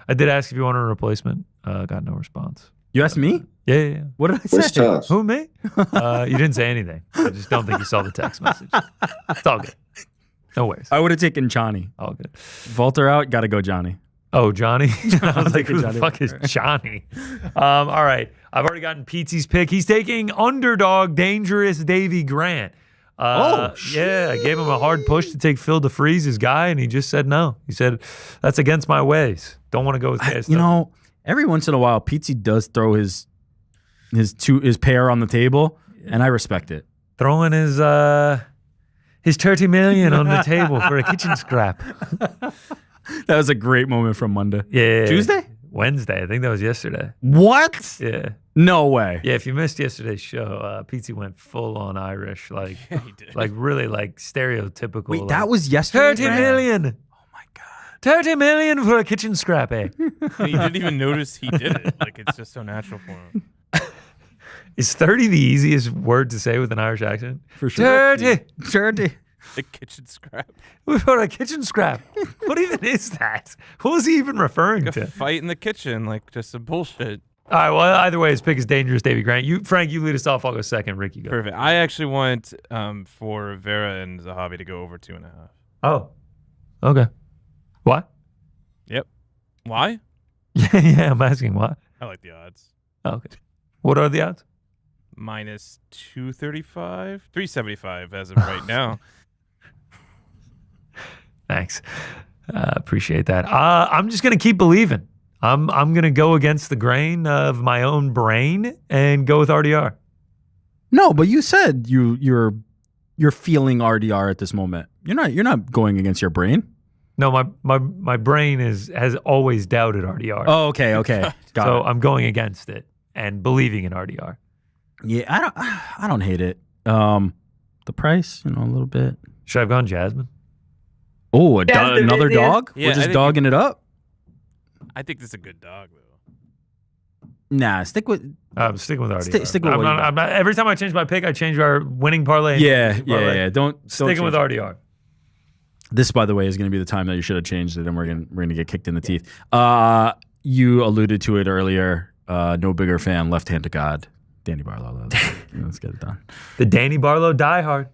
I did ask if you wanted a replacement. Got no response. You asked me? Yeah. What did I say? Who, me? You didn't say anything. I just don't think you saw the text message. It's all good. No worries. I would have taken Johnny. All good. Volter out, got to go Johnny. Oh, Johnny? I was like, who the fuck is Johnny? All right. I've already gotten Petey's pick. He's taking underdog Dangerous Davy Grant. Shit. Yeah, I gave him a hard push to take Phil DeFries, his guy, and he just said no. He said, that's against my ways. Don't want to go with KSW. Every once in a while, Petey does throw his pair on the table, and I respect it. Throwing his 30 million on the table for a kitchen scrap. That was a great moment from Monday. Yeah. Tuesday? Wednesday. I think that was yesterday. What? Yeah. No way. Yeah, if you missed yesterday's show, Petey went full on Irish, like, Yeah, he did. like really like stereotypical. Wait, like, that was yesterday? 30 million. Oh my God. 30 million for a kitchen scrap, eh? And he didn't even notice he did it. Like, it's just so natural for him. Is 30 the easiest word to say with an Irish accent? For sure. 30. The kitchen scrap. For a kitchen scrap. What even is that? What was he even referring Like to? a fight in the kitchen, like just some bullshit. All right, well, either way, his pick is Dangerous Davy Grant. Frank, you lead us off. I'll go second. Ricky, go. Perfect. I actually want for Vera and Zahavi to go over 2.5. Oh, okay. What? Yep. Why? Yeah, I'm asking why. I like the odds. Oh, okay. What are the odds? Minus 235, 375 as of right now. Thanks. Appreciate that. I'm just going to keep believing. I'm going to go against the grain of my own brain and go with RDR. No, but you said you're feeling RDR at this moment. You're not going against your brain. No, my brain has always doubted RDR. Oh, okay. Got so it. I'm going against it and believing in RDR. Yeah, I don't hate it. The price, a little bit. Should I have gone Jasmine? Oh, another dog? Yeah, We're just dogging it up? I think this is a good dog, though. Nah, stick with... I'm sticking with RDR. Stick with I'm not, every time I change my pick, I change our winning parlay. Yeah. Don't sticking with RDR. This, by the way, is going to be the time that you should have changed it, and we're gonna get kicked in the teeth. You alluded to it earlier. No bigger fan, left hand to God, Danny Barlow. Let's get it done. The Danny Barlow diehard,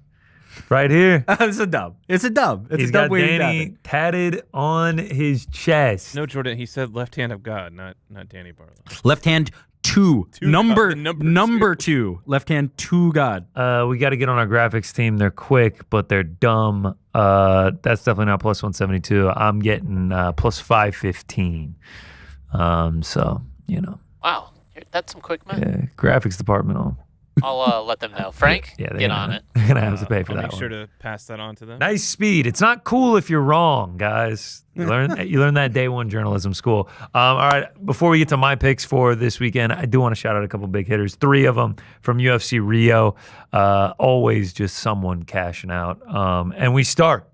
right here. It's a dub. It's a dub. He's got Danny tatted on his chest. No, Jordan. He said left hand of God, not Danny Barlow. Left hand to number two. Left hand to God. We got to get on our graphics team. They're quick, but they're dumb. That's definitely not plus 172. I'm getting plus 515. So, Wow, that's some quick math. Yeah, graphics department. I'll let them know. Frank, get on it. They're gonna have to pay for I'll that make sure one. to pass that on to them. Nice speed. It's not cool if you're wrong, guys. You learn that day one journalism school. All right, before we get to my picks for this weekend, I do want to shout out a couple big hitters. 3 of them from UFC Rio. Always just someone cashing out. And we start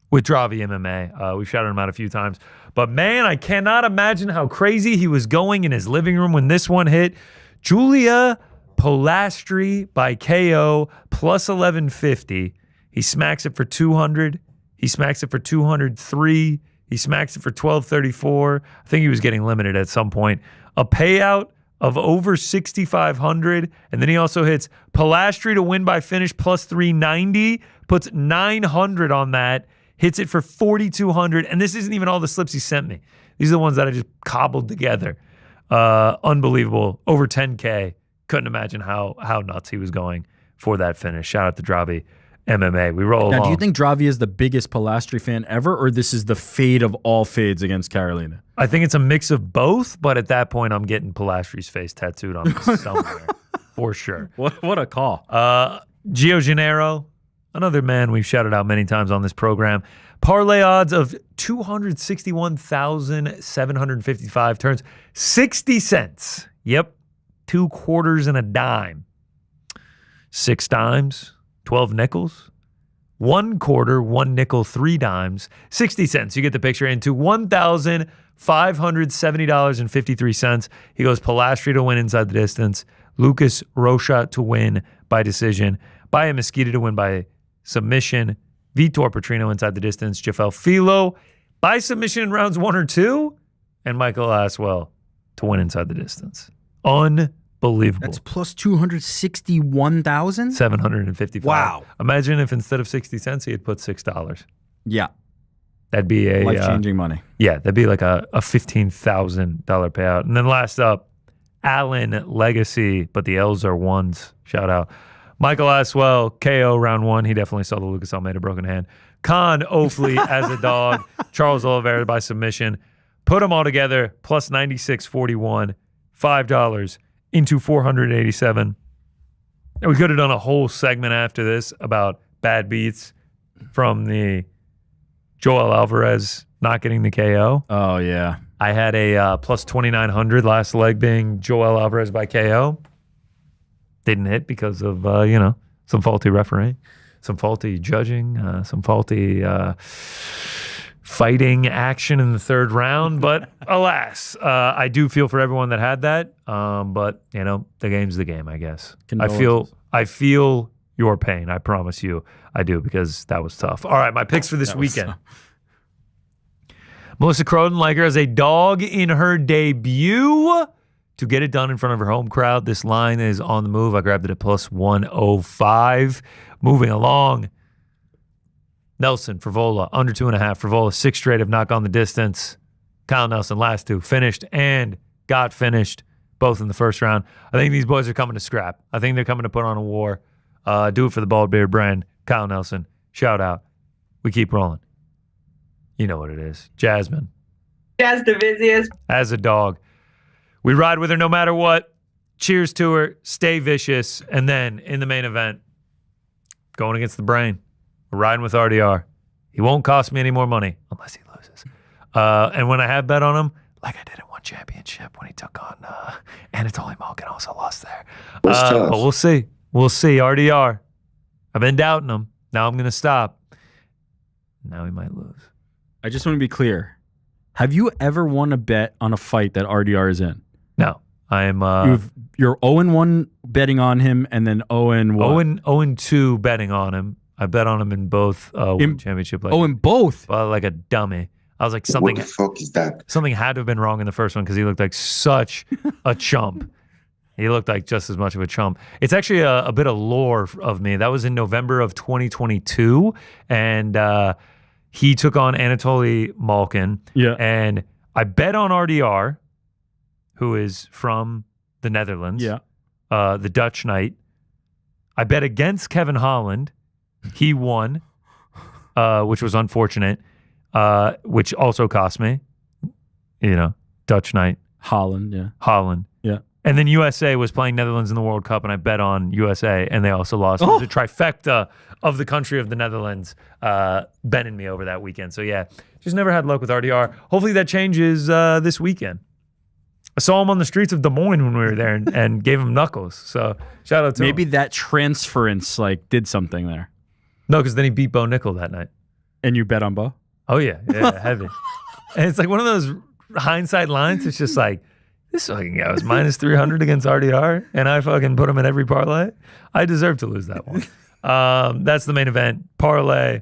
with Dravi MMA. We've shouted him out a few times. But man, I cannot imagine how crazy he was going in his living room when this one hit. Julia Polastri by KO plus 1150. He smacks it for 200. He smacks it for 203. He smacks it for 1234. I think he was getting limited at some point. A payout of over 6,500. And then he also hits Polastri to win by finish plus 390. Puts 900 on that. Hits it for 4,200. And this isn't even all the slips he sent me. These are the ones that I just cobbled together. Unbelievable. Over 10K. Couldn't imagine how nuts he was going for that finish. Shout out to Dravi MMA. We roll along. Do you think Dravi is the biggest Polastri fan ever, or this is the fade of all fades against Carolina? I think it's a mix of both, but at that point, I'm getting Polastri's face tattooed on me somewhere for sure. What a call. Gio Gennaro, another man we've shouted out many times on this program. Parlay odds of 261,755 turns 60 cents. Yep. 2 quarters and a dime. 6 dimes, 12 nickels. 1 quarter, 1 nickel, 3 dimes, 60 cents. You get the picture into $1,570.53. He goes Polastri to win inside the distance. Lucas Rocha to win by decision. Baya Mesquita to win by submission. Vitor Petrino inside the distance. Jafel Filo by submission in rounds 1 or 2. And Michael Aswell to win inside the distance. Unbelievable. That's plus 261,000? 755. Wow. Imagine if instead of 60 cents, he had put $6. Yeah. That'd be a life-changing money. Yeah, that'd be like a $15,000 payout. And then last up, Allen Legacy, but the L's are ones. Shout out. Michael Aswell, KO round 1. He definitely saw the Lucas Almeida broken hand. Con Ofley as a dog. Charles Oliveira by submission. Put them all together, plus 96.41. $5 into 487. And we could have done a whole segment after this about bad beats from the Joel Alvarez not getting the KO. Oh, yeah. I had a plus 2,900 last leg being Joel Alvarez by KO. Didn't hit because of, some faulty refereeing, some faulty judging, some faulty fighting action in the 3rd round. But alas, I do feel for everyone that had that. But, the game's the game, I guess. I feel your pain. I promise you I do, because that was tough. All right, my picks for this weekend. Melissa Crodenliker as a dog in her debut to get it done in front of her home crowd. This line is on the move. I grabbed it at plus 105. Moving along. Nelson, Frivola, under 2.5. Frivola, 6 straight have not gone the distance. Kyle Nelson, last 2, finished and got finished, both in the first round. I think these boys are coming to scrap. I think they're coming to put on a war. Do it for the Bald Beard brand. Kyle Nelson, shout out. We keep rolling. You know what it is. Jasmine. Jazz Divizius. As a dog. We ride with her no matter what. Cheers to her. Stay vicious. And then in the main event, going against the brain. We're riding with RDR. He won't cost me any more money unless he loses. And when I have bet on him, like I did in one championship when he took on Anatoly Malkin, also lost there. That's tough. But we'll see. We'll see. RDR. I've been doubting him. Now I'm going to stop. Now he might lose. I just want to be clear. Have you ever won a bet on a fight that RDR is in? No. I'm you're 0-1 betting on him, and then 0-2 betting on him. I bet on him in both one championship. In both? Like a dummy. I was like, something. What the fuck is that? Something had to have been wrong in the first one because he looked like such a chump. He looked like just as much of a chump. It's actually a bit of lore of me. That was in November of 2022, and he took on Anatoly Malkin. Yeah. And I bet on RDR, who is from the Netherlands. Yeah. The Dutch Knight. I bet against Kevin Holland. He won, which was unfortunate, which also cost me. Dutch Knight. Holland, yeah. Holland. Yeah. And then USA was playing Netherlands in the World Cup, and I bet on USA, and they also lost. It was a trifecta of the country of the Netherlands bending me over that weekend. So, yeah, just never had luck with RDR. Hopefully that changes this weekend. I saw him on the streets of Des Moines when we were there and gave him knuckles. So, shout out to him. Maybe that transference did something there. No, because then he beat Bo Nickel that night. And you bet on Bo? Oh, yeah, heavy. And it's like one of those hindsight lines. It's just like, this fucking guy was minus 300 against RDR, and I fucking put him in every parlay. I deserve to lose that one. That's the main event. Parlay,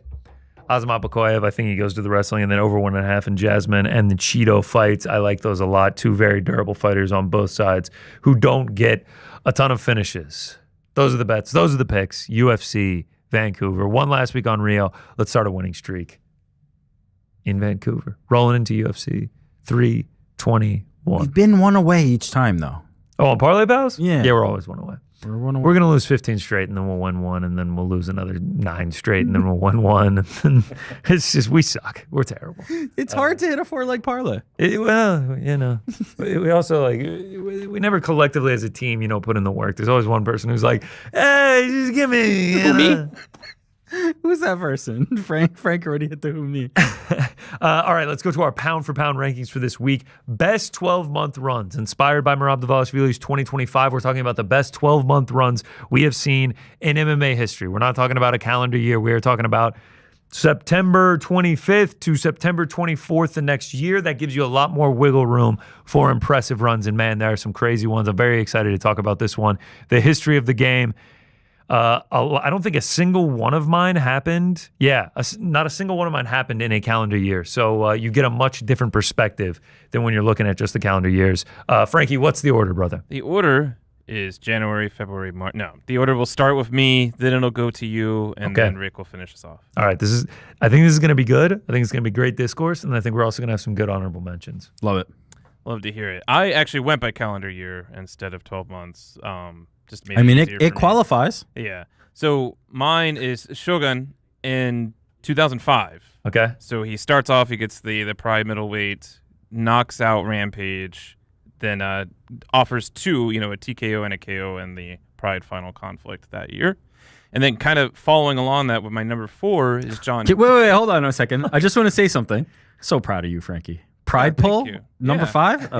Azamat Bakoyev, I think he goes to the wrestling, and then over 1.5 in Jasmine, and the Cheeto fights. I like those a lot. Two very durable fighters on both sides who don't get a ton of finishes. Those are the bets. Those are the picks. UFC, Vancouver. One last week on Rio. Let's start a winning streak in Vancouver. Rolling into UFC 321. We've been one away each time, though. Oh, on Parlay Pals? Yeah. Yeah, we're always one away. We're one away. We're going to lose 15 straight, and then we'll win one, and then we'll lose another 9 straight, and then we'll win one. It's just, we suck. We're terrible. It's hard to hit a 4-leg parlay. We also, we never collectively as a team, put in the work. There's always one person who's like, hey, just give me. Me? Who's that person? Frank already hit the who me. All right, let's go to our pound for pound rankings for this week. Best 12-month runs, inspired by Merab Dvalishvili's 2025. We're talking about the best 12-month runs we have seen in MMA history. We're not talking about a calendar year. We are talking about September 25th to September 24th the next year. That gives you a lot more wiggle room for impressive runs. And man, there are some crazy ones. I'm very excited to talk about this one. The history of the game. I don't think a single one of mine happened. Yeah, not a single one of mine happened in a calendar year. So you get a much different perspective than when you're looking at just the calendar years. Frankie, what's the order, brother? The order is January, February, March. No, the order will start with me, then it'll go to you, and then Rick will finish us off. All right, I think this is going to be good. I think it's going to be great discourse, and I think we're also going to have some good honorable mentions. Love it. Love to hear it. I actually went by calendar year instead of 12 months. Just made it qualifies. Yeah. So mine is Shogun in 2005. Okay. So he starts off, he gets the Pride middleweight, knocks out Rampage, then offers two, a TKO and a KO in the Pride final conflict that year. And then kind of following along that with my number 4 is John. Wait, hold on a second. I just want to say something. So proud of you, Frankie. Pride poll, number 5? I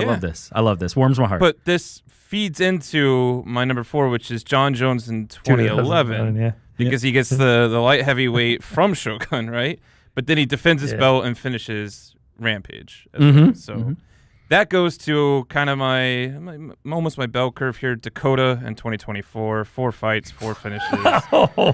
love this. Warms my heart. But this feeds into my number 4, which is John Jones in 2011. Because he gets the light heavyweight from Shogun, right? But then he defends his belt and finishes Rampage. That goes to kind of my almost my bell curve here. Dakota in 2024, 4 fights, 4 finishes,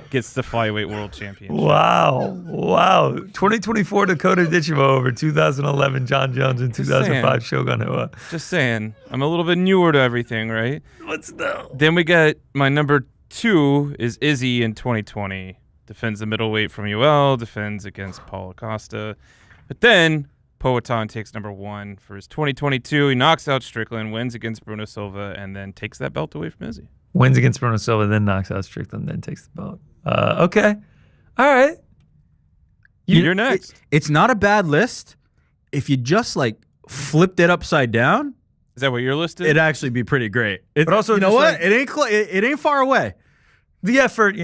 gets the flyweight world championship. Wow. 2024 Dakota Ditchimo over 2011 John Jones and 2005 Shogun Hoa. Just saying, I'm a little bit newer to everything, right? Then we got my number 2 is Izzy in 2020. Defends the middleweight from UL, defends against Paul Acosta. But then Poatan takes number 1 for his 2022. He knocks out Strickland, wins against Bruno Silva, and then takes that belt away from Izzy. Wins against Bruno Silva, then knocks out Strickland, then takes the belt. Okay. All right. You're next. It's not a bad list. If you just flipped it upside down. Is that what your list is? It'd actually be pretty great. But also, you know what? It ain't far away. The effort,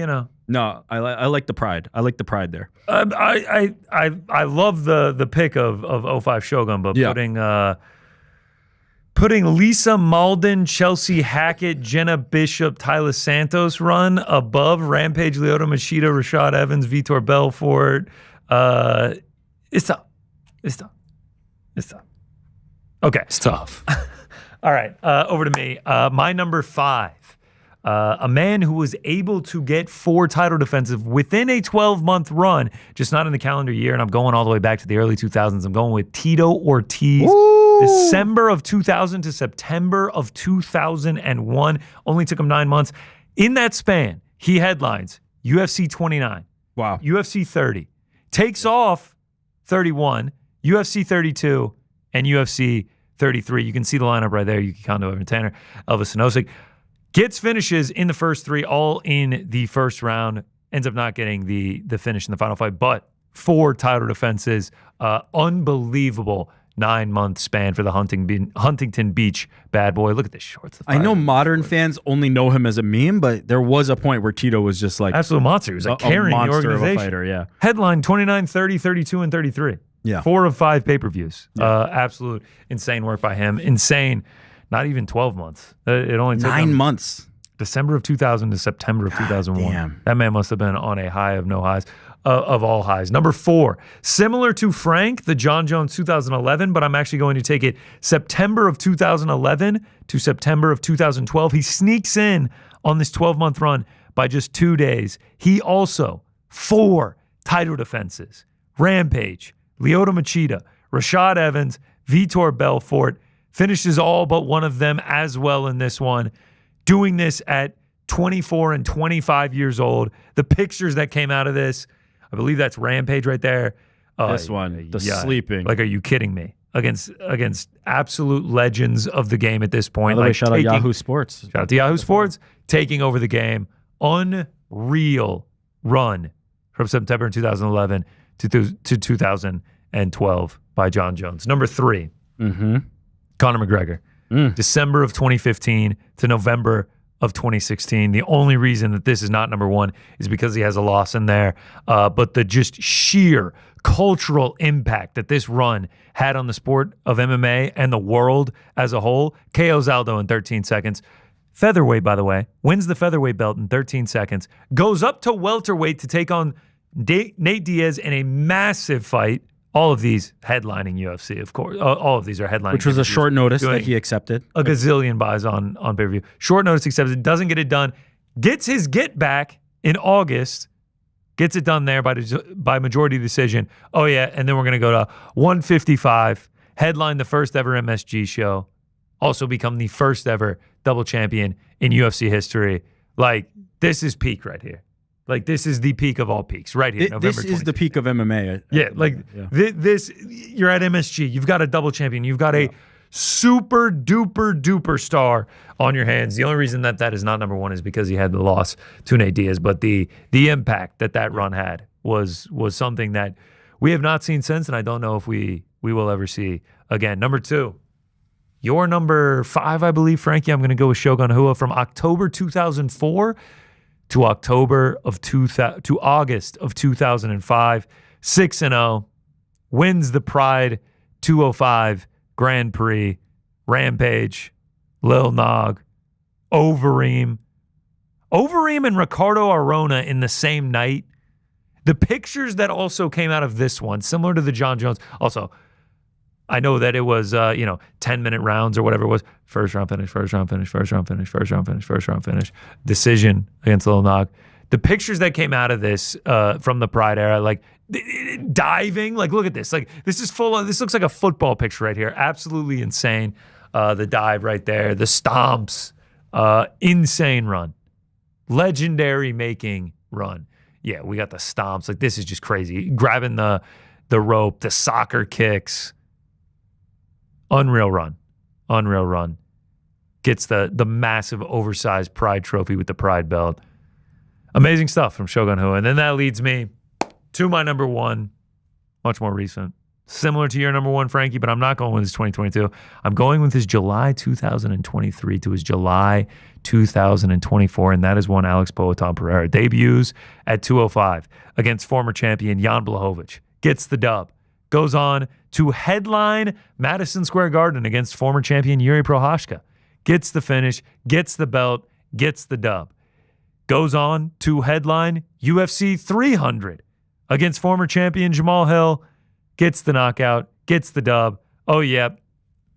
No, I like the pride. I like the pride there. I love the pick of 05 Shogun, but putting Lisa Malden, Chelsea Hackett, Jenna Bishop, Tyler Santos run above Rampage, Lyoto Machida, Rashad Evans, Vitor Belfort. It's tough. Okay. It's tough. All right. Over to me. My number 5. A man who was able to get 4 title defenses within a 12-month run, just not in the calendar year, and I'm going all the way back to the early 2000s. I'm going with Tito Ortiz. Woo! December of 2000 to September of 2001. Only took him 9 months. In that span, he headlines UFC 29. Wow. UFC 30. Takes off 31, UFC 32, and UFC 33. You can see the lineup right there. Yuki Kondo, Evan Tanner, Elvis Sinosik. Gets finishes in the first 3, all in the first round. Ends up not getting the finish in the final fight, but 4 title defenses. Unbelievable 9-month span for the Huntington Beach bad boy. Look at this shorts. I know modern fans only know him as a meme, but there was a point where Tito was just like absolute monster. He was like carrying the organization. Of a fighter, yeah. Headline 29, 30, 32, and 33. Yeah. 4 of 5 pay-per-views. Yeah. Absolute insane work by him. Insane. Not even 12 months. It only took 9 months. December of 2000 to September of 2001. Damn. That man must have been on a high of no highs, of all highs. Number 4, similar to Frank, the John Jones 2011, but I'm actually going to take it September of 2011 to September of 2012. He sneaks in on this 12-month run by just 2 days. He also 4 title defenses. Rampage, Lyoto Machida, Rashad Evans, Vitor Belfort. Finishes all but one of them as well in this one. Doing this at 24 and 25 years old. The pictures that came out of this, I believe that's Rampage right there. This one, the sleeping. Like, are you kidding me? Against absolute legends of the game at this point. By the way, like shout out Yahoo Sports. Shout out to Yahoo Sports. Taking over the game. Unreal run from September 2011 to 2012 by John Jones. Number 3. Mm-hmm. Conor McGregor. December of 2015 to November of 2016. The only reason that this is not number 1 is because he has a loss in there. But the just sheer cultural impact that this run had on the sport of MMA and the world as a whole. KO's Aldo in 13 seconds. Featherweight, by the way, wins the featherweight belt in 13 seconds. Goes up to welterweight to take on Nate Diaz in a massive fight. All of these headlining UFC, of course. All of these are headlining. Which was a short notice that he accepted. A gazillion buys on pay-per-view. Short notice accepted, doesn't get it done. Gets his get back in August. Gets it done there by majority decision. Oh, yeah, and then we're going to go to 155. Headline the first ever MSG show. Also become the first ever double champion in UFC history. Like, this is peak right here. Like, this is the peak of all peaks right here. November this is the peak of MMA. Yeah, this, you're at MSG. You've got a double champion. You've got a super duper duper star on your hands. The only reason that is not number 1 is because he had the loss to Nate Diaz. But the impact that run had was something that we have not seen since, and I don't know if we will ever see again. Number 2, your number 5, I believe, Frankie. I'm going to go with Shogun Rua from October 2004 to August of 2005, 6-0, wins the Pride 205 Grand Prix, Rampage, Lil Nog, Overeem and Ricardo Arona in the same night. The pictures that also came out of this one, similar to the John Jones, also, I know that it was 10-minute rounds or whatever it was. First round finish, first round finish, first round finish, first round finish, first round finish. Decision against Lil Nog. The pictures that came out of this from the Pride era, like diving, like look at this. Like this looks like a football picture right here. Absolutely insane. The dive right there, the stomps, insane run. Legendary making run. Yeah, we got the stomps. Like this is just crazy. Grabbing the rope, the soccer kicks. Unreal run. Gets the massive oversized Pride trophy with the Pride belt. Amazing stuff from Shogun Rua. And then that leads me to my number 1, much more recent. Similar to your number 1, Frankie, but I'm not going with his 2022. I'm going with his July 2023 to his July 2024, and that is one Alex Poatan Pereira. Debuts at 205 against former champion Jan Blachowicz. Gets the dub. Goes on to headline Madison Square Garden against former champion Yuri Prochazka. Gets the finish, gets the belt, gets the dub. Goes on to headline UFC 300 against former champion Jamal Hill. Gets the knockout, gets the dub. Oh, yep.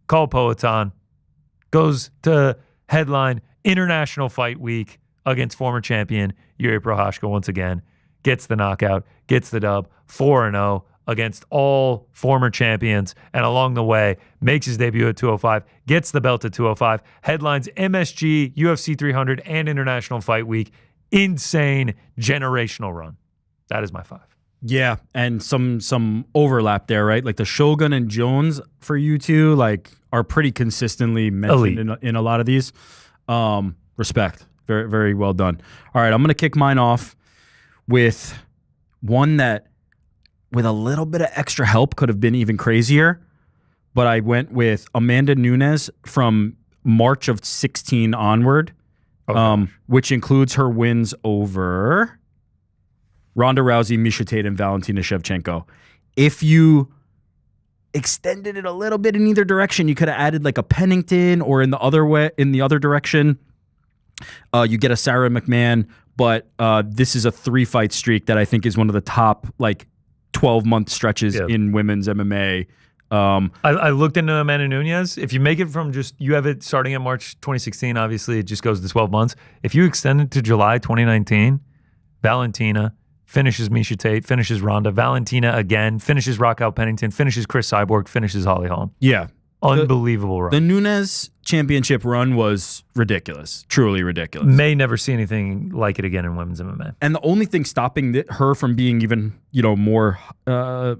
Call Poatan. Goes to headline International Fight Week against former champion Yuri Prochazka once again. Gets the knockout, gets the dub. 4-0 against all former champions. And along the way, makes his debut at 205, gets the belt at 205, headlines MSG, UFC 300, and International Fight Week. Insane generational run. That is my 5. Yeah, and some overlap there, right? Like the Shogun and Jones for you two, like, are pretty consistently mentioned in a lot of these. Respect. Very, very well done. All right, I'm going to kick mine off with one that, with a little bit of extra help, could have been even crazier. But I went with Amanda Nunes from March of 16 onward, which includes her wins over Ronda Rousey, Miesha Tate, and Valentina Shevchenko. If you extended it a little bit in either direction, you could have added like a Pennington, or in the other direction, you get a Sarah McMahon. But this is a 3-fight streak that I think is one of the top, like, 12-month stretches in women's MMA. I looked into Amanda Nunes. If you make it from you have it starting at March 2016, obviously it just goes to 12 months. If you extend it to July 2019, Valentina finishes Miesha Tate, finishes Ronda, Valentina again, finishes Raquel Pennington, finishes Chris Cyborg, finishes Holly Holm. Yeah. Unbelievable run. The Nunes championship run was ridiculous. Truly ridiculous. May never see anything like it again in women's MMA. And the only thing stopping her from being even, more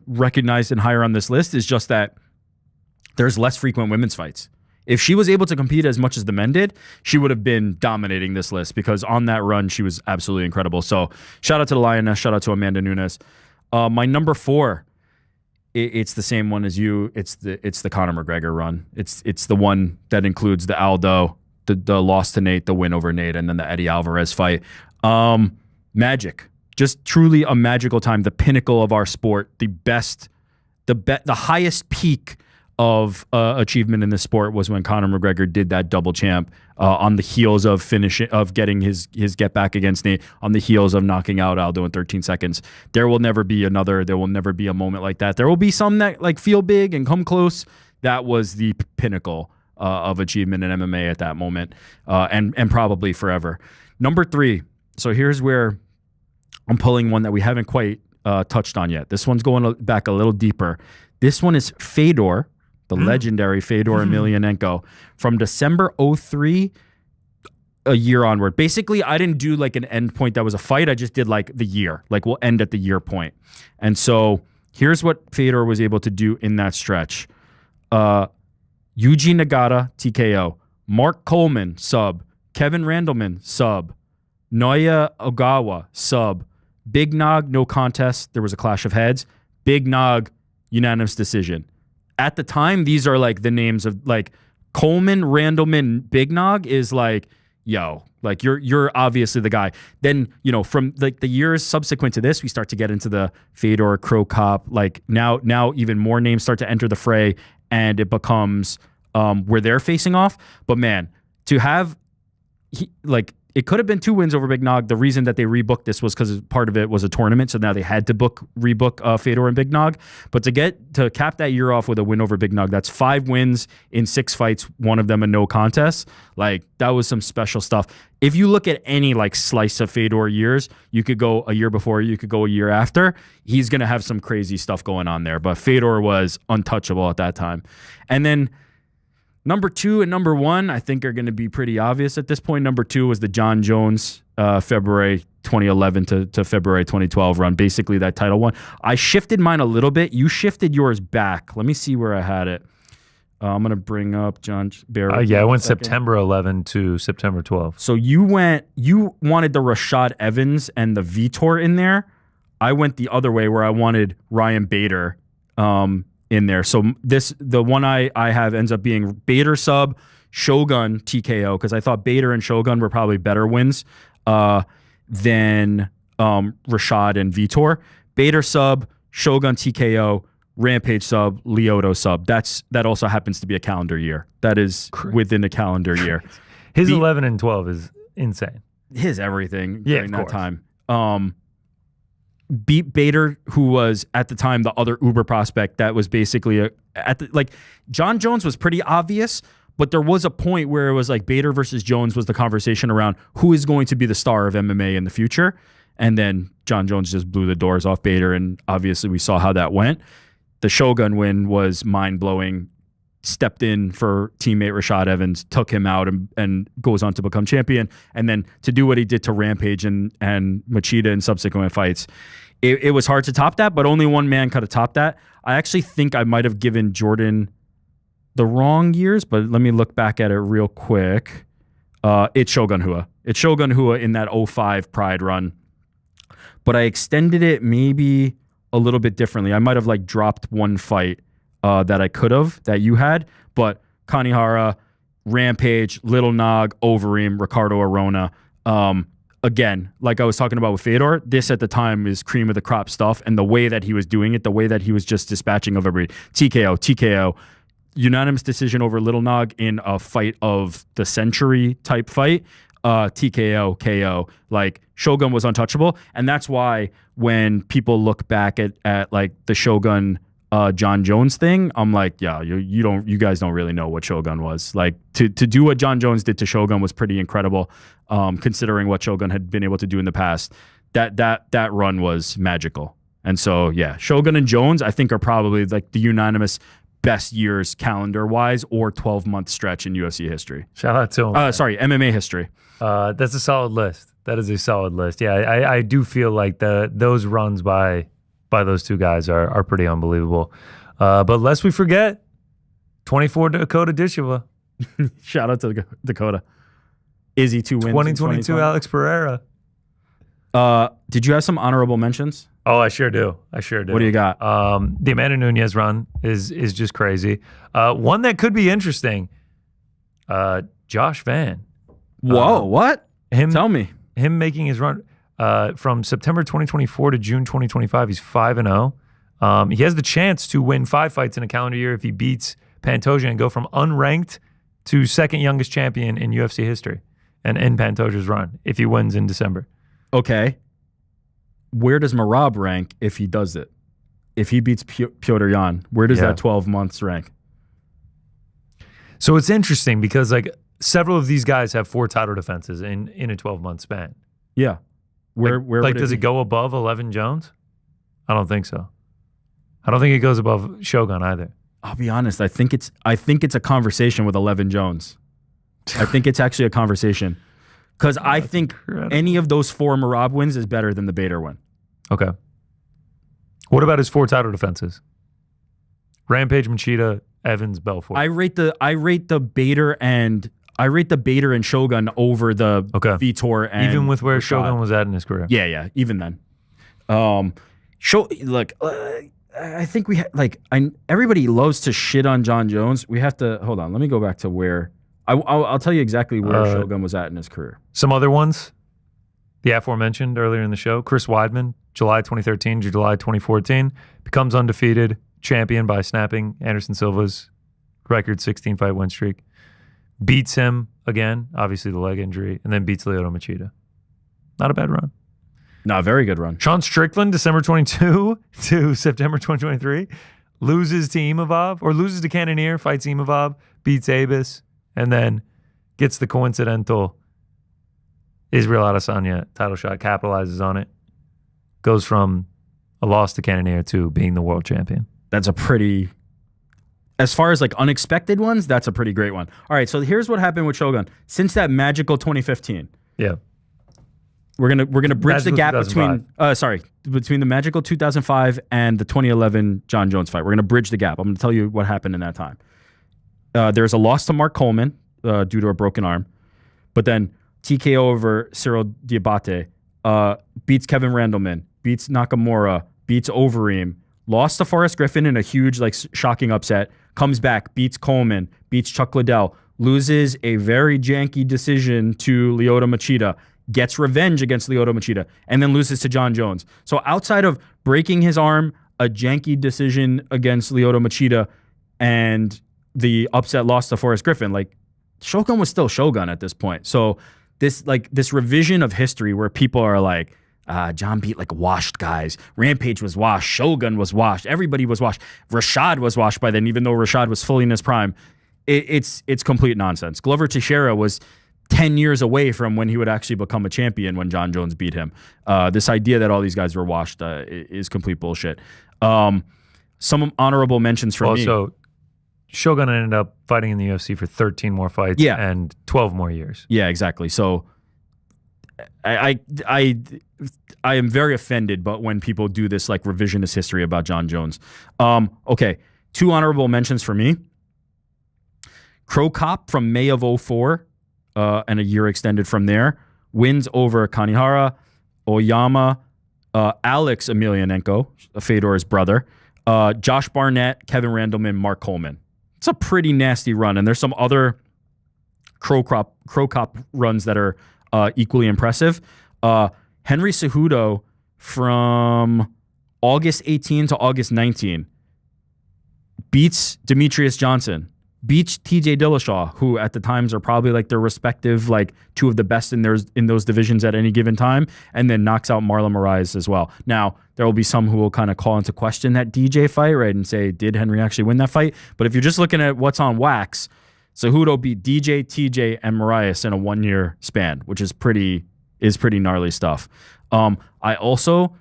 recognized and higher on this list is just that there's less frequent women's fights. If she was able to compete as much as the men did, she would have been dominating this list, because on that run, she was absolutely incredible. So shout out to the Lioness. Shout out to Amanda Nunes. My number 4, it's the same one as you. It's the Conor McGregor run. It's the one that includes the Aldo, the loss to Nate, the win over Nate, and then the Eddie Alvarez fight. Magic. Just truly a magical time. The pinnacle of our sport. The highest peak of achievement in this sport was when Conor McGregor did that double champ on the heels of getting his get back against Nate, on the heels of knocking out Aldo in 13 seconds. There will never be a moment like that. There will be some that like feel big and come close. That was the pinnacle of achievement in MMA at that moment, and probably forever. Number 3. So here's where I'm pulling one that we haven't quite touched on yet. This one's going back a little deeper. This one is Fedor, the legendary Fedor Emelianenko, from December 03 a year onward. Basically, I didn't do like an end point that was a fight. I just did like the year. Like, we'll end at the year point. And so here's what Fedor was able to do in that stretch. Yuji Nagata, TKO. Mark Coleman, sub. Kevin Randleman, sub. Naoya Ogawa, sub. Big Nog, no contest. There was a clash of heads. Big Nog, unanimous decision. At the time, these are like the names of like Coleman, Randleman, Big Nog is like, yo, like you're obviously the guy. Then, from like the years subsequent to this, we start to get into the Fedor, Crow Cop. Like now even more names start to enter the fray, and it becomes where they're facing off. But man, to have it could have been 2 wins over Big Nog. The reason that they rebooked this was because part of it was a tournament, so now they had to rebook Fedor and Big Nog. But to cap that year off with a win over Big Nog, that's 5 wins in 6 fights, one of them a no contest. Like, that was some special stuff. If you look at any like slice of Fedor years, you could go a year before, you could go a year after. He's gonna have some crazy stuff going on there. But Fedor was untouchable at that time. And then number 2 and number 1, I think, are going to be pretty obvious at this point. Number 2 was the John Jones February 2011 to February 2012 run, basically that title one. I shifted mine a little bit. You shifted yours back. Let me see where I had it. I'm going to bring up John Barrett. I went September 11 to September 12. So you wanted the Rashad Evans and the Vitor in there. I went the other way, where I wanted Ryan Bader in there. So the one I have ends up being Bader sub, Shogun TKO, because I thought Bader and Shogun were probably better wins than Rashad and Vitor. Bader sub, Shogun TKO, Rampage sub, Lyoto sub. That also happens to be a calendar year. That is within a calendar year. His 11 and 12 is insane. His everything Yeah, during that course. time. Beat Bader, who was at the time the other Uber prospect that was basically John Jones was pretty obvious, but there was a point where it was like Bader versus Jones was the conversation around who is going to be the star of MMA in the future. And then John Jones just blew the doors off Bader, and obviously we saw how that went. The Shogun win was mind-blowing. Stepped in for teammate Rashad Evans, took him out, and goes on to become champion. And then to do what he did to Rampage and Machida in subsequent fights, it was hard to top that, but only one man could have topped that. I actually think I might have given Jordan the wrong years, but let me look back at it real quick. It's Shogun Hua. It's Shogun Hua in that 05 Pride run. But I extended it maybe a little bit differently. I might have like dropped one fight that I could have, that you had, but Kanehara, Rampage, Little Nog, Overeem, Ricardo Arona. Again, like I was talking about with Fedor, this at the time is cream of the crop stuff, and the way that he was doing it, the way that he was just dispatching of everybody. TKO, unanimous decision over Little Nog in a fight of the century type fight. TKO, KO, like Shogun was untouchable, and that's why when people look back at like the Shogun John Jones thing, I'm like, yeah, you guys don't really know what Shogun was. Like to do what John Jones did to Shogun was pretty incredible, considering what Shogun had been able to do in the past. That run was magical. And so yeah, Shogun and Jones I think are probably like the unanimous best years calendar wise or 12-month stretch in UFC history. Shout out to him. Sorry, MMA history. That's a solid list. That is a solid list. Yeah, I do feel like those runs by those two guys are pretty unbelievable. But lest we forget, 24 Dakota Disheva. Shout out to Dakota. Izzy 2 wins. 2022 Alex Pereira. Did you have some honorable mentions? Oh, I sure do. What do you got? The Amanda Nunes run is just crazy. One that could be interesting. Josh Van. Whoa, what? Tell me. Him making his run from September 2024 to June 2025. He's 5-0. He has the chance to win 5 fights in a calendar year if he beats Pantoja and go from unranked to second youngest champion in UFC history and end Pantoja's run if he wins in December. Okay. Where does Merab rank if he does it? If he beats Piotr Jan, where does that 12 months rank? So it's interesting because like several of these guys have 4 title defenses in a 12-month span. Yeah. Where does it go above 11 Jones? I don't think so. I don't think it goes above Shogun either. I'll be honest. I think it's a conversation with 11 Jones. I think it's actually a conversation because I think any of those 4 Merab wins is better than the Bader win. Okay. What about his 4 title defenses? Rampage, Machida, Evans, Belfort. I rate the Bader and Shogun over the Vitor and even with where Rashad. Shogun was at in his career. Yeah, even then. I think everybody loves to shit on John Jones. We have to hold on. Let me go back to where I'll tell you exactly where Shogun was at in his career. Some other ones, the aforementioned earlier in the show, Chris Weidman, July 2013 to July 2014, becomes undefeated, champion by snapping Anderson Silva's record 16-fight win streak. Beats him again, obviously the leg injury, and then beats Lyoto Machida. Not a bad run. No, very good run. Sean Strickland, December 22 to September 2023, loses to Imavov, or loses to Cannonier, fights Imavov, beats Abis, and then gets the coincidental Israel Adesanya title shot, capitalizes on it, goes from a loss to Cannonier to being the world champion. That's a pretty, as far as like unexpected ones, that's a pretty great one. All right, so here's what happened with Shogun. Since that magical 2015. Yeah. We're gonna bridge the gap between the magical 2005 and the 2011 John Jones fight. We're gonna bridge the gap. I'm gonna tell you what happened in that time. There's a loss to Mark Coleman due to a broken arm, but then TKO over Cyril Diabate, beats Kevin Randleman, beats Nakamura, beats Overeem, lost to Forrest Griffin in a huge shocking upset, comes back, beats Coleman, beats Chuck Liddell, loses a very janky decision to Lyoto Machida, gets revenge against Lyoto Machida, and then loses to John Jones. So outside of breaking his arm a janky decision against Lyoto Machida, and the upset loss to Forrest Griffin. Like, Shogun was still Shogun at this point. So this revision of history where people are like, John beat like washed guys. Rampage was washed. Shogun was washed. Everybody was washed. Rashad was washed by then, even though Rashad was fully in his prime. It's complete nonsense. Glover Teixeira was 10 years away from when he would actually become a champion when John Jones beat him. This idea that all these guys were washed is complete bullshit. Some honorable mentions for me. Also, Shogun ended up fighting in the UFC for 13 more fights and 12 more years. Yeah, exactly. So I am very offended, but when people do this like revisionist history about John Jones. Okay, 2 honorable mentions for me. Crow Cop from May of 2004, and a year extended from there, wins over Kanehara, Oyama, Alex Emelianenko, Fedor's brother, Josh Barnett, Kevin Randleman, Mark Coleman. It's a pretty nasty run, and there's some other Crow Cop runs that are equally impressive. Henry Cejudo from August 18 to August 19 beats Demetrius Johnson, beats TJ Dillashaw, who at the times are probably like their respective like 2 of the best in those divisions at any given time, and then knocks out Marlon Moraes as well. Now, there will be some who will kind of call into question that DJ fight, right, and say, did Henry actually win that fight? But if you're just looking at what's on wax, Cejudo beat DJ, TJ, and Moraes in a 1-year span, which is pretty gnarly stuff. I also,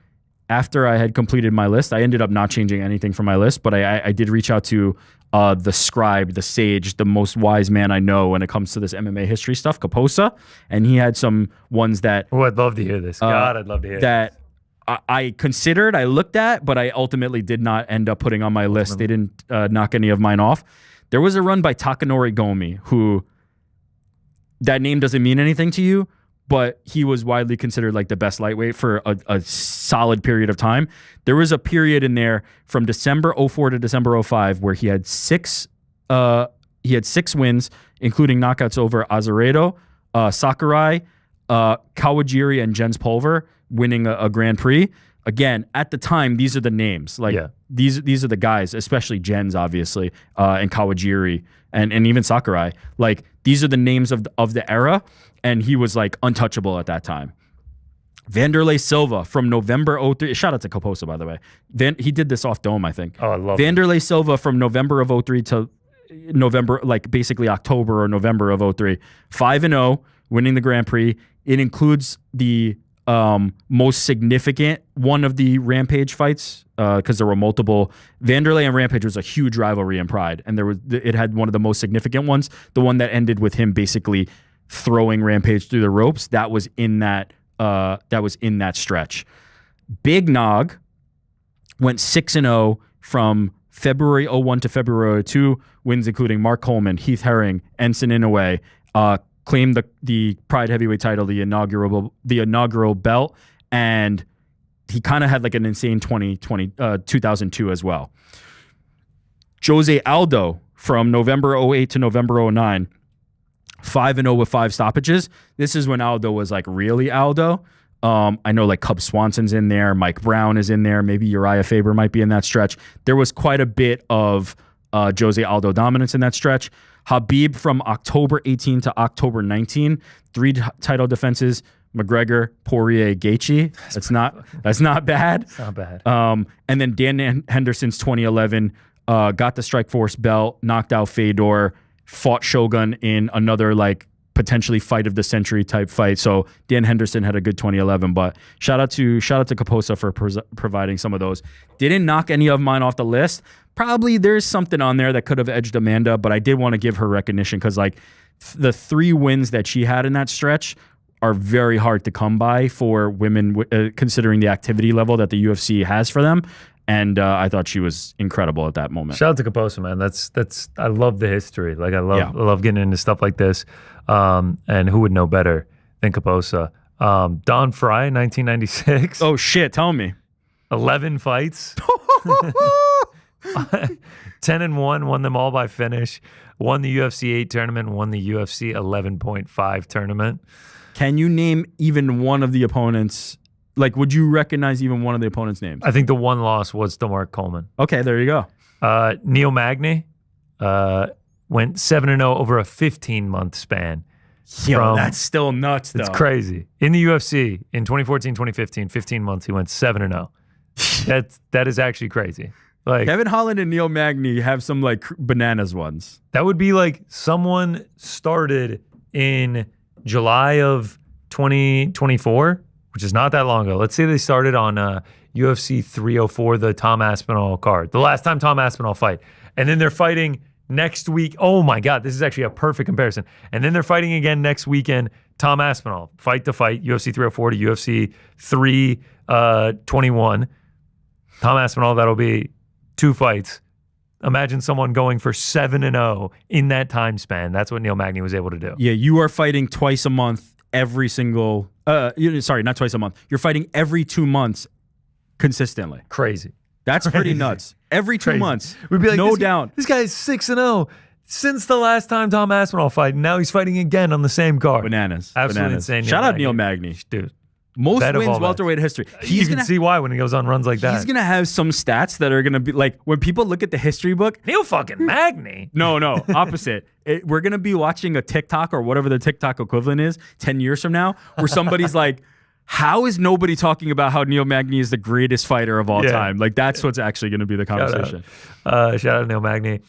after I had completed my list, I ended up not changing anything from my list, but I did reach out to the scribe, the sage, the most wise man I know when it comes to this MMA history stuff, Kaposa, and he had some ones that... Oh, I'd love to hear this. God, I'd love to hear that. This. I considered, I looked at, but I ultimately did not end up putting on my list. They didn't knock any of mine off. There was a run by Takanori Gomi, who, that name doesn't mean anything to you, but he was widely considered like the best lightweight for a solid period of time. There was a period in there from December 2004 to December 2005 where he had 6 wins, including knockouts over Azaredo, Sakurai, Kawajiri, and Jens Pulver, winning a Grand Prix. Again, at the time, these are the names. Like these are the guys, especially Jens, obviously, and Kawajiri, and even Sakurai. Like, these are the names of the era, and he was like untouchable at that time. Vanderlei Silva from November 2003. Shout out to Kaposa, by the way. He did this off Dome, I think. Oh, I love Vanderlei Silva from November of 2003 to November, like basically October or November of 2003. 5-0, winning the Grand Prix. It includes the most significant one of the Rampage fights, because there were multiple. Vanderlei and Rampage was a huge rivalry in Pride, and it had one of the most significant ones, the one that ended with him basically throwing Rampage through the ropes. That was in that stretch. Big Nog went 6-0 from February 2001 to February 2002, wins including Mark Coleman, Heath Herring, Ensign Inoue, claimed the Pride heavyweight title, the inaugural belt, and he kind of had like an insane 2002 as well. Jose Aldo from November 2008 to November 2009, 5-0 with 5 stoppages. This is when Aldo was like really Aldo. I know like Cub Swanson's in there, Mike Brown is in there, maybe Uriah Faber might be in that stretch. There was quite a bit of Jose Aldo dominance in that stretch. Habib from October 18 to October 19, 3 title defenses. McGregor, Poirier, Gaethje. That's not bad. It's not bad. And then Dan Henderson's 2011 got the Strikeforce belt, knocked out Fedor, fought Shogun in another like potentially fight of the century type fight. So Dan Henderson had a good 2011. But shout out to Kaposa for providing some of those. Didn't knock any of mine off the list. Probably there's something on there that could have edged Amanda, but I did want to give her recognition because like the 3 wins that she had in that stretch are very hard to come by for women, considering the activity level that the UFC has for them. And I thought she was incredible at that moment. Shout out to Kaposa, man. That's I love the history. Like I love getting into stuff like this. And who would know better than Kaposa? Don Fry, 1996. Oh shit! Tell me. 11 fights. 10-1, won them all by finish. Won the UFC 8 tournament. Won the UFC 11.5 tournament. Can you name even one of the opponents Like, would you recognize even one of the opponent's names? I think the one loss was to Mark Coleman. Okay, there you go. Neil Magny went 7-0 over a 15-month span. Yo, that's still nuts, though. It's crazy. In the UFC, in 2014, 2015, 15 months, he went 7-0. That is actually crazy. Like Kevin Holland and Neil Magny have some like bananas ones. That would be like someone started in July of 2024, which is not that long ago. Let's say they started on UFC 304, the Tom Aspinall card, the last time Tom Aspinall fight. And then they're fighting next week. Oh my God, this is actually a perfect comparison. And then they're fighting again next weekend, Tom Aspinall, fight to fight, UFC 304 to UFC 321. Tom Aspinall, that'll be 2 fights. Imagine someone going for 7-0 in that time span. That's what Neil Magny was able to do. Yeah, you are fighting twice a month every single sorry, not twice a month. You're fighting every 2 months consistently. Crazy. That's pretty nuts. Every 2 months. We'd be like, no doubt. This guy is 6-0 since the last time Tom Aspinall fight. Now he's fighting again on the same card. Bananas. Absolutely Bananas. insane. Shout out Neil Magny. Dude. Most wins welterweight history. You can see why when he goes on runs like that. He's going to have some stats that are going to be like, when people look at the history book. Neil fucking Magny. No, opposite. We're going to be watching a TikTok or whatever the TikTok equivalent is 10 years from now, where somebody's like, how is nobody talking about how Neil Magny is the greatest fighter of all time? Like, that's what's actually going to be the conversation. Shout out Neil Magny.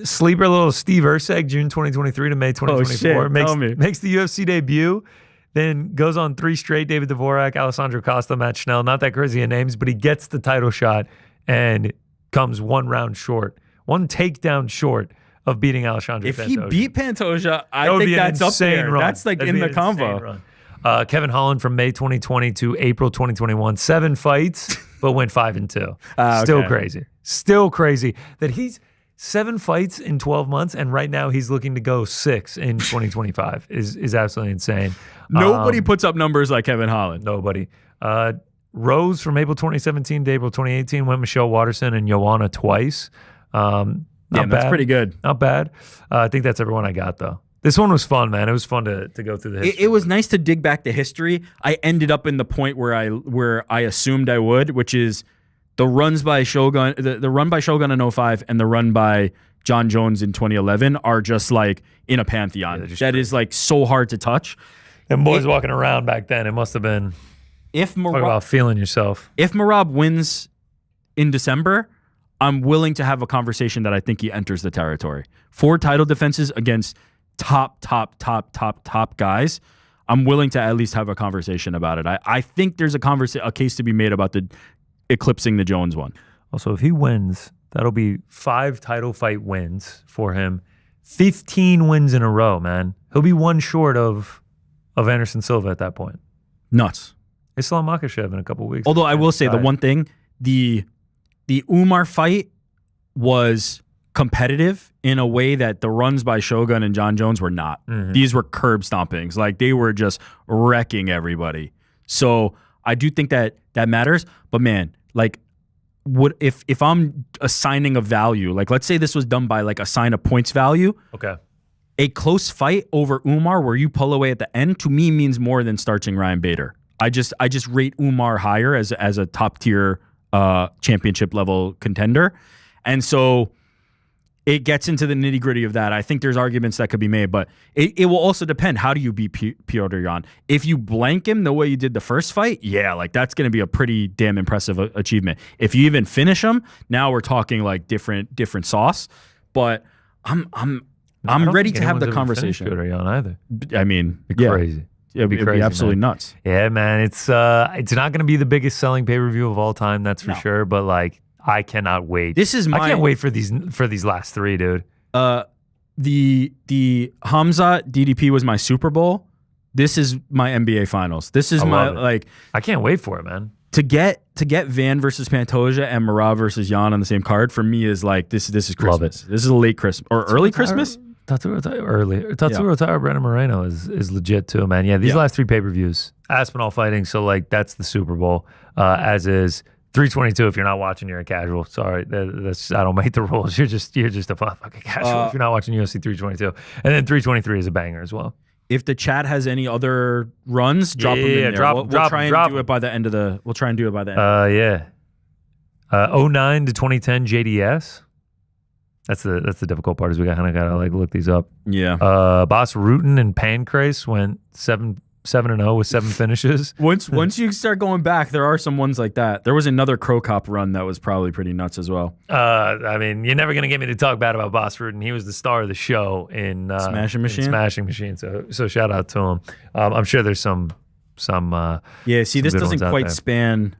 Sleeper little Steve Erceg, June 2023 to May 2024. Makes the UFC debut. Then goes on 3 straight, David Dvorak, Alessandro Costa, Matt Schnell. Not that crazy of names, but he gets the title shot and comes 1 round short, 1 takedown short of beating Alessandro If Pantoja. he beat Pantoja, I think that's up there. Run. That's like That'd in be the combo. Kevin Holland from May 2020 to April 2021, 7 fights, but went 5-2. Still crazy. Still crazy that he's 7 fights in 12 months, and right now he's looking to go 6 in 2025 is absolutely insane. Nobody puts up numbers like Kevin Holland. Nobody. Rose from April 2017 to April 2018 went Michelle Watterson and Joanna twice. Not bad. That's pretty good. Not bad. I think that's everyone I got, though. This one was fun, man. It was fun to go through the history. It was nice to dig back the history. I ended up in the point where I assumed I would, which is the runs by Shogun, the run by Shogun in 05 and the run by John Jones in 2011 are just like in a pantheon. That is like so hard to touch. And boys walking around back then, it must have been talk about feeling yourself. If Merab wins in December, I'm willing to have a conversation that I think he enters the territory. 4 title defenses against top guys. I'm willing to at least have a conversation about it. I think there's a case to be made about the eclipsing the Jones one. Also, if he wins, that'll be 5 title fight wins for him. 15 wins in a row, man. He'll be 1 short of Anderson Silva at that point. Nuts. Islam Makhachev in a couple weeks. Although I will say the one thing, the Umar fight was competitive in a way that the runs by Shogun and John Jones were not. Mm-hmm. These were curb stompings. Like, they were just wrecking everybody. So I do think that matters. But man, like, if I'm assigning a value, like let's say this was done by like assign a points value. Okay. A close fight over Umar where you pull away at the end, to me, means more than starching Ryan Bader. I just rate Umar higher as a top tier championship level contender. And so it gets into the nitty gritty of that. I think there's arguments that could be made, but it will also depend. How do you beat Petr Yan? If you blank him the way you did the first fight, yeah, like that's going to be a pretty damn impressive achievement. If you even finish him, now we're talking like different sauce. But I'm ready to have the conversation. Petr Yan either. I mean, crazy. It'd be crazy, absolutely nuts. Yeah, man. It's not going to be the biggest selling pay-per-view of all time, that's for sure. But like, I cannot wait. I can't wait for these last 3, dude. The Hamza DDP was my Super Bowl. This is my NBA Finals. This is I can't wait for it, man. To get Van versus Pantoja and Merab versus Yan on the same card for me is like this is Christmas. Love it. This is a late Christmas or early Christmas. Tatsuro Taira, Brandon Moreno is legit too, man. Yeah, these last 3 pay-per-views, Aspinall fighting, so like that's the Super Bowl, as is 322. If you're not watching, you're a casual. Sorry, that's I don't make the rules. You're just a fucking casual if you're not watching UFC 322. And then 323 is a banger as well. if the chat has any other runs, drop them in there. We'll try and do it by the end of the. We'll try and do it by the end. 09 to 2010 JDS. That's the difficult part, is we kind of gotta like look these up. Yeah. Boss Rutan and Pancrase went 7-0 with 7 finishes. Once you start going back, there are some ones like that. There was another Crow Cop run that was probably pretty nuts as well. I mean, you're never gonna get me to talk bad about Boss Rutan. He was the star of the show in Smashing Machine. Smashing Machine. So shout out to him. I'm sure there's some. Yeah. See, this doesn't quite span.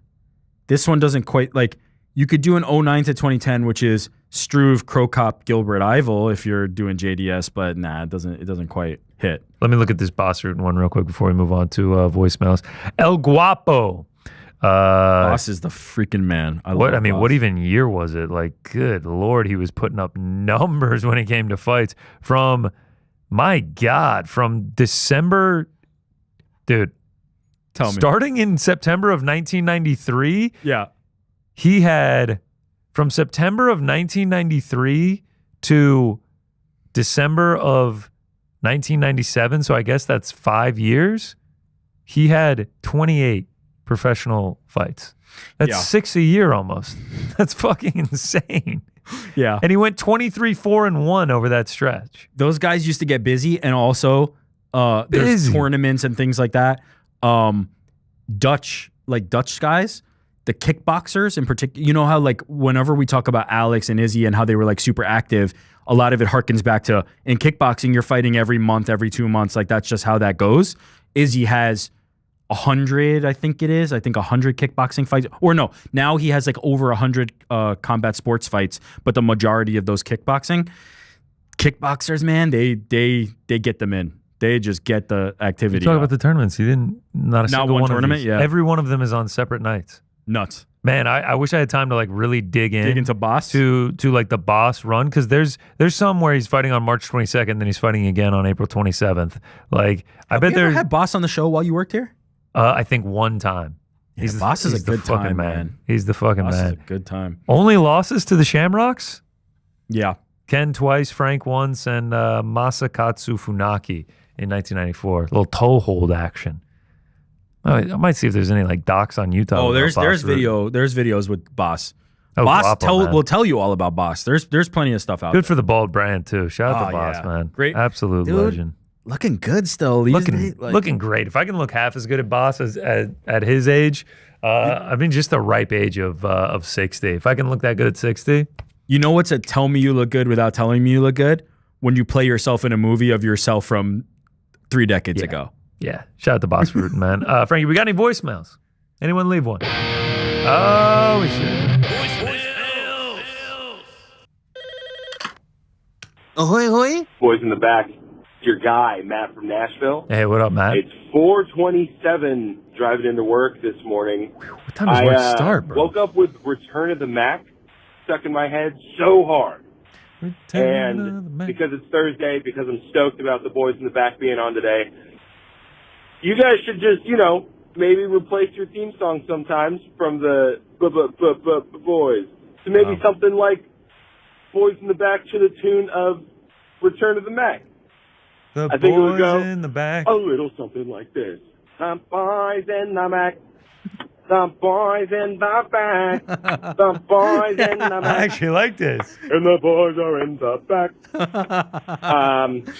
This one doesn't quite like. You could do an 09 to 2010, which is Struve, Crow Cop, Gilbert, Ivel if you're doing JDS, but nah, it doesn't quite hit. Let me look at this Boss Rutan one real quick before we move on to voicemails. El Guapo. Boss is the freaking man. What even year was it? Like, good Lord, he was putting up numbers when it came to fights. From December, dude. Tell me. Starting in September of 1993. Yeah. He had, from September of 1993 to December of 1997, so I guess that's 5 years, he had 28 professional fights. That's 6 a year almost. That's fucking insane. Yeah. And he went 23-4-1 over that stretch. Those guys used to get busy, and also there's tournaments and things like that. Dutch guys, the kickboxers in particular, you know how like whenever we talk about Alex and Izzy and how they were like super active, a lot of it harkens back to in kickboxing, you're fighting every month, every 2 months. Like that's just how that goes. Izzy has 100, I think it is. I think 100 kickboxing fights. Or no, now he has like over 100 combat sports fights, but the majority of those kickboxing. Kickboxers, man, they get them in. They just get the activity. You talk about the tournaments. He didn't, not a single one tournament. Yeah. Every one of them is on separate nights. Nuts. Man, I wish I had time to like really dig into Boss to like the Boss run, because there's some where he's fighting on March 22nd, then he's fighting again on April 27th. Like I bet you ever had Boss on the show while you worked here? I think one time. Yeah, Boss is a good time, man. He's the fucking Boss man. is a good time. Only losses to the Shamrocks? Yeah. Ken twice, Frank once, and Masakatsu Funaki in 1994. A little toe hold action. I might see if there's any like docs on YouTube. Oh, there's videos with Boss. Oh, Boss Guapo, will tell you all about Boss. There's plenty of stuff out there. Good for the bald brand too. Shout out to Boss, yeah. man. Great. Absolute Dude, legend. Looking good still. Looking great. If I can look half as good at Boss as at his age, I mean just the ripe age of 60. If I can look that good at 60. You know what's a tell me you look good without telling me you look good? When you play yourself in a movie of yourself from 3 decades ago. Yeah. Shout out to Boss Rutan, man. Frankie, we got any voicemails? Anyone leave one? Oh, we should. Ahoy, ahoy. Boys in the back. It's your guy, Matt from Nashville. Hey, what up, Matt? It's 4:27 driving into work this morning. What time does work start, bro? Woke up with Return of the Mac stuck in my head so hard. And because it's Thursday, because I'm stoked about the Boys in the Back being on today, you guys should just, maybe replace your theme song sometimes from the Boys to maybe something like Boys in the Back to the tune of Return of the Mac. The I think it would Boys go in the Back. a little something like this. The Boys in the Mac. The Boys in the Back. The Boys in the Back. I actually like this. And the boys are in the back.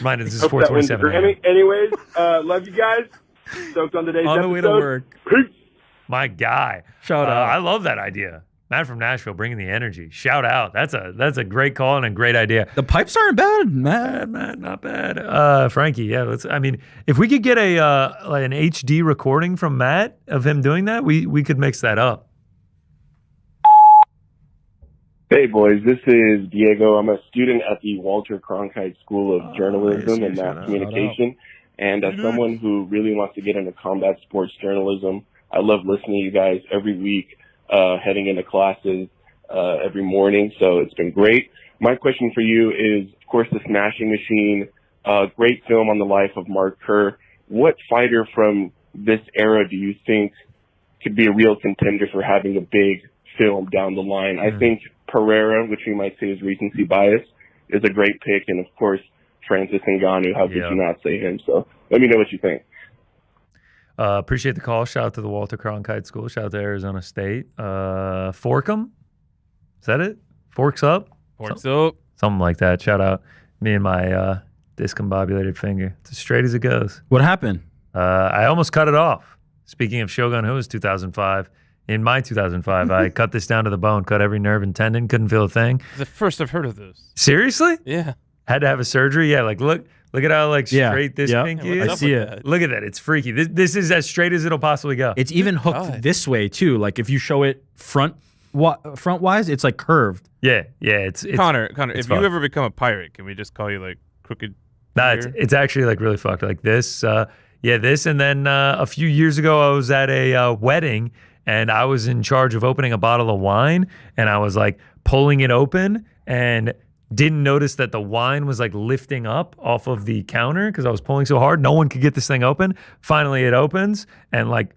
Mind you, this is Hope that wins the 4:27 a.m. Grammy. Anyways, love you guys. Stoked on today's On episode. the way to work. Peace. My guy. Shout out. I love that idea. Matt from Nashville bringing the energy. Shout out. That's a great call and a great idea. The pipes aren't bad, Matt. Not bad. Frankie, yeah. If we could get like an HD recording from Matt of him doing that, we could mix that up. Hey, boys. This is Diego. I'm a student at the Walter Cronkite School of Journalism and Mass Communication. And as someone who really wants to get into combat sports journalism, I love listening to you guys every week, heading into classes every morning. So it's been great. My question for you is, of course, The Smashing Machine, great film on the life of Mark Kerr. What fighter from this era do you think could be a real contender for having a big film down the line? I think Pereira, which we might say is recency bias, is a great pick. And, of course, Francis Ngannou, how could you not say him? So Let me know what you think. Appreciate the call. Shout out to the Walter Cronkite School. Shout out to Arizona State. Forkum? Is that it? Forks up? Forks up. Something like that. Shout out me and my discombobulated finger. It's as straight as it goes. What happened? I almost cut it off. Speaking of Shogun, who was 2005. In my 2005, I cut this down to the bone, cut every nerve and tendon, couldn't feel a thing. The first I've heard of this. Seriously? Yeah. Had to have a surgery? Yeah, like look at how like straight this pinky is. I see it. Look at that. It's freaky. This is as straight as it'll possibly go. It's even hooked this way too. Like if you show it front wise, it's like curved. Yeah. It's Connor, if fun. you ever become a pirate, can we just call you like Crooked? Nah, it's actually like really fucked. Like this, this, and then a few years ago, I was at a wedding, and I was in charge of opening a bottle of wine, and I was like pulling it open, and didn't notice that the wine was like lifting up off of the counter because I was pulling so hard. No one could get this thing open. Finally, it opens, and like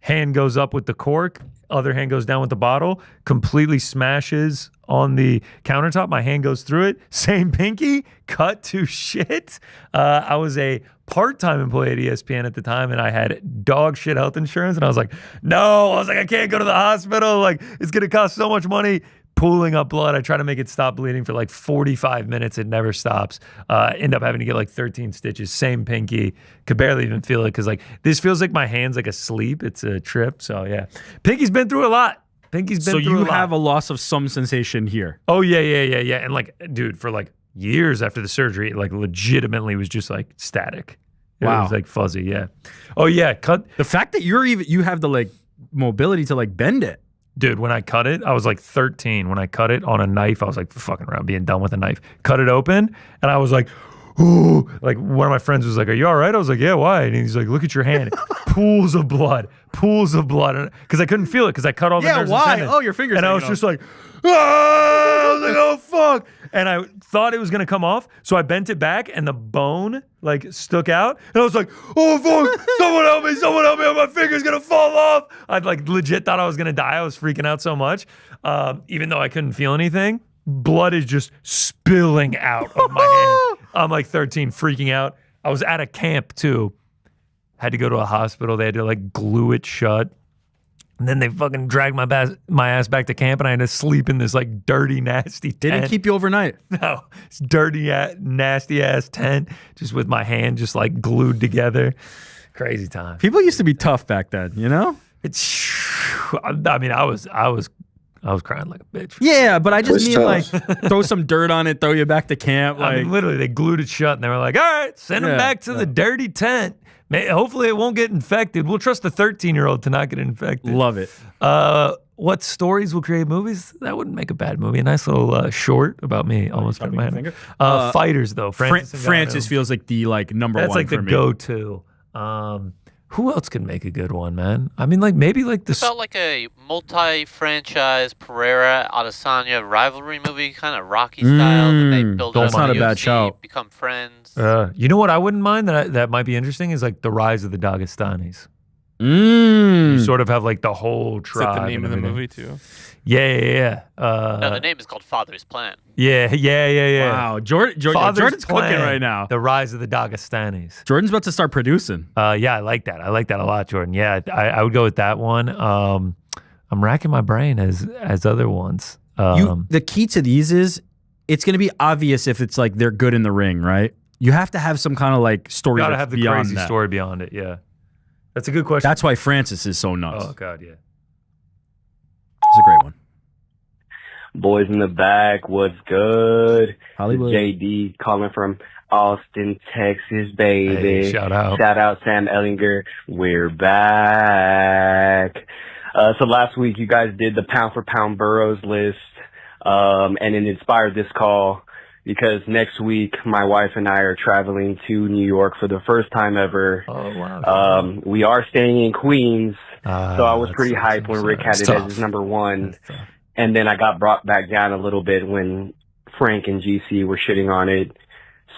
hand goes up with the cork, other hand goes down with the bottle, completely smashes on the countertop. My hand goes through it. Same pinky, cut to shit. I was a part-time employee at ESPN at the time, and I had dog shit health insurance, and I was like, no. I was like, I can't go to the hospital. Like, it's going to cost so much money. Pooling up blood. I try to make it stop bleeding for like 45 minutes. It never stops. End up having to get like 13 stitches. Same pinky. Could barely even feel it because like this feels like my hand's like asleep. It's a trip. So yeah. Pinky's been through a lot. So you have a loss of some sensation here. Oh yeah. And like, dude, for like years after the surgery, it like legitimately was just like static. It was like fuzzy. Yeah. Oh yeah. Cut. The fact that you have the like mobility to like bend it. Dude, when I cut it, I was like 13. When I cut it on a knife, I was like fucking around being done with a knife. Cut it open, and I was like, ooh. Like one of my friends was like, are you all right? I was like, yeah, why? And he's like, look at your hand. Pools of blood. Because I couldn't feel it because I cut all the nerves and tendons. Oh, your fingers. And I was just like, ah! I was like, oh, fuck. And I thought it was going to come off, so I bent it back, and the bone like stuck out. And I was like, oh, fuck, someone help me, my finger's going to fall off. I like legit thought I was going to die. I was freaking out so much. Even though I couldn't feel anything, blood is just spilling out of my hand. I'm like 13, freaking out. I was at a camp too. Had to go to a hospital. They had to like glue it shut. And then they fucking dragged my ass back to camp, and I had to sleep in this like dirty, nasty tent. Didn't keep you overnight. No, it's dirty, nasty ass tent, just with my hand just like glued together. Crazy time. People used to be tough back then, you know? I mean, I was crying like a bitch. Yeah, but I just mean like throw some dirt on it, throw you back to camp. Like, I mean, literally, they glued it shut, and they were like, all right, send them back to the dirty tent. Hopefully it won't get infected. We'll trust the 13-year-old to not get infected. Love it. What stories will create movies? That wouldn't make a bad movie. A nice little short about me. Almost cut my hand. Fighters, though. Francis feels like the number one. That's like the go-to. Who else could make a good one, man? I mean, like maybe like this. Felt like a multi-franchise Pereira Adesanya rivalry movie, kind of Rocky style. That they build up not on a bad UFC, shout. become friends. You know what I wouldn't mind that might be interesting is like the rise of the Dagestanis. You sort of have like the whole tribe. Is that the name of the movie too? Yeah. No, the name is called Father's Plan. Yeah. Wow, Jordan's cooking right now. The rise of the Dagestanis. Jordan's about to start producing. Yeah, I like that. I like that a lot, Jordan. Yeah, I would go with that one. I'm racking my brain as other ones. The key to these is it's going to be obvious if it's like they're good in the ring, right? You have to have some kind of like story. You gotta have the beyond crazy that. story beyond it. Yeah, that's a good question. That's why Francis is so nuts. Oh God, yeah. It's a great one. Boys in the back, what's good? Hollywood. It's JD calling from Austin, Texas, baby. Hey, shout out. Shout out Sam Ellinger. We're back. So last week you guys did the pound for pound burrows list, and it inspired this call because next week my wife and I are traveling to New York for the first time ever. Oh, wow. We are staying in Queens, so I was pretty hyped when Rick had it as his number one. And then I got brought back down a little bit when Frank and GC were shitting on it.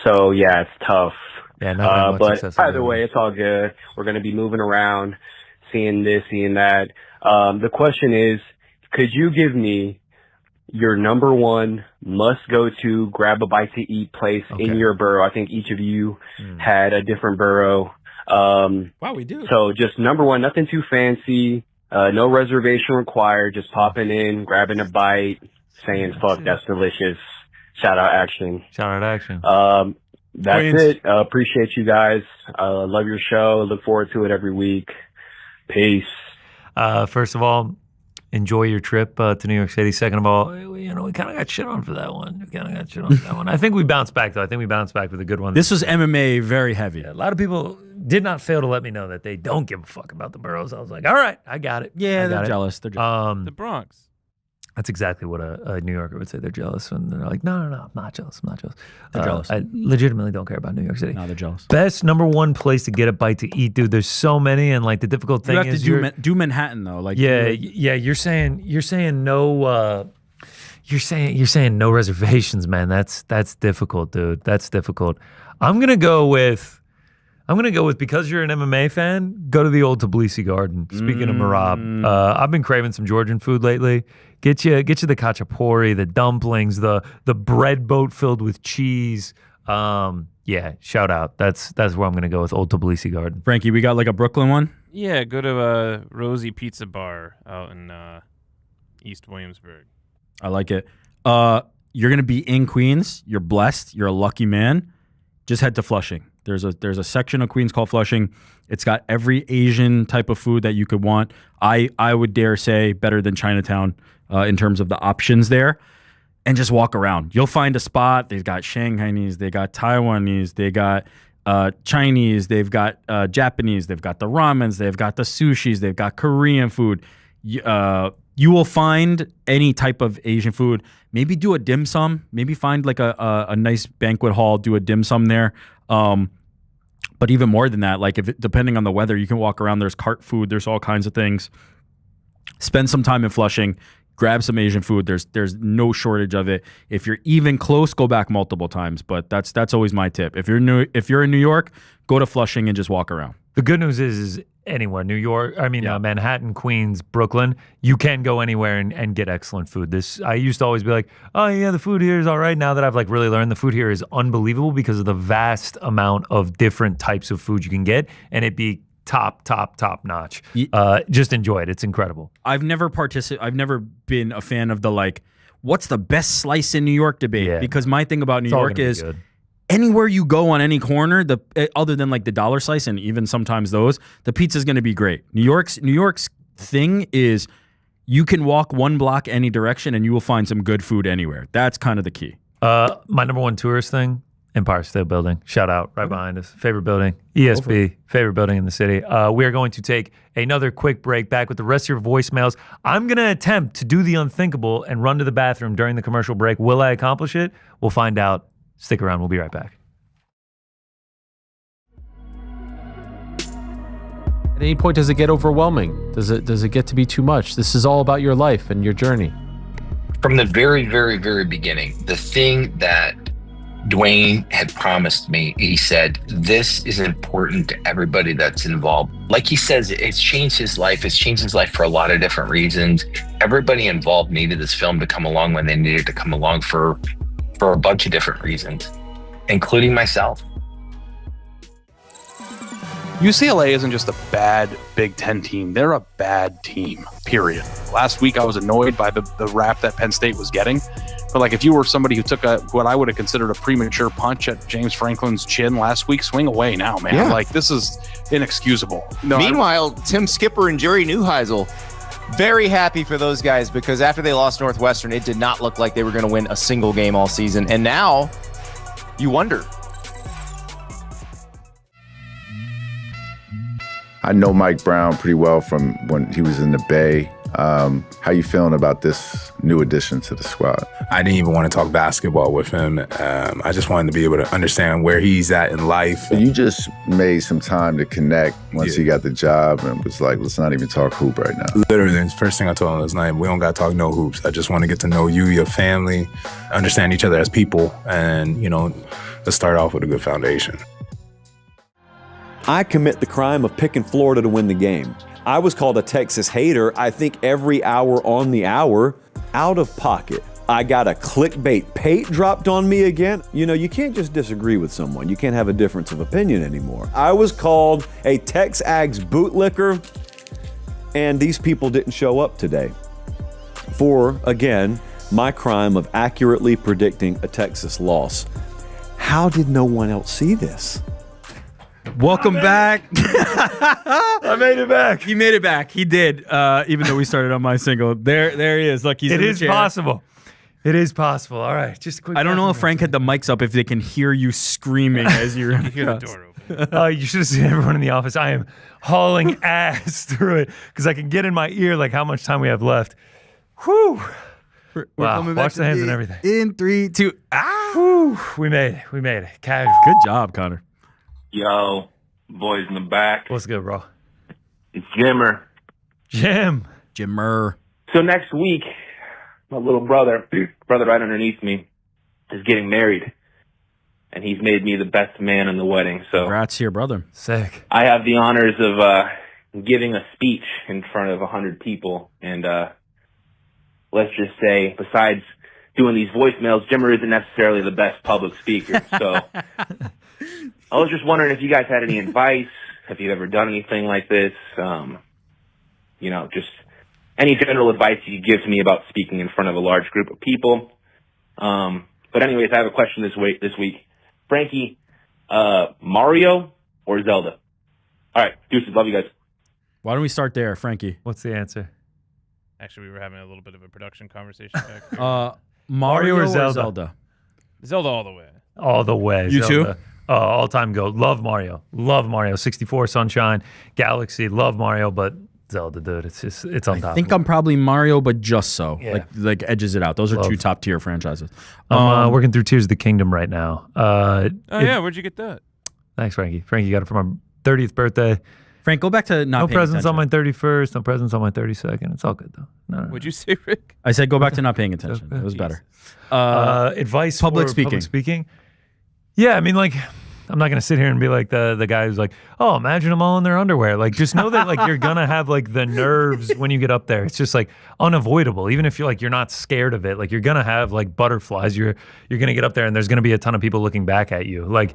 So, yeah, it's tough. Yeah, but either way, it's all good. We're going to be moving around, seeing this, seeing that. The question is, could you give me your number one must-go-to, grab-a-bite-to-eat place in your borough? I think each of you had a different borough. Wow, we do. So just number one, nothing too fancy. No reservation required. Just popping in, grabbing a bite, saying, fuck, that's delicious. Shout out action. That's Queens. it. Appreciate you guys. Love your show. Look forward to it every week. Peace. First of all, enjoy your trip to New York City. Second of all, we kind of got shit on for that one. I think we bounced back, though. I think we bounced back with a good one. This was MMA very heavy. A lot of people did not fail to let me know that they don't give a fuck about the boroughs. I was like, all right, I got it. Yeah, I got they're it. jealous. They're jealous. The Bronx. That's exactly what a New Yorker would say. They're jealous when they're like, no, I'm not jealous. They're jealous. I legitimately don't care about New York City. No, they're jealous. Best number one place to get a bite to eat, dude. There's so many, and like the difficult thing You have is to do Manhattan though. Like yeah. You're saying no. You're saying no reservations, man. That's difficult, dude. That's difficult. I'm gonna go with because you're an MMA fan. Go to the old Tbilisi Garden. Speaking of Merab, I've been craving some Georgian food lately. Get you the khachapuri, the dumplings, the bread boat filled with cheese. Yeah, shout out. That's where I'm gonna go with old Tbilisi Garden. Frankie, we got like a Brooklyn one. Yeah, go to Rosie Pizza Bar out in East Williamsburg. I like it. You're gonna be in Queens. You're blessed. You're a lucky man. Just head to Flushing. There's a section of Queens called Flushing. It's got every Asian type of food that you could want. I would dare say better than Chinatown in terms of the options there. And just walk around. You'll find a spot. They've got Shanghainese, they got Taiwanese, they got Chinese, they've got Japanese, they've got the ramens, they've got the sushis, they've got Korean food. You will find any type of Asian food. Maybe do a dim sum. Maybe find like a nice banquet hall, do a dim sum there. But even more than that, like depending on the weather, you can walk around. There's cart food. There's all kinds of things. Spend some time in Flushing. Grab some Asian food. There's no shortage of it. If you're even close, go back multiple times. But that's always my tip. If you're in New York, go to Flushing and just walk around. The good news is anywhere, New York, Manhattan, Queens, Brooklyn, you can go anywhere and get excellent food. I used to always be like, oh yeah, the food here is all right. Now that I've like really learned, the food here is unbelievable because of the vast amount of different types of food you can get, and it be top notch. Just enjoy it. It's incredible. I've never been a fan of the like, what's the best slice in New York debate? Because my thing about New York is anywhere you go on any corner, other than like the dollar slice and even sometimes those, the pizza's going to be great. New York's thing is you can walk one block any direction and you will find some good food anywhere. That's kind of the key. My number one tourist thing, Empire State Building. Shout out right behind us. Favorite building. ESB. Favorite building in the city. We are going to take another quick break. Back with the rest of your voicemails. I'm going to attempt to do the unthinkable and run to the bathroom during the commercial break. Will I accomplish it? We'll find out. Stick around. We'll be right back. At any point, does it get overwhelming? Does it get to be too much? This is all about your life and your journey. From the very, very, very beginning, the thing that Dwayne had promised me, he said, this is important to everybody that's involved. Like he says, it's changed his life. It's changed his life for a lot of different reasons. Everybody involved needed this film to come along when they needed to come along for a bunch of different reasons, including myself. UCLA isn't just a bad Big Ten team. They're a bad team, period. Last week, I was annoyed by the rap that Penn State was getting. But like, if you were somebody who took what I would have considered a premature punch at James Franklin's chin last week, swing away now, man. Yeah. Like, this is inexcusable. No, Meanwhile, Tim Skipper and Jerry Neuheisel, very happy for those guys because after they lost Northwestern, it did not look like they were going to win a single game all season. And now you wonder. I know Mike Brown pretty well from when he was in the Bay. How you feeling about this new addition to the squad? I didn't even want to talk basketball with him. I just wanted to be able to understand where he's at in life. You just made some time to connect once he got the job and was like, let's not even talk hoop right now. Literally, the first thing I told him was, we don't got to talk no hoops. I just want to get to know you, your family, understand each other as people, and, let's start off with a good foundation. I commit the crime of picking Florida to win the game. I was called a Texas hater, I think every hour on the hour, out of pocket. I got a clickbait pate dropped on me again. You know, you can't just disagree with someone. You can't have a difference of opinion anymore. I was called a Tex Ags bootlicker, and these people didn't show up today for, again, my crime of accurately predicting a Texas loss. How did no one else see this? Welcome back. I made it back. He made it back. He did. Even though we started on my single, there he is. Look, he's in the chair. Possible. It is possible. All right, just a quick. I don't know if Frank had the mics up if they can hear you screaming as you're in You hear the door open. Oh, you should have seen everyone in the office. I am hauling ass through it because I can get in my ear like how much time we have left. Whew. Wow. Wash the hands and everything. In 3, 2. Whew. We made it. We made it. Casual. Good job, Connor. Yo, boys in the back. What's good, bro? It's Jimmer. Jimmer. So next week, my little brother right underneath me, is getting married. And he's made me the best man in the wedding. So congrats to your brother. Sick. I have the honors of giving a speech in front of 100 people. And let's just say, besides doing these voicemails, Jimmer isn't necessarily the best public speaker. So I was just wondering if you guys had any advice, if you've ever done anything like this, you know, just any general advice you could give to me about speaking in front of a large group of people. But anyways, I have a question this week. Frankie, Mario or Zelda? All right, deuces, love you guys. Why don't we start there, Frankie? What's the answer? Actually, we were having a little bit of a production conversation back here. Mario or Zelda? Zelda all the way. All the way. You Zelda. too? All-time GOAT. Love Mario. Love Mario. 64 Sunshine, Galaxy. Love Mario, but Zelda, dude, it's on top. I think I'm probably Mario, but just so. Yeah. Like edges it out. Those are two top tier franchises. I'm working through Tears of the Kingdom right now. Yeah, where'd you get that? Thanks, Frankie. Frankie got it for my 30th birthday. Frank, go back to not No paying presents attention. on my 31st. No presents on my 32nd. It's all good though. No. What'd you say, Rick? I said go back to not paying attention. It was better. Advice public for speaking. Public speaking. Yeah, I mean, like, I'm not gonna sit here and be like the guy who's like, oh, imagine them all in their underwear. Like, just know that like you're gonna have like the nerves when you get up there. It's just like unavoidable. Even if you're not scared of it, like you're gonna have like butterflies. You're gonna get up there and there's gonna be a ton of people looking back at you. Like,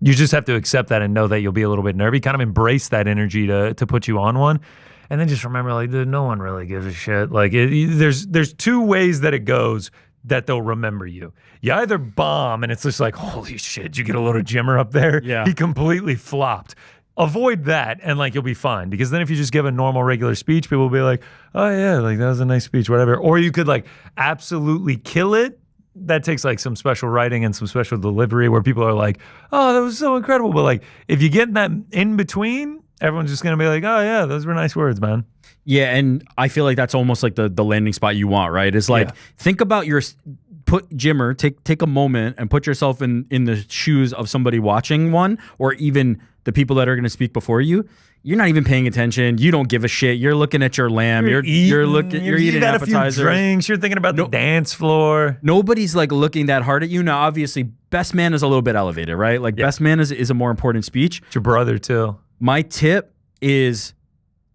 you just have to accept that and know that you'll be a little bit nervy. Kind of embrace that energy to put you on one. And then just remember, like, dude, no one really gives a shit. Like, there's two ways that it goes that they'll remember you. You either bomb and it's just like, holy shit, did you get a little Jimmer up there? Yeah. He completely flopped. Avoid that and like you'll be fine. Because then if you just give a normal regular speech, people will be like, oh yeah, like that was a nice speech, whatever. Or you could like absolutely kill it. That takes like some special writing and some special delivery where people are like, oh, that was so incredible. But like if you get that in between, everyone's just going to be like, oh yeah, those were nice words, man. Yeah, and I feel like that's almost like the landing spot you want, right? It's like, think about Jimmer, take a moment and put yourself in the shoes of somebody watching one, or even the people that are going to speak before you. You're not even paying attention. You don't give a shit. You're looking at your lamb. You're eating appetizers. A few drinks. You're thinking about the dance floor. Nobody's like looking that hard at you. Now, obviously, best man is a little bit elevated, right? Like best man is a more important speech. It's your brother too. My tip is,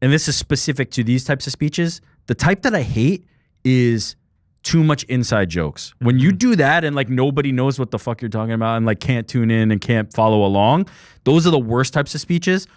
and this is specific to these types of speeches, the type that I hate is too much inside jokes. When you do that and like nobody knows what the fuck you're talking about and like can't tune in and can't follow along, those are the worst types of speeches.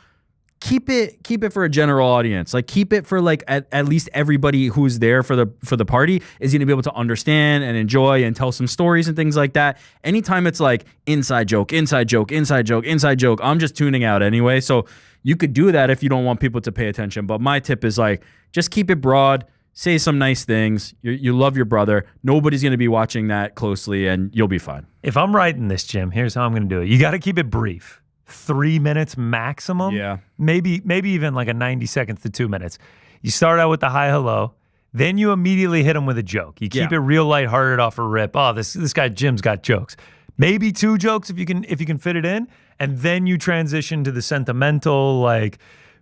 Keep it for a general audience. Like keep it for like at least everybody who's there for the party is going to be able to understand and enjoy and tell some stories and things like that. Anytime it's like inside joke, I'm just tuning out anyway. So you could do that if you don't want people to pay attention. But my tip is like just keep it broad. Say some nice things. You love your brother. Nobody's going to be watching that closely, and you'll be fine. If I'm writing this, Jim, here's how I'm going to do it. You got to keep it brief. 3 minutes maximum. Yeah. Maybe even like a 90 seconds to 2 minutes. You start out with the hi, hello. Then you immediately hit them with a joke. You keep it real lighthearted off a rip. Oh, this guy Jim's got jokes. Maybe 2 jokes if you can fit it in. And then you transition to the sentimental, like,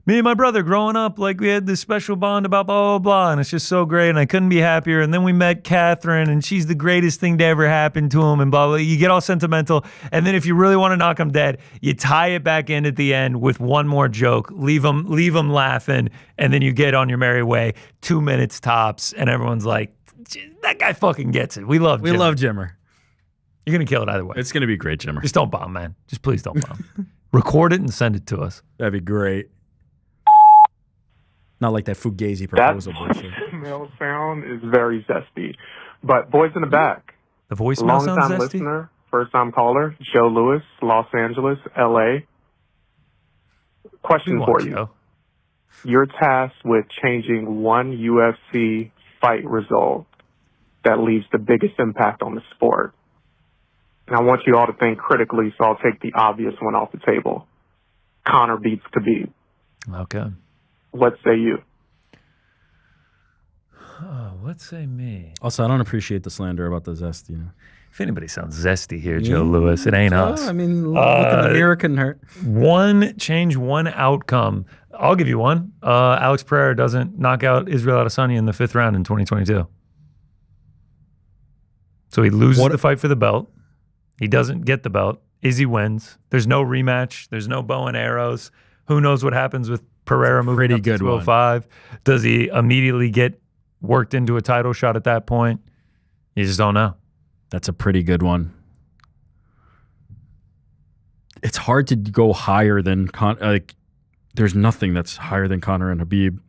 me and my brother growing up, like we had this special bond about blah, blah, blah, and it's just so great, and I couldn't be happier. And then we met Catherine, and she's the greatest thing to ever happen to him, and blah, blah. You get all sentimental. And then if you really want to knock him dead, you tie it back in at the end with one more joke, leave them laughing, and then you get on your merry way, 2 minutes tops, and everyone's like, that guy fucking gets it. We love Jimmer. We love Jimmer. You're going to kill it either way. It's going to be great, Jimmer. Just don't bomb, man. Just please don't bomb. Record it and send it to us. That'd be great. Not like that Fugazi proposal bullshit. Mail sound is very zesty. But boys in the back. The voicemail sounds Long-time zesty? listener, first-time caller, Joe Lewis, Los Angeles, L.A. Question for you. Joe. You're tasked with changing one UFC fight result that leaves the biggest impact on the sport. And I want you all to think critically, so I'll take the obvious one off the table. Conor beats Khabib. Okay. What say you? Oh, what say me? Also, I don't appreciate the slander about the zest, If anybody sounds zesty here, Joe Lewis, it ain't us. I mean, look in the mirror couldn't hurt. One outcome. I'll give you one. Alex Pereira doesn't knock out Israel Adesanya in the 5th round in 2022. So he loses the fight for the belt. He doesn't get the belt. Izzy wins. There's no rematch. There's no bow and arrows. Who knows what happens with Pereira moving up to 205? Does he immediately get worked into a title shot at that point? You just don't know. That's a pretty good one. It's hard to go higher than there's nothing that's higher than Conor and Khabib.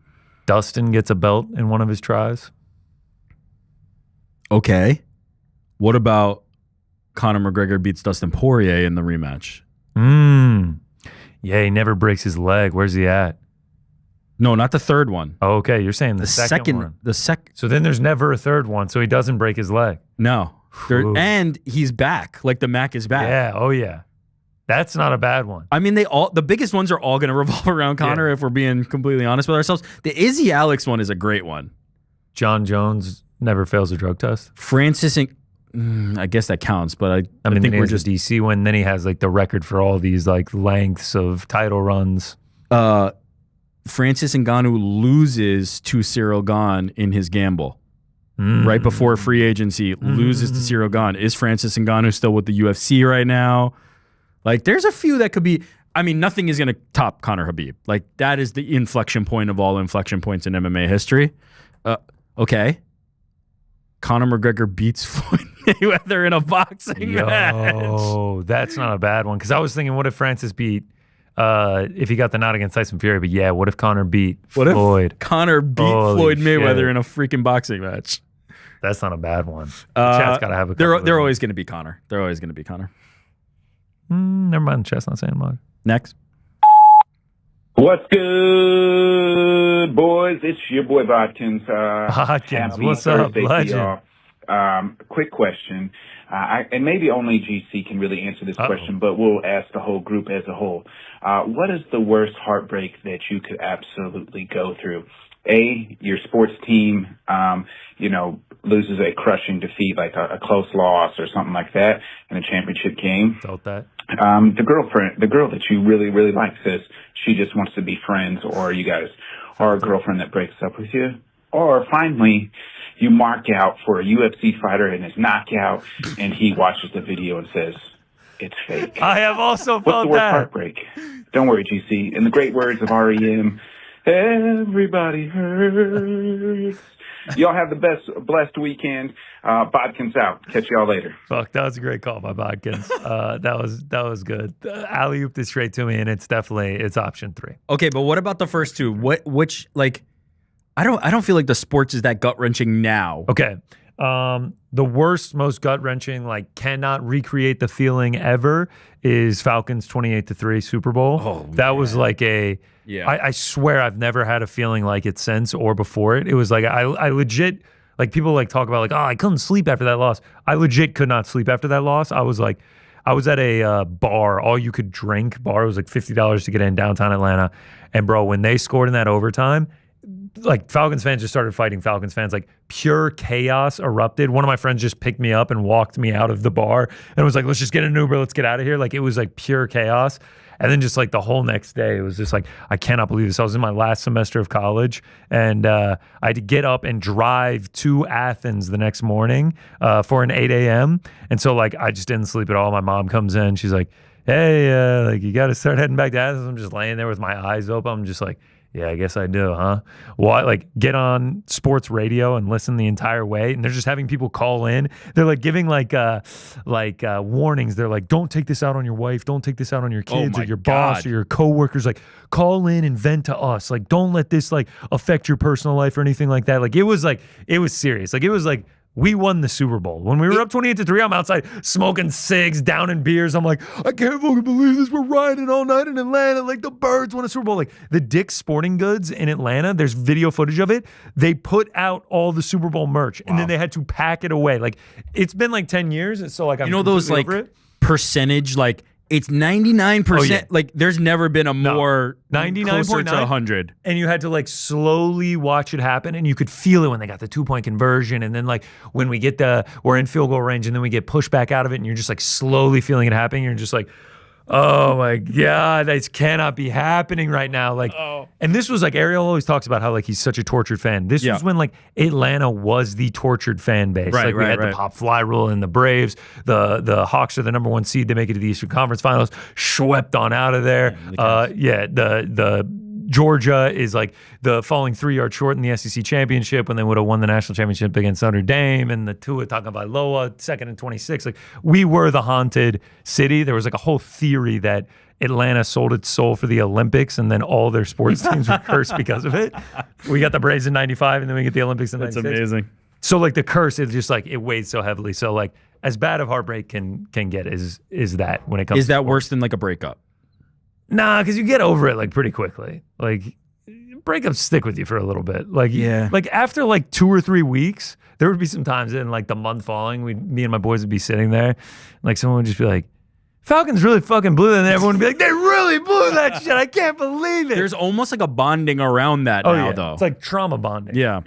Dustin gets a belt in one of his tries. Okay. What about Conor McGregor beats Dustin Poirier in the rematch? Yeah, he never breaks his leg. Where's he at? No, not the third one. Oh, okay, you're saying the second one. So then there's never a third one, so he doesn't break his leg. No. And he's back. Like the Mac is back. Yeah, oh yeah. That's not a bad one. I mean, the biggest ones are all going to revolve around Conor if we're being completely honest with ourselves. The Izzy Alex one is a great one. John Jones never fails a drug test. Francis and I guess that counts, but I think we're just DC win. Then he has like the record for all these like lengths of title runs. Francis Ngannou loses to Cyril Gane in his gamble. Right before free agency, loses to Cyril Gane. Is Francis Ngannou still with the UFC right now? Like, there's a few that could be. I mean, nothing is going to top Conor Khabib. Like, that is the inflection point of all inflection points in MMA history. Okay. Conor McGregor beats Floyd Mayweather in a boxing match. Oh, that's not a bad one. Because I was thinking, what if Francis beat, if he got the nod against Tyson Fury? But yeah, what if Conor beat Floyd? If Conor beat Floyd Mayweather in a freaking boxing match? That's not a bad one. The chat's got to have a couple. They're always going to be Conor. They're always going to be Conor. Never mind. The chat's not saying much. Next. What's good, boys? It's your boy Bodkins. What's up, legend? Quick question, and maybe only GC can really answer this question, but we'll ask the whole group as a whole. What is the worst heartbreak that you could absolutely go through? A, your sports team, loses a crushing defeat, like a close loss or something like that in a championship game. Felt that. The girl that you really, really like says she just wants to be friends, or you guys are a girlfriend that breaks up with you. Or finally, you mark out for a UFC fighter and his knockout, and he watches the video and says, it's fake. I have also What's felt the worst that. heartbreak? Don't worry, GC. In the great words of REM, everybody hurts. Y'all have the best blessed weekend. Bodkins out. Catch y'all later. Fuck, that was a great call by Bodkins. that was good. Alley-ooped it straight to me, and it's option 3. Okay, but what about the first two? Which I don't feel like the sports is that gut-wrenching now. Okay. The worst, most gut-wrenching, cannot recreate the feeling ever is Falcons 28-3 Super Bowl. Oh, that was like a... Yeah. I swear I've never had a feeling like it since or before it. It was like I legit, people talk about I couldn't sleep after that loss. I legit could not sleep after that loss. I was at a bar, all you could drink bar. It was $50 to get in downtown Atlanta. And bro, when they scored in that overtime, Falcons fans just started fighting Falcons fans. Pure chaos erupted. One of my friends just picked me up and walked me out of the bar and was like, let's just get an Uber. Let's get out of here. It was pure chaos. And then just the whole next day, it was just I cannot believe this. I was in my last semester of college, and I had to get up and drive to Athens the next morning for an 8 a.m. And so I just didn't sleep at all. My mom comes in. She's like, hey, you got to start heading back to Athens. I'm just laying there with my eyes open. I'm just Yeah, I guess I do, huh? Why? Like, get on sports radio and listen the entire way, and they're just having people call in. They're like giving like warnings. They're like, don't take this out on your wife, don't take this out on your kids or your boss or your coworkers. Like, call in and vent to us. Like, don't let this like affect your personal life or anything like that. Like, it was serious. Like, it was like. We won the Super Bowl. When we were up 28-3, I'm outside smoking cigs, downing beers. I'm like, I can't fucking believe this. We're riding all night in Atlanta like the Birds won a Super Bowl. Like the Dick's Sporting Goods in Atlanta, there's video footage of it. They put out all the Super Bowl merch, and then they had to pack it away. Like it's been like 10 years, so like I'm those like percentage like. It's 99%. Oh, yeah. Like, there's never been a more 99.9 to 100. And you had to like slowly watch it happen, and you could feel it when they got the 2-point conversion, and then like when we're in field goal range, and then we get pushed back out of it, and you're just like slowly feeling it happening. You're just like, oh my God, this cannot be happening right now. Like, and this was like Ariel always talks about how like he's such a tortured fan. This was when like Atlanta was the tortured fan base. Like we had the pop fly rule in the Braves. The Hawks are the number 1 seed. They make it to the Eastern Conference Finals. Swept on out of there. The Georgia is like the falling 3 yards short in the SEC championship when they would have won the national championship against Notre Dame, and the Tua Tagovailoa, 2nd and 26. Like we were the haunted city. There was like a whole theory that Atlanta sold its soul for the Olympics, and then all their sports teams were cursed because of it. We got the Braves in 95, and then we get the Olympics in 96. That's amazing. So like the curse is just like it weighs so heavily. So like as bad of heartbreak can get is that when it comes. Is that worse than like a breakup? Nah, because you get over it like pretty quickly. Like breakups stick with you for a little bit. Like like after like 2 or 3 weeks, there would be some times in like the month following, me and my boys would be sitting there, and like someone would just be like, Falcons really fucking blew it, and everyone would be like, they really blew that shit. I can't believe it. There's almost like a bonding around that now, though. It's like trauma bonding. Yeah.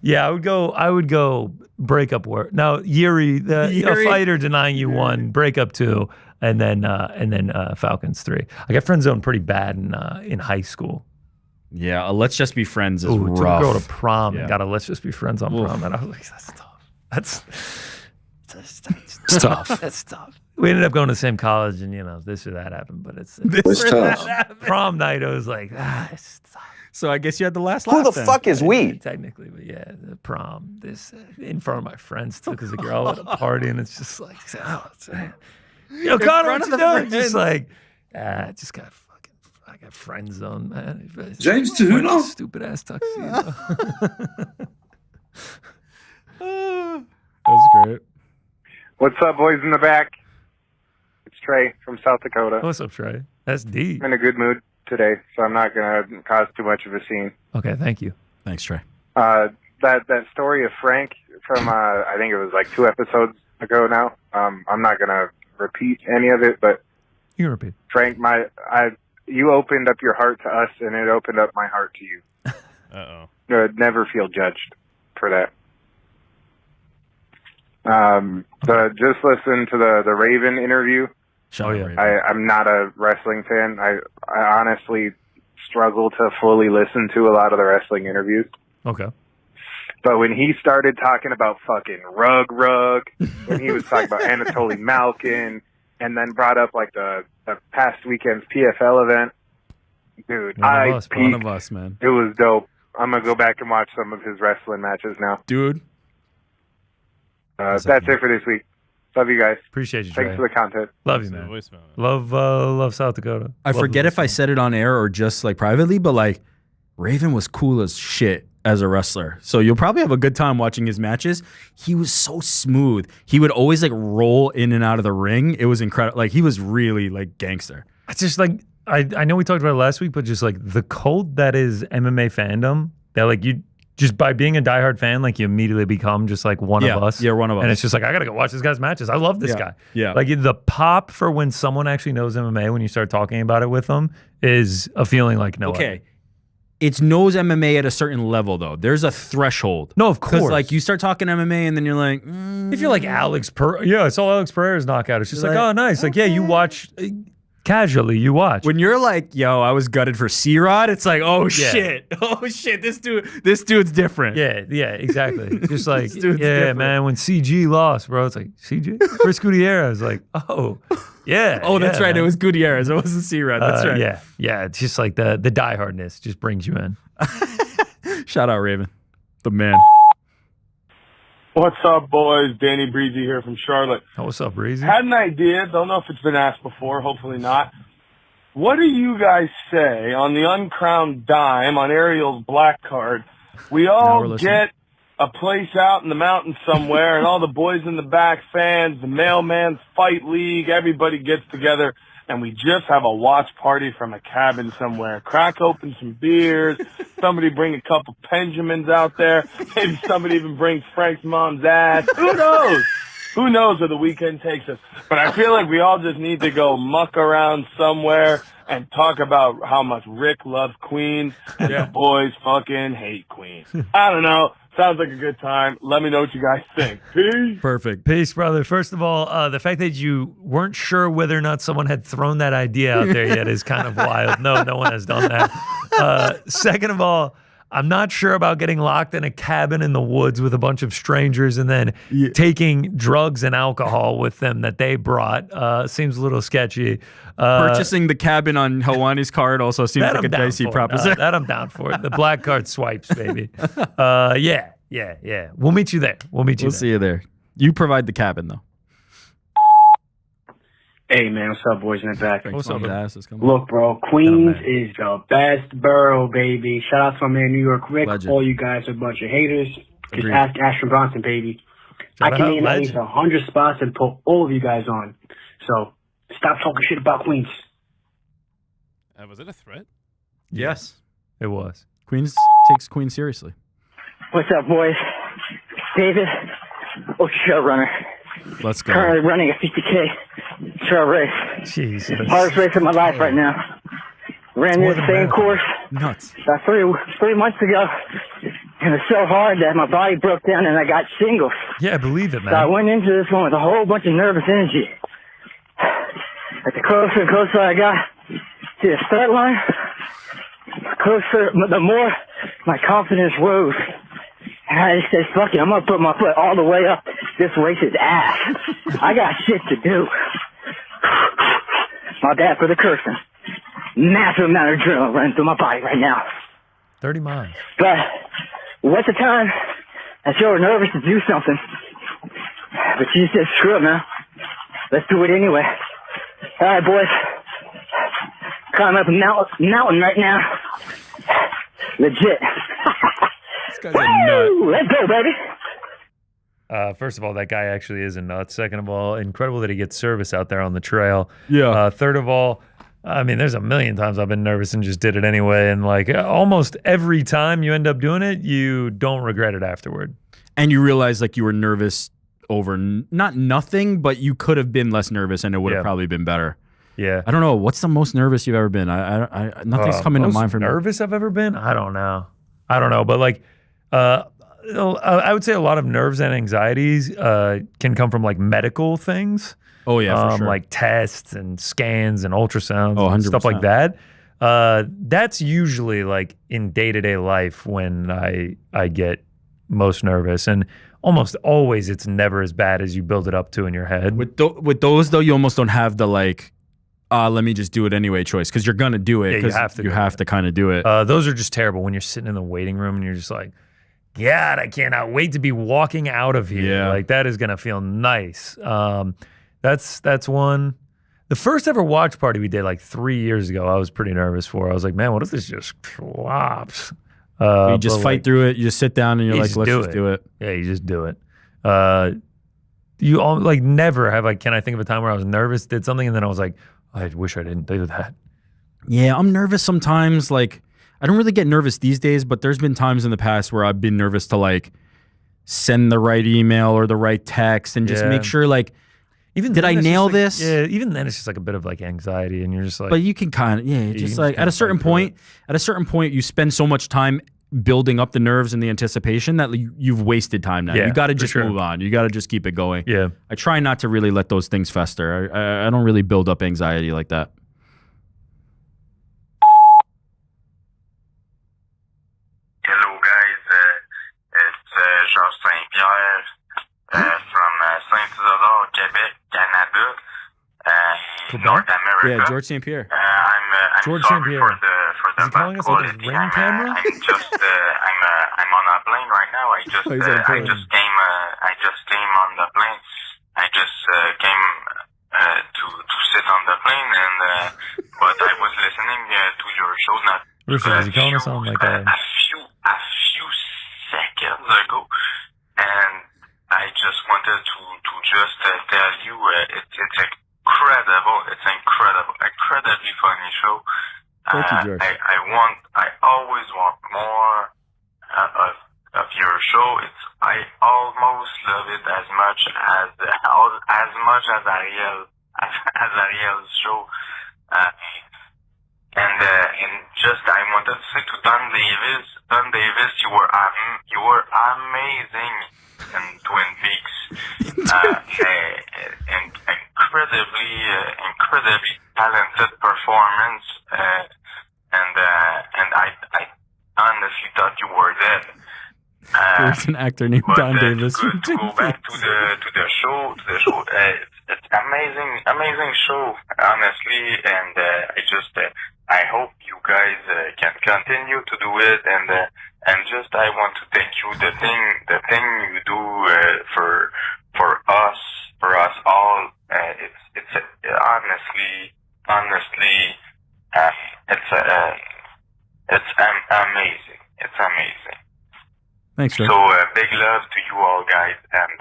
I would go breakup work. Now Yuri, a fighter denying you 1, breakup 2. And then Falcons 3. I got friend zoned pretty bad in high school. Yeah, let's just be friends is rough. rough. Took a girl to prom and got a let's just be friends on prom. And I was like, that's tough. That's tough. That's tough. We ended up going to the same college, and this or that happened. But it's tough. Prom night, I was like, it's tough. So I guess you had the last laugh. Who the fuck is we? Technically, but yeah, the prom. This in front of my friends too, because the girl at a party, and it's just like, Connor, what you doing? Just like, I got friend zone, man. James Tuhuna? Stupid ass tuxedo. That was great. What's up, boys in the back? It's Trey from South Dakota. What's up, Trey? That's deep. I'm in a good mood today, so I'm not going to cause too much of a scene. Okay, thank you. Thanks, Trey. That story of Frank from, I think it was like 2 episodes ago now. I'm not going to repeat any of it, but you can repeat. Frank, you opened up your heart to us, and it opened up my heart to you. Never feel judged for that. Just listen to the Raven interview. I'm not a wrestling fan. I honestly struggle to fully listen to a lot of the wrestling interviews. Okay. But when he started talking about fucking Rug, when he was talking about Anatoly Malkin, and then brought up like the past weekend's PFL event, dude, one of us, man. It was dope. I'm gonna go back and watch some of his wrestling matches now, dude. That's it for this week. Love you guys. Appreciate you, Trey. Thanks for the content. Love you, man. Love South Dakota. I forget if I said it on air or just like privately, but like Raven was cool as shit as a wrestler. So you'll probably have a good time watching his matches. He was so smooth. He would always like roll in and out of the ring. It was incredible. Like he was really like gangster. It's just like I know we talked about it last week, but just like the cult that is MMA fandom, that like you just by being a diehard fan, like you immediately become just like one of us. Yeah, one of us. And it's just like, I got to go watch this guy's matches. I love this guy. Yeah. Like the pop for when someone actually knows MMA, when you start talking about it with them, is a feeling like no Okay. other. It's knows MMA at a certain level, though. There's a threshold. No, of course. Because like you start talking MMA and then you're like, if you're like Alex Pereira, I saw Alex Pereira's knockout. It's just like, oh, nice. Like, yeah, you watch. casually you watch. When you're like, yo, I was gutted for C-Rod, it's like, oh shit, this dude's different. Yeah, exactly. Just like, different. man, when CG lost, bro, it's like, CG? Chris Gutierrez, like, oh, yeah. Oh, that's right. Man. It was Gutierrez. It wasn't C-Rod. That's right. Yeah. It's just like the diehardness just brings you in. Shout out Raven, the man. What's up, boys? Danny Breezy here from Charlotte. Oh, what's up, Breezy? Had an idea. Don't know if it's been asked before. Hopefully not. What do you guys say on the uncrowned dime on Ariel's black card? We all get a place out in the mountains somewhere, and all the boys in the back, fans, the Mailman's Fight League, everybody gets together, and we just have a watch party from a cabin somewhere. Crack open some beers. Somebody bring a couple Benjamins out there. Maybe somebody even brings Frank's mom's ass. Who knows? Who knows where the weekend takes us? But I feel like we all just need to go muck around somewhere and talk about how much Rick loves Queens and the boys fucking hate Queens. I don't know. Sounds like a good time. Let me know what you guys think. Peace. Perfect. Peace, brother. First of all, the fact that you weren't sure whether or not someone had thrown that idea out there yet is kind of wild. No one has done that. Second of all, I'm not sure about getting locked in a cabin in the woods with a bunch of strangers and then taking drugs and alcohol with them that they brought. Seems a little sketchy. Purchasing the cabin on Helwani's card also seems like a dicey proposition. That I'm down for. The black card swipes, baby. Yeah. We'll meet you there. We'll see you there. You provide the cabin, though. Hey, man. What's up, boys in the back? What's up, Look, bro. Queens is the best borough, baby. Shout out to my man, New York Rick. Legend. All you guys are a bunch of haters. Just Agreed. ask Ashton Bronson, baby. I can name at least 100 spots and put all of you guys on. So stop talking shit about Queens. Was it a threat? Yes. It was. Queens takes Queens seriously. What's up, boys? David, trail runner. Let's go. Currently running a 50K trail race. Jesus. Hardest race of my life right now. Ran this same course nuts about 3 months ago. And it was so hard that my body broke down and I got shingles. Yeah, I believe it, man. So I went into this one with a whole bunch of nervous energy. But the closer and closer I got to the start line, the more my confidence rose. And I just said, fuck it, I'm going to put my foot all the way up this race's ass. I got shit to do. My bad for the cursing. Massive amount of adrenaline running through my body right now. 30 miles. But what's the time that you're nervous to do something? But you said, screw it, man. Let's do it anyway. All right, boys. Climbing up a mountain right now. Legit. This guy's a nut. Let's go, baby. First of all, that guy actually is a nut. Second of all, incredible that he gets service out there on the trail. Yeah. Third of all, I mean, there's a million times I've been nervous and just did it anyway. And like almost every time you end up doing it, you don't regret it afterward. And you realize like you were nervous over not nothing, but you could have been less nervous and it would have probably been better. Yeah. I don't know. What's the most nervous you've ever been? Nothing's coming to mind for me. Nervous I've ever been? I don't know. But like, I would say a lot of nerves and anxieties can come from like medical things. Oh yeah, for sure. Like tests and scans and ultrasounds and 100%. stuff like that. That's usually like in day-to-day life when I get most nervous, and almost always it's never as bad as you build it up to in your head. With those though, you almost don't have the like, let me just do it anyway choice, because you're gonna do it. Yeah, you have to kind of do it. Those are just terrible when you're sitting in the waiting room and you're just like, God, I cannot wait to be walking out of here. Yeah. Like that is gonna feel nice. That's one. The first ever watch party we did like 3 years ago, I was pretty nervous for. I was like, man, what if this just flops? You just fight through it. You just sit down and you're like, let's just do it. Yeah, you just do it. You all like never have like, can I think of a time where I was nervous, did something, and then I was like, I wish I didn't do that. Yeah, I'm nervous sometimes. Like, I don't really get nervous these days, but there's been times in the past where I've been nervous to like send the right email or the right text and just make sure like, even did I nail this? Yeah, even then it's just like a bit of like anxiety, and you're just like. But you can kind of, just like at a certain point, you spend so much time building up the nerves and the anticipation that you've wasted time now. Yeah, you got to just sure. move on. You got to just keep it going. Yeah. I try not to really let those things fester. I don't really build up anxiety like that. Saint-Pierre from Saint-Isidore, Quebec, Canada, North America. Yeah, George St. Pierre. I'm George sorry St. Pierre. for the Is he calling us like his quality. ring camera? I'm on a plane right now. I just came on the plane. I just came to sit on the plane, and but I was listening to your show not Listen, is he calling us on like a few seconds ago, and I just wanted to just tell you it's incredible. It's incredibly funny show. Thank you, George. I always want more of your show. I almost love it as much as Ariel's show. And just I wanted to say to Don Davis, you were amazing in Twin Peaks. Incredibly talented performance. And I honestly thought you were dead. There's an actor named Don Davis. To go back to the show. It's amazing show, honestly, and I hope you guys can continue to do it, and just I want to thank you the thing you do for us all. It's honestly it's amazing. It's amazing. Thanks, George. So big love to you all guys, and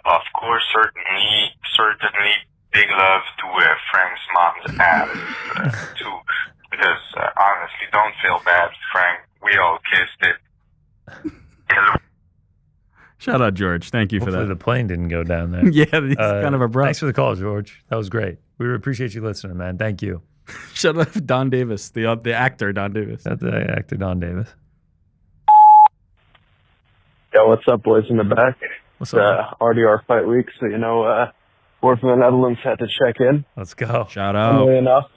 of course, certainly big love to Frank's mom's ass too, because honestly, don't feel bad, Frank. We all kissed it. Shout out, George. Thank you Hopefully for that. the plane didn't go down there. Yeah, it's kind of abrupt. Thanks for the call, George. That was great. We appreciate you listening, man. Thank you. Shout out to Don Davis, the actor Don Davis. That's the actor Don Davis. Yo, what's up, boys in the back? What's up? RDR fight week, so we're from the Netherlands, had to check in. Let's go. Shout out. Funnily enough,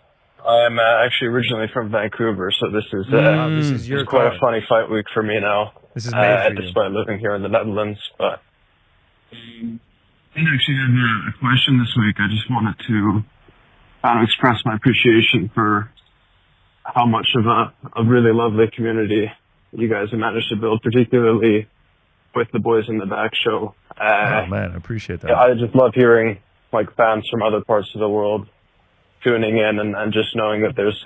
I'm actually originally from Vancouver, so this is your quite call. a funny fight week for me now. This is made for you. Despite living here in the Netherlands, but I didn't actually have a question this week. I just wanted to kind of express my appreciation for how much of a really lovely community you guys have managed to build, particularly with the Boys in the Back show. Oh man, I appreciate that. I just love hearing like fans from other parts of the world tuning in and just knowing that there's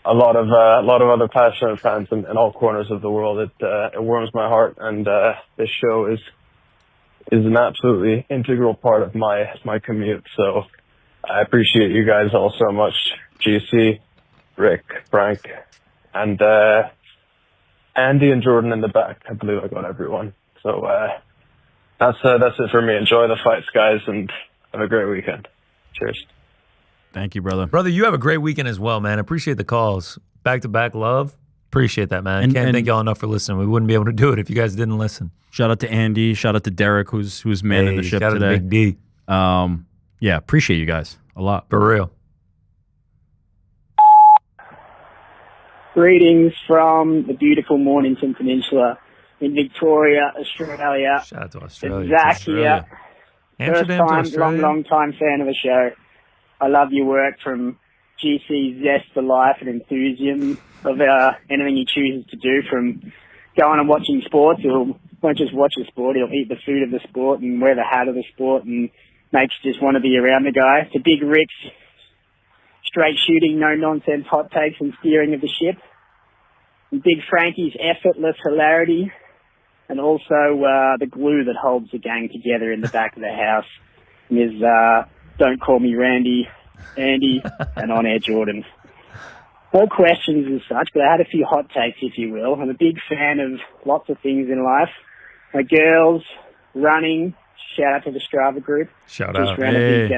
a lot of other passionate fans in all corners of the world. It warms my heart, and this show is an absolutely integral part of my commute. So I appreciate you guys all so much, GC, Rick, Frank, and Andy and Jordan in the back. I believe I got everyone. So that's it for me. Enjoy the fights, guys, and have a great weekend. Cheers. Thank you, brother. Brother, you have a great weekend as well, man. Appreciate the calls. Back-to-back love. Appreciate that, man. Can't thank y'all enough for listening. We wouldn't be able to do it if you guys didn't listen. Shout out to Andy. Shout out to Derek, who's manning the ship shout today. out to Big D. Yeah, appreciate you guys a lot. For real. Greetings from the beautiful Mornington Peninsula in Victoria, Australia. Shout out to Australia. It's Zach here. Amsterdam First to time, Australia. long time fan of the show. I love your work, from GC's zest for life and enthusiasm of anything he chooses to do, from going and watching sports. He'll won't just watch the sport, he'll eat the food of the sport and wear the hat of the sport, and makes you just want to be around the guy. To Big Rick's straight shooting, no nonsense hot takes and steering of the ship. And Big Frankie's effortless hilarity, and also the glue that holds the gang together in the back of the house. And his Don't Call Me Randy, Andy, and On Air Jordan. No questions as such, but I had a few hot takes, if you will. I'm a big fan of lots of things in life. My girls, running, shout out to the Strava group. Shout Just out. ran a big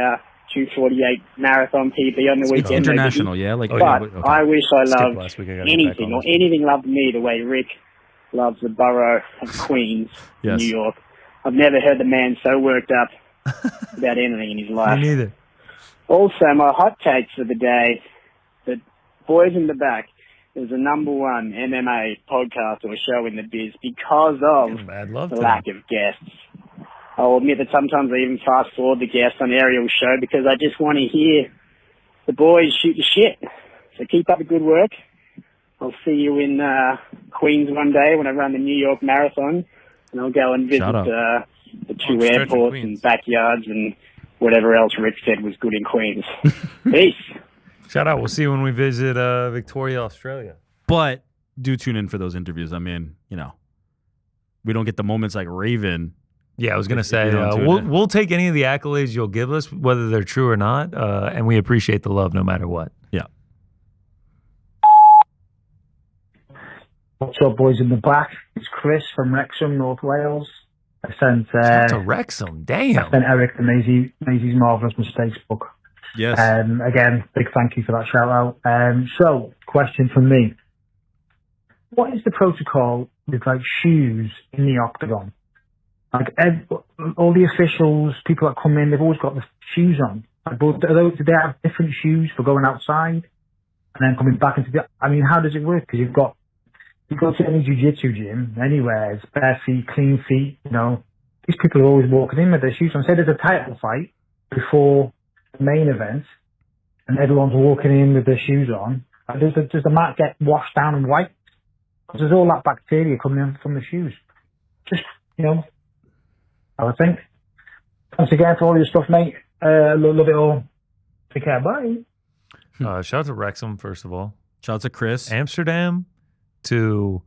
2:48 marathon PB on the weekend. It's international, yeah? But Okay. I wish I Skipped loved last week. I gotta get back anything, on or this. anything loved me the way Rick loves the borough of Queens, Yes. New York. I've never heard the man so worked up about anything in his life. Me neither. Also, my hot takes for the day, the Boys in the Back as the #1 MMA podcast or show in the biz because of the lack of guests. I'll admit that sometimes I even fast forward the guests on Ariel's show because I just want to hear the boys shoot the shit. So keep up the good work. I'll see you in Queens one day when I run the New York Marathon, and I'll go and visit the 2 airports and backyards and whatever else Rick said was good in Queens. Peace. Shout out. We'll see you when we visit Victoria, Australia. But do tune in for those interviews. I mean, we don't get the moments like Raven. Yeah, I was going to say, we'll take any of the accolades you'll give us, whether they're true or not, and we appreciate the love no matter what. Yeah. What's up, boys in the back? It's Chris from Wrexham, North Wales. I sent to Wrexham, damn. I sent Eric the Maisie's Marvellous Mistakes book. Yes. Again, big thank you for that shout out. So, question from me. What is the protocol with like shoes in the octagon? Like all the officials, people that come in, they've always got the shoes on. Like, do they have different shoes for going outside and then coming back into the? I mean, how does it work? Because you go to any jiu-jitsu gym, anywhere, it's bare feet, clean feet. These people are always walking in with their shoes on. Say there's a title fight before the main event, and everyone's walking in with their shoes on. Does the mat get washed down and wiped? Because there's all that bacteria coming in from the shoes. Just I would think. Thanks again for all your stuff, mate. Love it all. Take care. Bye. Shout out to Wrexham, first of all. Shout out to Chris. Amsterdam to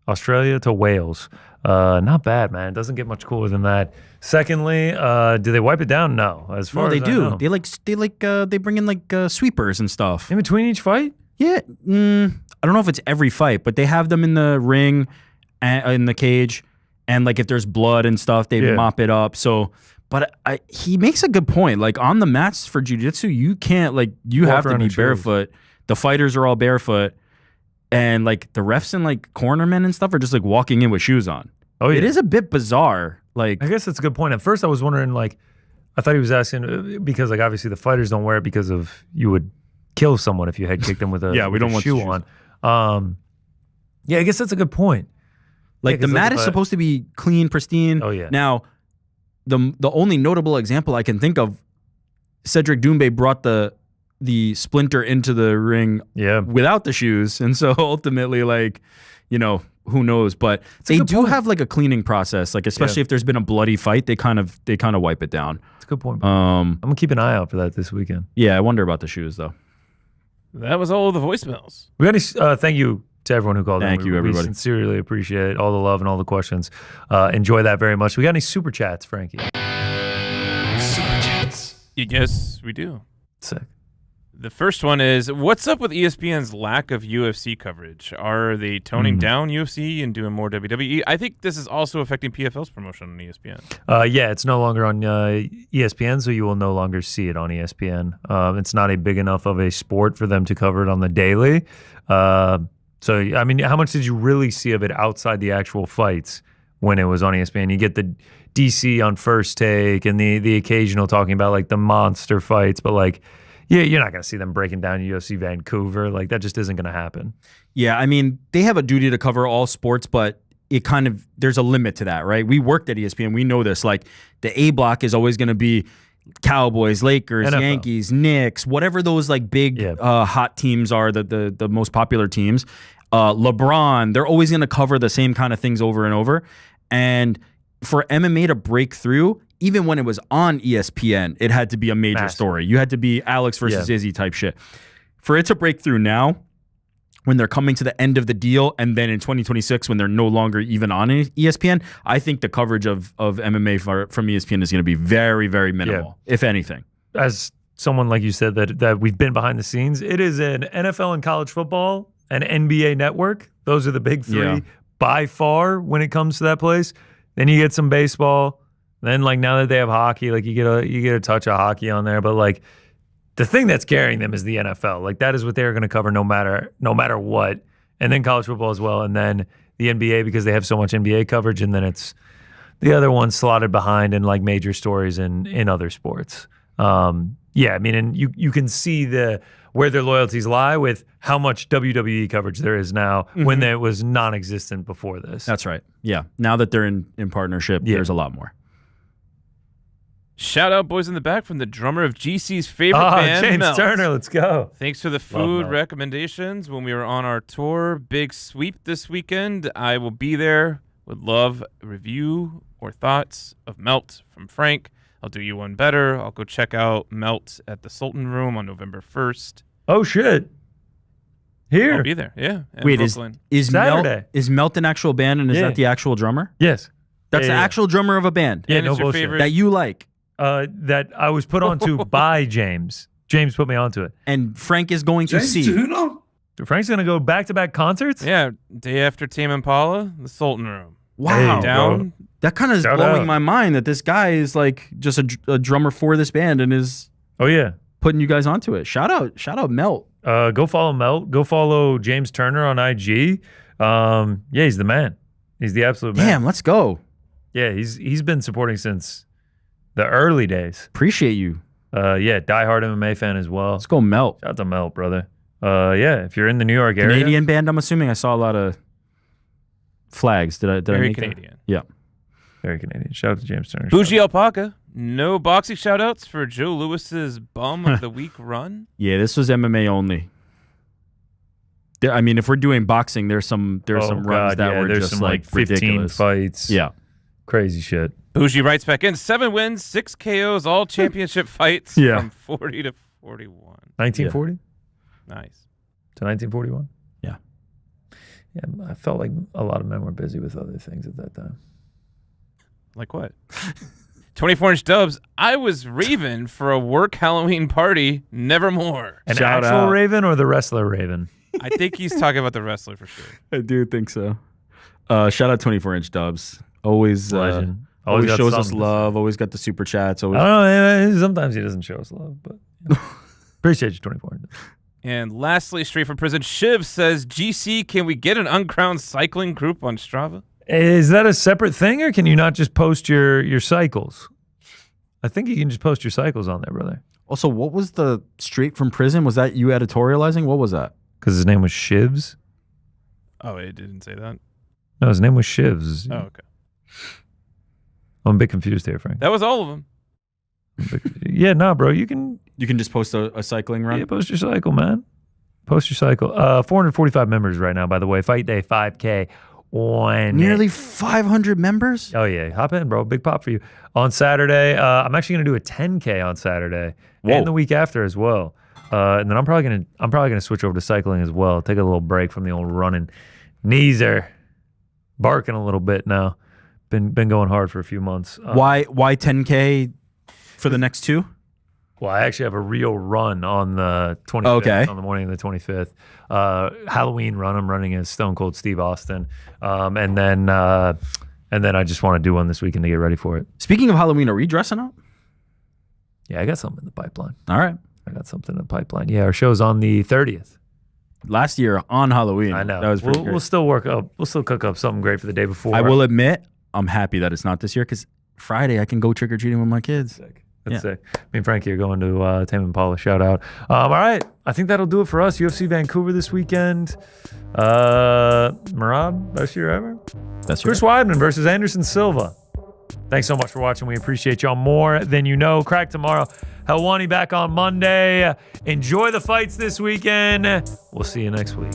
Australia to Wales. Not bad, man. It doesn't get much cooler than that. Secondly, do they wipe it down? No. As far as they I do. know. They bring in sweepers and stuff in between each fight. Yeah. I don't know if it's every fight, but they have them in the ring, in the cage. And if there's blood and stuff, they mop it up. So, but he makes a good point. Like on the mats for jiu-jitsu, you can't you have to be barefoot. The fighters are all barefoot, and the refs and cornermen and stuff are just walking in with shoes on. Oh yeah, it is a bit bizarre. I guess that's a good point. At first, I was wondering I thought he was asking because obviously the fighters don't wear it because of you would kill someone if you head kicked them with a we don't want shoe on. I guess that's a good point. The mat is supposed to be clean, pristine. Oh, yeah. Now, the only notable example I can think of, Cedric Doumbé brought the splinter into the ring without the shoes. And so ultimately, who knows? But they do have a cleaning process, especially if there's been a bloody fight, they kind of wipe it down. That's a good point. I'm going to keep an eye out for that this weekend. Yeah, I wonder about the shoes, though. That was all of the voicemails. We got any, thank you to everyone who called in. Thank you, everybody. We sincerely appreciate all the love and all the questions. Enjoy that very much. We got any super chats, Frankie? Super chats. Yes, we do. Sick. The first one is, what's up with ESPN's lack of UFC coverage? Are they toning down UFC and doing more WWE? I think this is also affecting PFL's promotion on ESPN. It's no longer on ESPN, so you will no longer see it on ESPN. It's not a big enough of a sport for them to cover it on the daily. So, I mean, how much did you really see of it outside the actual fights when it was on ESPN? You get the DC on First Take and the occasional talking about the monster fights, but you're not going to see them breaking down UFC Vancouver. That just isn't going to happen. Yeah, I mean, they have a duty to cover all sports, but there's a limit to that, right? We worked at ESPN. We know this. The A block is always going to be Cowboys, Lakers, NFL. Yankees, Knicks, whatever those big hot teams are, the most popular teams. LeBron, they're always going to cover the same kind of things over and over. And for MMA to break through, even when it was on ESPN, it had to be a major story. You had to be Alex versus Izzy type shit. For it to break through now, when they're coming to the end of the deal, and then in 2026, when they're no longer even on ESPN, I think the coverage of MMA from ESPN is going to be very, very minimal, if anything. As someone like you said that we've been behind the scenes, it is an NFL and college football, an NBA network. Those are the big three by far when it comes to that place. Then you get some baseball. Then now that they have hockey, you get a touch of hockey on there, but the thing that's carrying them is the NFL. That is what they're going to cover no matter what. And then college football as well, and then the NBA because they have so much NBA coverage, and then it's the other ones slotted behind in major stories in other sports. I mean, and you can see where their loyalties lie with how much WWE coverage there is now when it was non-existent before this. That's right. Yeah. Now that they're in partnership, there's a lot more. Shout out, boys in the back, from the drummer of GC's favorite band, James Melt. Turner. Let's go. Thanks for the food recommendations when we were on our tour. Big sweep this weekend. I will be there. Would love a review or thoughts of Melt from Frank. I'll do you one better. I'll go check out Melt at the Sultan Room on November 1st. Oh, shit. Here? I'll be there, yeah. Wait, Brooklyn. is Melt an actual band, and is that the actual drummer? Yes. That's the actual drummer of a band. Yeah, no bullshit. That you like. That I was put onto by James. James put me onto it. And Frank is going to see. Frank's going to go back-to-back concerts? Yeah, day after Tame Impala, the Sultan Room. Wow. Hey, down. That kind of is blowing my mind that this guy is like just a drummer for this band and is putting you guys onto it. Shout out Melt. Go follow Melt. Go follow James Turner on IG. He's the man. He's the absolute man. Damn, let's go. Yeah, he's been supporting since the early days. Appreciate you. Diehard MMA fan as well. Let's go Melt. Shout out to Melt, brother. If you're in the New York area. Canadian band, I'm assuming. I saw a lot of flags. Did I Very make Canadian. That? Yeah. Very Canadian. Shout out to James Turner. Bougie Alpaca. No boxing shout-outs for Joe Lewis's Bum of the Week run? Yeah, this was MMA only. I mean, if we're doing boxing, there's some runs that were there's just some like 15 ridiculous fights. Yeah. Crazy shit. Bougie writes back in, 7 wins, 6 KOs, all championship fights from 40 to 41. 1940? Nice. To 1941? Yeah. Yeah, I felt like a lot of men were busy with other things at that time. Like what? 24-inch Dubs, I was Raven for a work Halloween party, nevermore. An actual Raven or the wrestler Raven? I think he's talking about the wrestler for sure. I do think so. Shout out 24-inch Dubs. Always legend. Always shows us love. Always got the super chats. Always. I don't know. Sometimes he doesn't show us love, but appreciate you, 24. And lastly, straight from prison, Shiv says, GC, can we get an uncrowned cycling group on Strava? Is that a separate thing, or can you not just post your cycles? I think you can just post your cycles on there, brother. Also, what was the straight from prison? Was that you editorializing? What was that? Because his name was Shivs. Oh, it didn't say that? No, his name was Shivs. Oh, okay. I'm a bit confused here, Frank. That was all of them. Yeah, nah, bro. You can just post a cycling run? Yeah, post your cycle, man. Post your cycle. 445 members right now, by the way. Fight Day 5K. Nearly 500 members? Oh, yeah. Hop in, bro. Big pop for you. On Saturday, I'm actually going to do a 10K on Saturday. Whoa. And the week after as well. And then I'm probably gonna switch over to cycling as well. Take a little break from the old running. Knees are barking a little bit now. Been going hard for a few months. Why 10K for the next 2? Well, I actually have a real run on the 25th, on the morning of the 25th. Halloween run. I'm running as Stone Cold Steve Austin. And then I just want to do one this weekend to get ready for it. Speaking of Halloween, are we dressing up? Yeah, I got something in the pipeline. All right. I got something in the pipeline. Yeah, our show's on the 30th. Last year on Halloween. I know. That was pretty great. We'll still work up. We'll still cook up something great for the day before. I will admit, I'm happy that it's not this year because Friday I can go trick or treating with my kids. That's sick. Me and Frankie are going to Tame Impala. Shout out. All right. I think that'll do it for us. UFC Vancouver this weekend. Merab, best year ever. Chris Weidman versus Anderson Silva. Thanks so much for watching. We appreciate y'all more than you know. Crack tomorrow. Helwani back on Monday. Enjoy the fights this weekend. We'll see you next week.